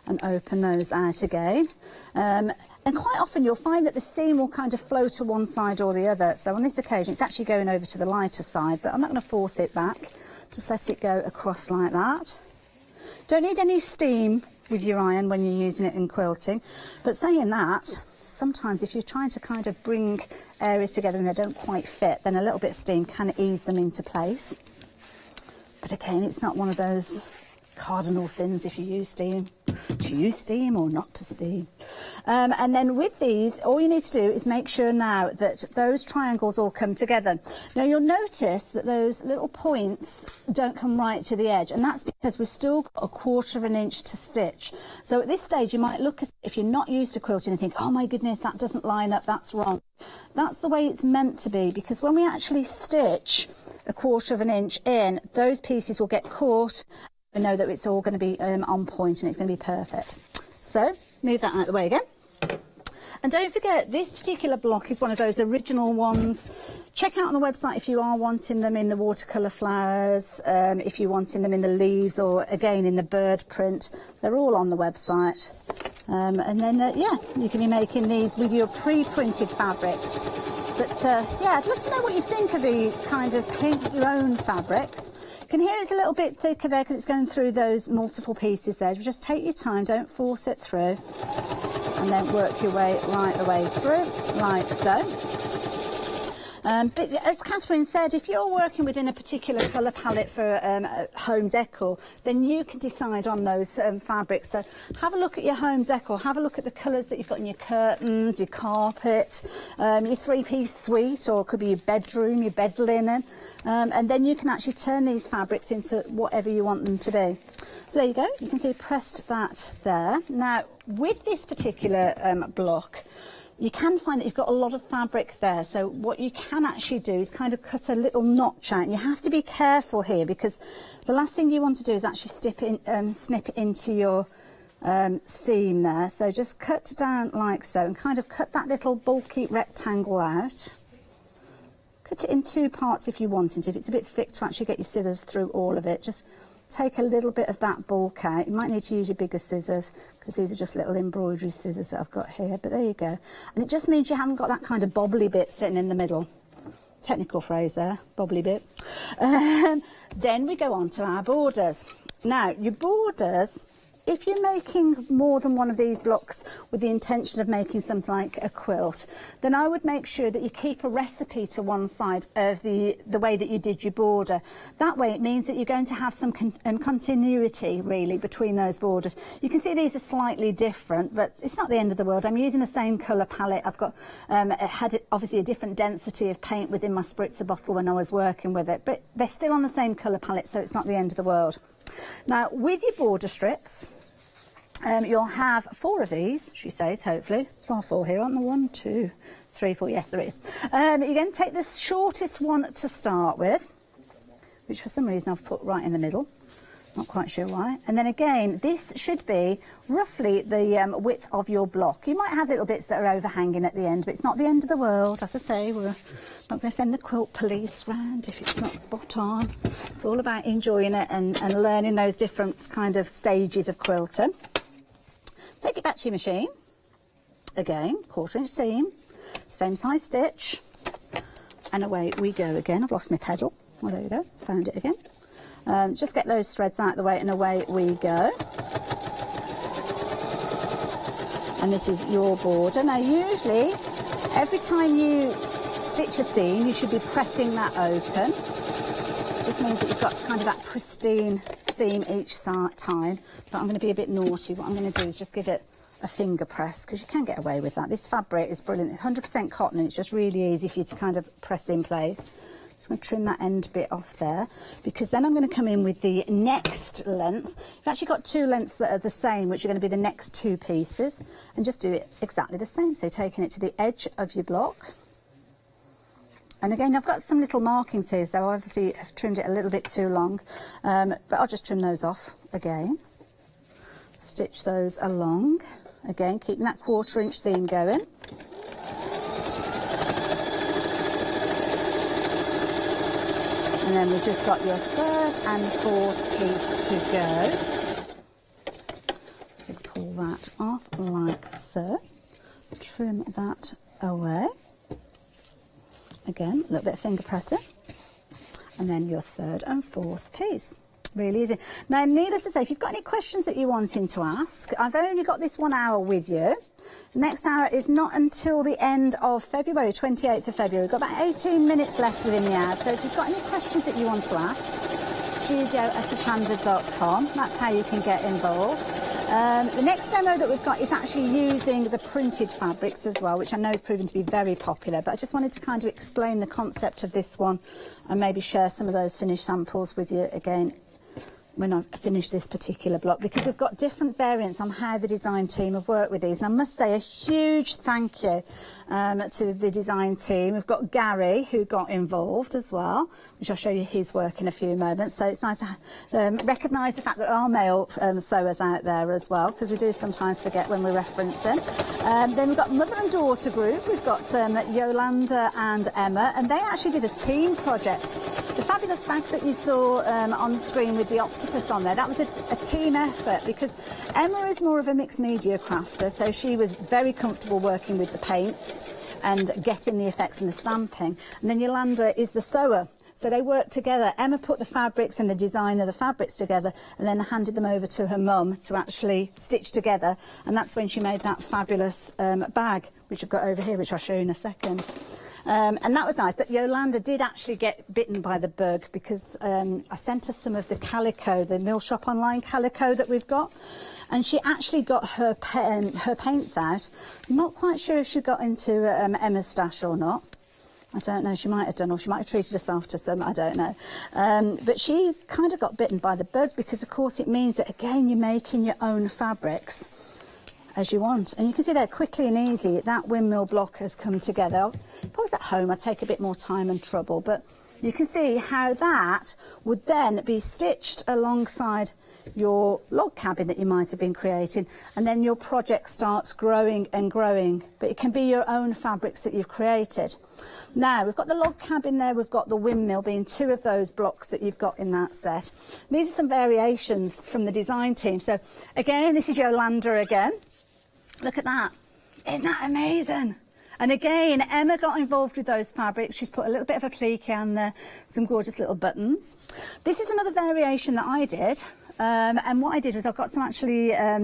and open those out again. And quite often you'll find that the seam will kind of flow to one side or the other. So on this occasion it's actually going over to the lighter side, but I'm not going to force it back. Just let it go across like that. Don't need any steam with your iron when you're using it in quilting. But saying that, sometimes if you're trying to kind of bring areas together and they don't quite fit, then a little bit of steam can ease them into place. But again, it's not one of those cardinal sins if you use steam, to use steam or not to steam. And then with these, all you need to do is make sure now that those triangles all come together. Now you'll notice that those little points don't come right to the edge, and that's because we've still got 1/4 of an inch to stitch. So at this stage you might look at it, if you're not used to quilting, and think, oh my goodness, that doesn't line up, that's wrong. That's the way it's meant to be, because when we actually stitch 1/4 of an inch in, those pieces will get caught. I know that it's all going to be on point and it's going to be perfect. So move that out of the way again. And don't forget, this particular block is one of those original ones. Check out on the website if you are wanting them in the watercolour flowers, if you're wanting them in the leaves, or again in the bird print. They're all on the website. And then, yeah, you can be making these with your pre-printed fabrics. But yeah, I'd love to know what you think of the kind of paint your own fabrics. You can hear it's a little bit thicker there because it's going through those multiple pieces there. Just take your time, don't force it through, and then work your way right the way through, like so. But as Catherine said, if you're working within a particular colour palette for home decor, then you can decide on those fabrics. So have a look at your home decor, have a look at the colours that you've got in your curtains, your carpet, your three-piece suite, or it could be your bedroom, your bed linen, and then you can actually turn these fabrics into whatever you want them to be. So there you go, you can see pressed that there. Now with this particular block, you can find that you've got a lot of fabric there, so what you can actually do is kind of cut a little notch out. And you have to be careful here, because the last thing you want to do is actually snip into your seam there. So just cut down like so, and kind of cut that little bulky rectangle out. Cut it in 2 parts if you want it. If it's a bit thick to actually get your scissors through all of it, just take a little bit of that bulk out. You might need to use your bigger scissors, because these are just little embroidery scissors that I've got here, but there you go. And it just means you haven't got that kind of bobbly bit sitting in the middle. Technical phrase there, bobbly bit. Then we go on to our borders. Now your borders, if you're making more than one of these blocks with the intention of making something like a quilt, then I would make sure that you keep a recipe to one side of the way that you did your border. That way it means that you're going to have some continuity really between those borders. You can see these are slightly different, but it's not the end of the world. I'm using the same colour palette. I've got had obviously a different density of paint within my spritzer bottle when I was working with it, but they're still on the same colour palette, so it's not the end of the world. Now with your border strips, you'll have 4 of these, she says, hopefully. There are 4 here, aren't there? 1, 2, 3, 4. Yes, there is. You're going to take the shortest one to start with, which for some reason I've put right in the middle. Not quite sure why. And then again, this should be roughly the width of your block. You might have little bits that are overhanging at the end, but it's not the end of the world. As I say, we're not going to send the quilt police round if it's not spot on. It's all about enjoying it and learning those different kind of stages of quilting. Take it back to your machine. Again, 1/4 inch seam, same size stitch, and away we go again. I've lost my pedal. Well, there you go, found it again. Just get those threads out of the way and away we go. And this is your border. Now usually, every time you stitch a seam, you should be pressing that open. This means that you've got kind of that pristine seam each time, but I'm going to be a bit naughty. What I'm going to do is just give it a finger press, because you can get away with that. This fabric is brilliant. It's 100% cotton, and it's just really easy for you to kind of press in place. Just going to trim that end bit off there, because then I'm going to come in with the next length. You've actually got 2 lengths that are the same, which are going to be the next 2 pieces, and just do it exactly the same. So taking it to the edge of your block. And again, I've got some little markings here, so obviously I've trimmed it a little bit too long, but I'll just trim those off again. Stitch those along Again, keeping that 1/4 inch seam going. And then we've just got your 3rd and 4th piece to go. Just pull that off like so. Trim that away. Again, a little bit of finger pressing. And then your 3rd and 4th piece. Really easy. Now, needless to say, if you've got any questions that you're wanting to ask, I've only got this 1 hour with you. Next hour is not until the end of February, 28th of February. We've got about 18 minutes left within the hour. So if you've got any questions that you want to ask, studio@hochanda.com. That's how you can get involved. The next demo that we've got is actually using the printed fabrics as well, which I know is proven to be very popular, but I just wanted to kind of explain the concept of this one and maybe share some of those finished samples with you again when I finish this particular block, because we've got different variants on how the design team have worked with these. And I must say a huge thank you to the design team. We've got Gary, who got involved as well, which I'll show you his work in a few moments. So it's nice to recognise the fact that there are male sewers out there as well, because we do sometimes forget when we're referencing. Then we've got Mother and Daughter Group. We've got Yolanda and Emma, and they actually did a team project. The fabulous bag that you saw on the screen with the octopus on there, that was a team effort, because Emma is more of a mixed media crafter, so she was very comfortable working with the paints and getting the effects and the stamping. And then Yolanda is the sewer. So they worked together. Emma put the fabrics and the design of the fabrics together and then handed them over to her mum to actually stitch together. And that's when she made that fabulous bag, which I've got over here, which I'll show you in a second. And that was nice, but Yolanda did actually get bitten by the bug, because I sent her some of the calico, the Mill Shop online calico that we've got, and she actually got her paints out. I'm not quite sure if she got into Emma's stash or not. I don't know, she might have done, or she might have treated herself to some, I don't know. But she kind of got bitten by the bug, because of course it means that, again, you're making your own fabrics as you want. And you can see there, quickly and easy, that windmill block has come together. If I was at home, I'd take a bit more time and trouble, but you can see how that would then be stitched alongside your log cabin that you might have been creating, and then your project starts growing and growing, but it can be your own fabrics that you've created. Now, we've got the log cabin there, we've got the windmill being 2 of those blocks that you've got in that set. These are some variations from the design team. So again, this is Yolanda again. Look at that. Isn't that amazing? And again, Emma got involved with those fabrics. She's put a little bit of a plique on there, some gorgeous little buttons. This is another variation that I did. And what I did was I've got some actually a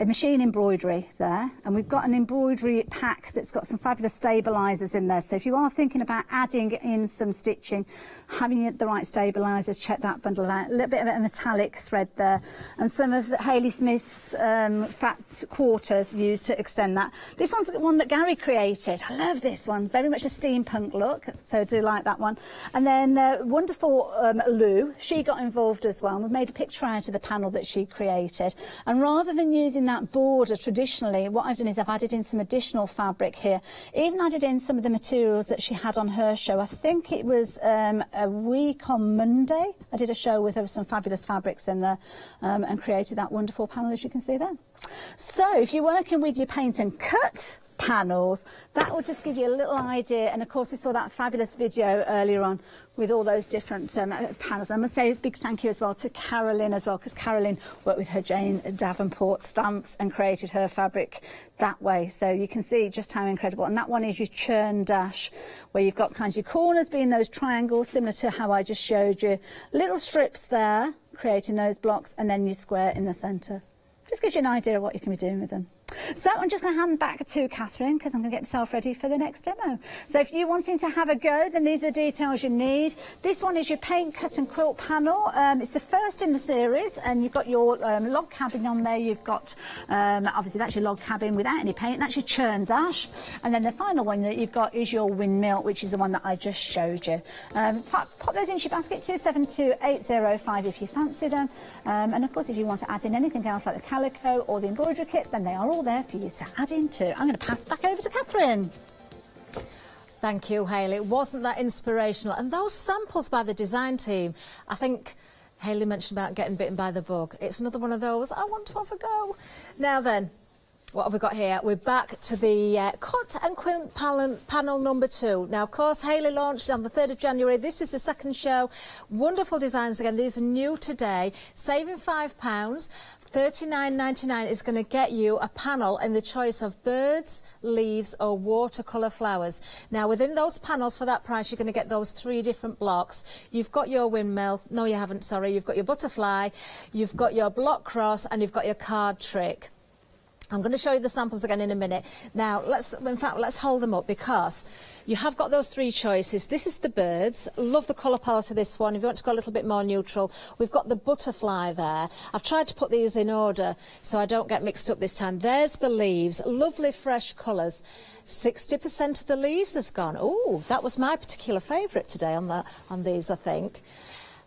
machine embroidery there, and we've got an embroidery pack that's got some fabulous stabilisers in there. So if you are thinking about adding in some stitching, having the right stabilisers, check that bundle out. A little bit of a metallic thread there, and some of Hayley Smith's fat quarters used to extend that. This one's the one that Gary created. I love this one, very much a steampunk look, so I do like that one. And then wonderful Lou, she got involved as well, and we've made a picture out of the panel that she created. And rather than using that border traditionally, what I've done is I've added in some additional fabric here, even added in some of the materials that she had on her show. I think it was a week on Monday I did a show with her with some fabulous fabrics in there, and created that wonderful panel, as you can see there. So if you're working with your paint and cut panels, that will just give you a little idea. And of course we saw that fabulous video earlier on with all those different panels. I must say a big thank you as well to Carolyn as well, because Carolyn worked with her Jane Davenport stamps and created her fabric that way. So you can see just how incredible. And that one is your churn dash, where you've got kind of your corners being those triangles, similar to how I just showed you. Little strips there, creating those blocks, and then your square in the centre. Just gives you an idea of what you can be doing with them. So I'm just going to hand back to Catherine, because I'm going to get myself ready for the next demo. So if you're wanting to have a go, then these are the details you need. This one is your paint, cut and quilt panel. It's the first in the series, and you've got your log cabin on there. You've got, obviously that's your log cabin without any paint. That's your churn dash. And then the final one that you've got is your windmill, which is the one that I just showed you. Pop those into your basket, 272805 if you fancy them. And of course, if you want to add in anything else like the calico or the embroidery kit, then they are all there for you to add into. I'm going to pass back over to Catherine. Thank you, Hayley. Wasn't that inspirational? And those samples by the design team, I think Hayley mentioned about getting bitten by the bug. It's another one of those, I want to have a go. Now then, What have we got here? We're back to the cut and quilt panel number 2. Now, of course, Hayley launched on the 3rd of January. This is the second show. Wonderful designs again. These are new today. Saving £5. $39.99 is going to get you a panel in the choice of birds, leaves or watercolour flowers. Now within those panels for that price you're going to get those 3 different blocks. You've got your windmill, no you haven't, sorry, you've got your butterfly, you've got your block cross and you've got your card trick. I'm going to show you the samples again in a minute. Now, let's hold them up because you have got those 3 choices. This is the birds. Love the colour palette of this one. If you want to go a little bit more neutral, we've got the butterfly there. I've tried to put these in order so I don't get mixed up this time. There's the leaves. Lovely fresh colours. 60% of the leaves has gone. Oh, that was my particular favourite today on these, I think.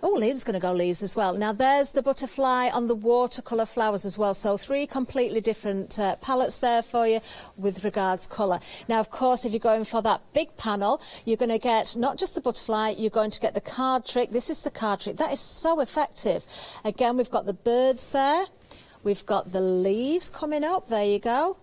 Oh, leaves going to go leaves as well. Now there's the butterfly on the watercolour flowers as well. So 3 completely different palettes there for you with regards colour. Now, of course, if you're going for that big panel, you're going to get not just the butterfly, you're going to get the card trick. This is the card trick. That is so effective. Again, we've got the birds there. We've got the leaves coming up. There you go.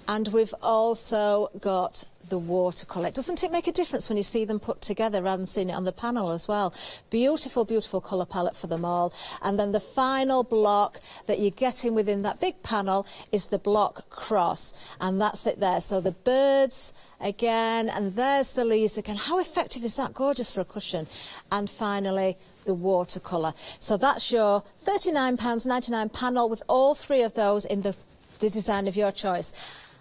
And we've also got the watercolour. Doesn't it make a difference when you see them put together rather than seeing it on the panel as well? Beautiful, beautiful colour palette for them all. And then the final block that you're getting within that big panel is the block cross. And that's it there. So the birds again, and there's the leaves again. How effective is that? Gorgeous for a cushion. And finally, the watercolour. So that's your £39.99 panel with all 3 of those in the design of your choice.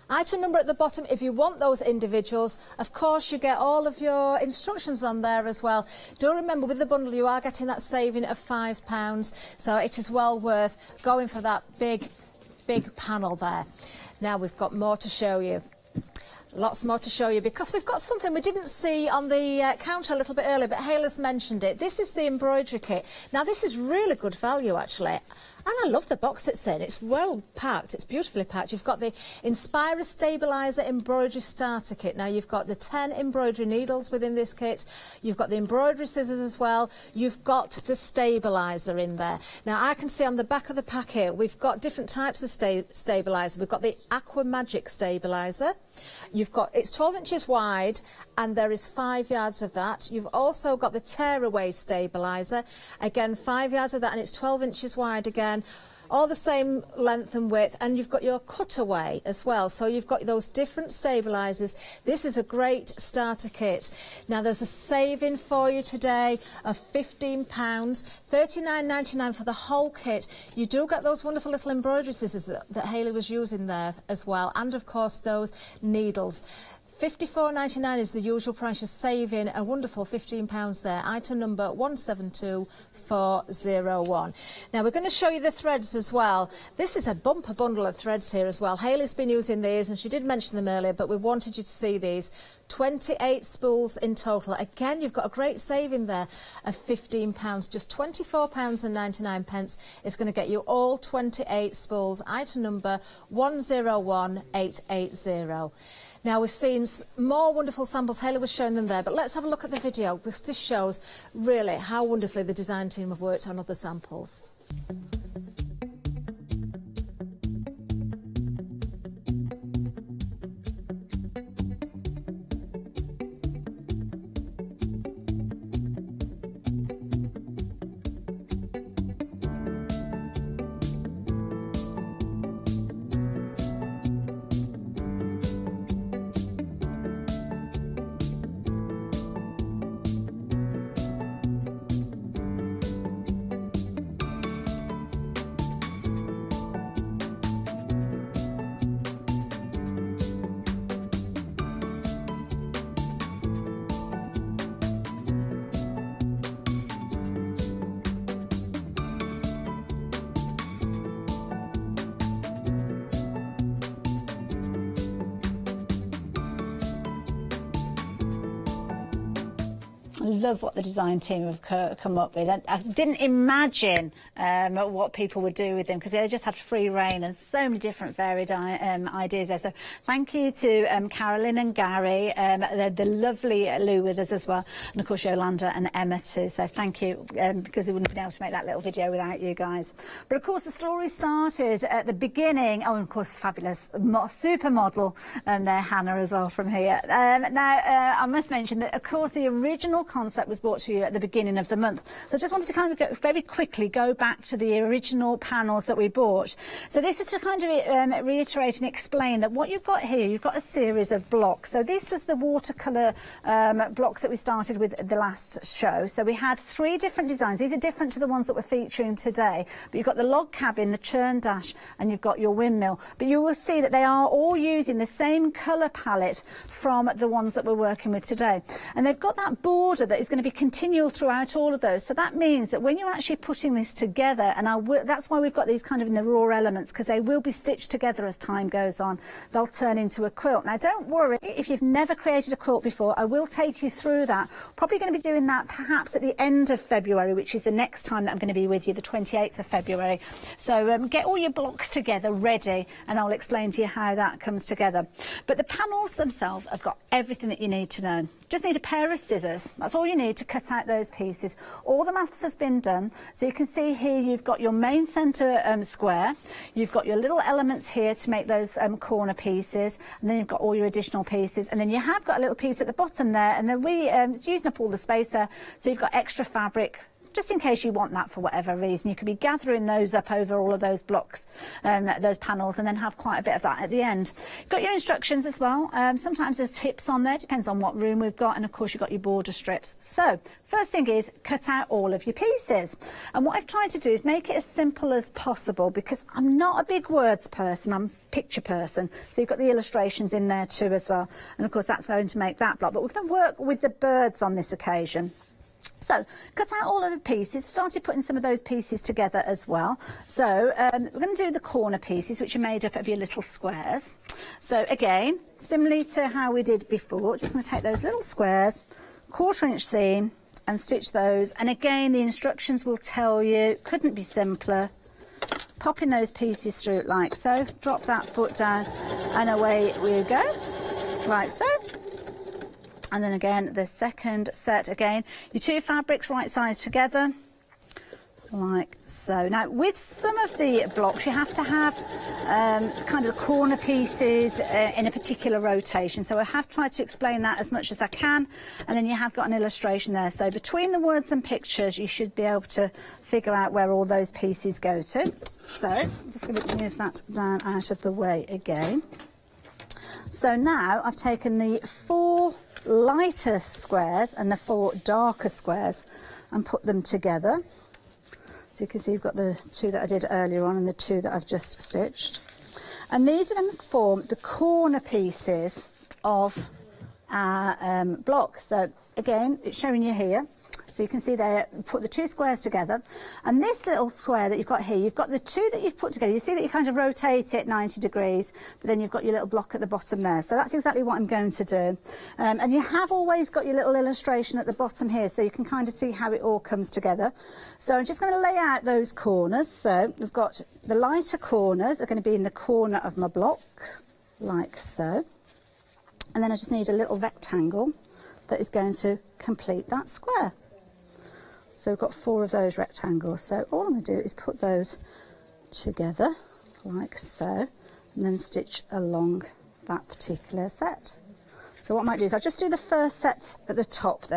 Item number at the bottom, if you want those individuals, of course you get all of your instructions on there as well. Do remember with the bundle you are getting that saving of £5, so it is well worth going for that big panel there. Now we've got more to show you. Lots more to show you because we've got something we didn't see on the counter a little bit earlier, but Hayley's mentioned it. This is the embroidery kit. Now this is really good value actually. And I love the box it's in. It's well packed. It's beautifully packed. You've got the Inspira Stabiliser Embroidery Starter Kit. Now, you've got the 10 embroidery needles within this kit. You've got the embroidery scissors as well. You've got the stabiliser in there. Now, I can see on the back of the pack here, we've got different types of stabiliser. We've got the Aqua Magic Stabiliser. You've got, it's 12 inches wide and there is 5 yards of that. You've also got the Tearaway Stabiliser. Again, 5 yards of that and it's 12 inches wide again. All the same length and width, and you've got your cutaway as well, so you've got those different stabilisers. This is a great starter kit. Now there's a saving for you today of £15, $39.99 for the whole kit. You do get those wonderful little embroidery scissors that Hayley was using there as well, and of course those needles. £54.99 is the usual price. You're saving a wonderful £15 there. Item number 172401. Now we're going to show you the threads as well. This is a bumper bundle of threads here as well. Hayley's been using these and she did mention them earlier, but we wanted you to see these. 28 spools in total. Again, you've got a great saving there of £15. Just £24.99 is going to get you all 28 spools. Item number 101880. Now we've seen more wonderful samples. Hayley was showing them there, but let's have a look at the video because this shows really how wonderfully the design team have worked on other samples. I love what the design team have come up with. I didn't imagine what people would do with them, because they just had free reign and so many different varied ideas there. So thank you to Carolyn and Gary, the lovely Lou with us as well, and of course Yolanda and Emma too. So thank you, because we wouldn't have been able to make that little video without you guys. But of course the story started at the beginning. Oh, and of course fabulous supermodel there, Hannah, as well from here. Now I must mention that of course the original concept was brought to you at the beginning of the month. So I just wanted to kind of very quickly go back to the original panels that we bought. So this was to kind of reiterate and explain that what you've got here, you've got a series of blocks. So this was the watercolour blocks that we started with the last show. So we had 3 different designs. These are different to the ones that we're featuring today. But you've got the log cabin, the churn dash, and you've got your windmill. But you will see that they are all using the same colour palette from the ones that we're working with today. And they've got that border that is going to be continual throughout all of those. So that means that when you're actually putting this together, and that's why we've got these kind of in the raw elements, because they will be stitched together as time goes on. They'll turn into a quilt. Now don't worry if you've never created a quilt before, I will take you through that. Probably going to be doing that perhaps at the end of February, which is the next time that I'm going to be with you, the 28th of February. So get all your blocks together ready, and I'll explain to you how that comes together. But the panels themselves have got everything that you need to know. Just need a pair of scissors. That's all you need to cut out those pieces. All the maths has been done. So you can see here you've got your main centre square. You've got your little elements here to make those corner pieces. And then you've got all your additional pieces. And then you have got a little piece at the bottom there. And then it's using up all the space there. So you've got extra fabric, just in case you want that for whatever reason. You could be gathering those up over all of those blocks, those panels, and then have quite a bit of that at the end. You've got your instructions as well. Sometimes there's tips on there, depends on what room we've got, and of course you've got your border strips. So first thing is cut out all of your pieces. And what I've tried to do is make it as simple as possible, because I'm not a big words person, I'm a picture person. So you've got the illustrations in there too as well. And of course that's going to make that block. But we're going to work with the birds on this occasion. So cut out all of the pieces, started putting some of those pieces together as well. So we're going to do the corner pieces, which are made up of your little squares. So again, similarly to how we did before, just going to take those little squares, 1/4 inch seam, and stitch those. And again, the instructions will tell you, couldn't be simpler. Popping those pieces through like so, drop that foot down, and away we go, like so. And then again, the second set, again, your 2 fabrics right sides together, like so. Now, with some of the blocks, you have to have kind of the corner pieces in a particular rotation. So I have tried to explain that as much as I can. And then you have got an illustration there. So between the words and pictures, you should be able to figure out where all those pieces go to. So I'm just going to move that down out of the way again. So now I've taken the 4 lighter squares and the 4 darker squares and put them together. So you can see you've got the 2 that I did earlier on and the 2 that I've just stitched. And these are going to form the corner pieces of our block. So again, it's showing you here. So you can see there, put the 2 squares together. And this little square that you've got here, you've got the 2 that you've put together. You see that you kind of rotate it 90 degrees, but then you've got your little block at the bottom there. So that's exactly what I'm going to do. And you have always got your little illustration at the bottom here, so you can kind of see how it all comes together. So I'm just going to lay out those corners. So we've got the lighter corners are going to be in the corner of my block, like so. And then I just need a little rectangle that is going to complete that square. So we've got 4 of those rectangles. So all I'm going to do is put those together like so, and then stitch along that particular set. So what I might do is I'll just do the first set at the top then,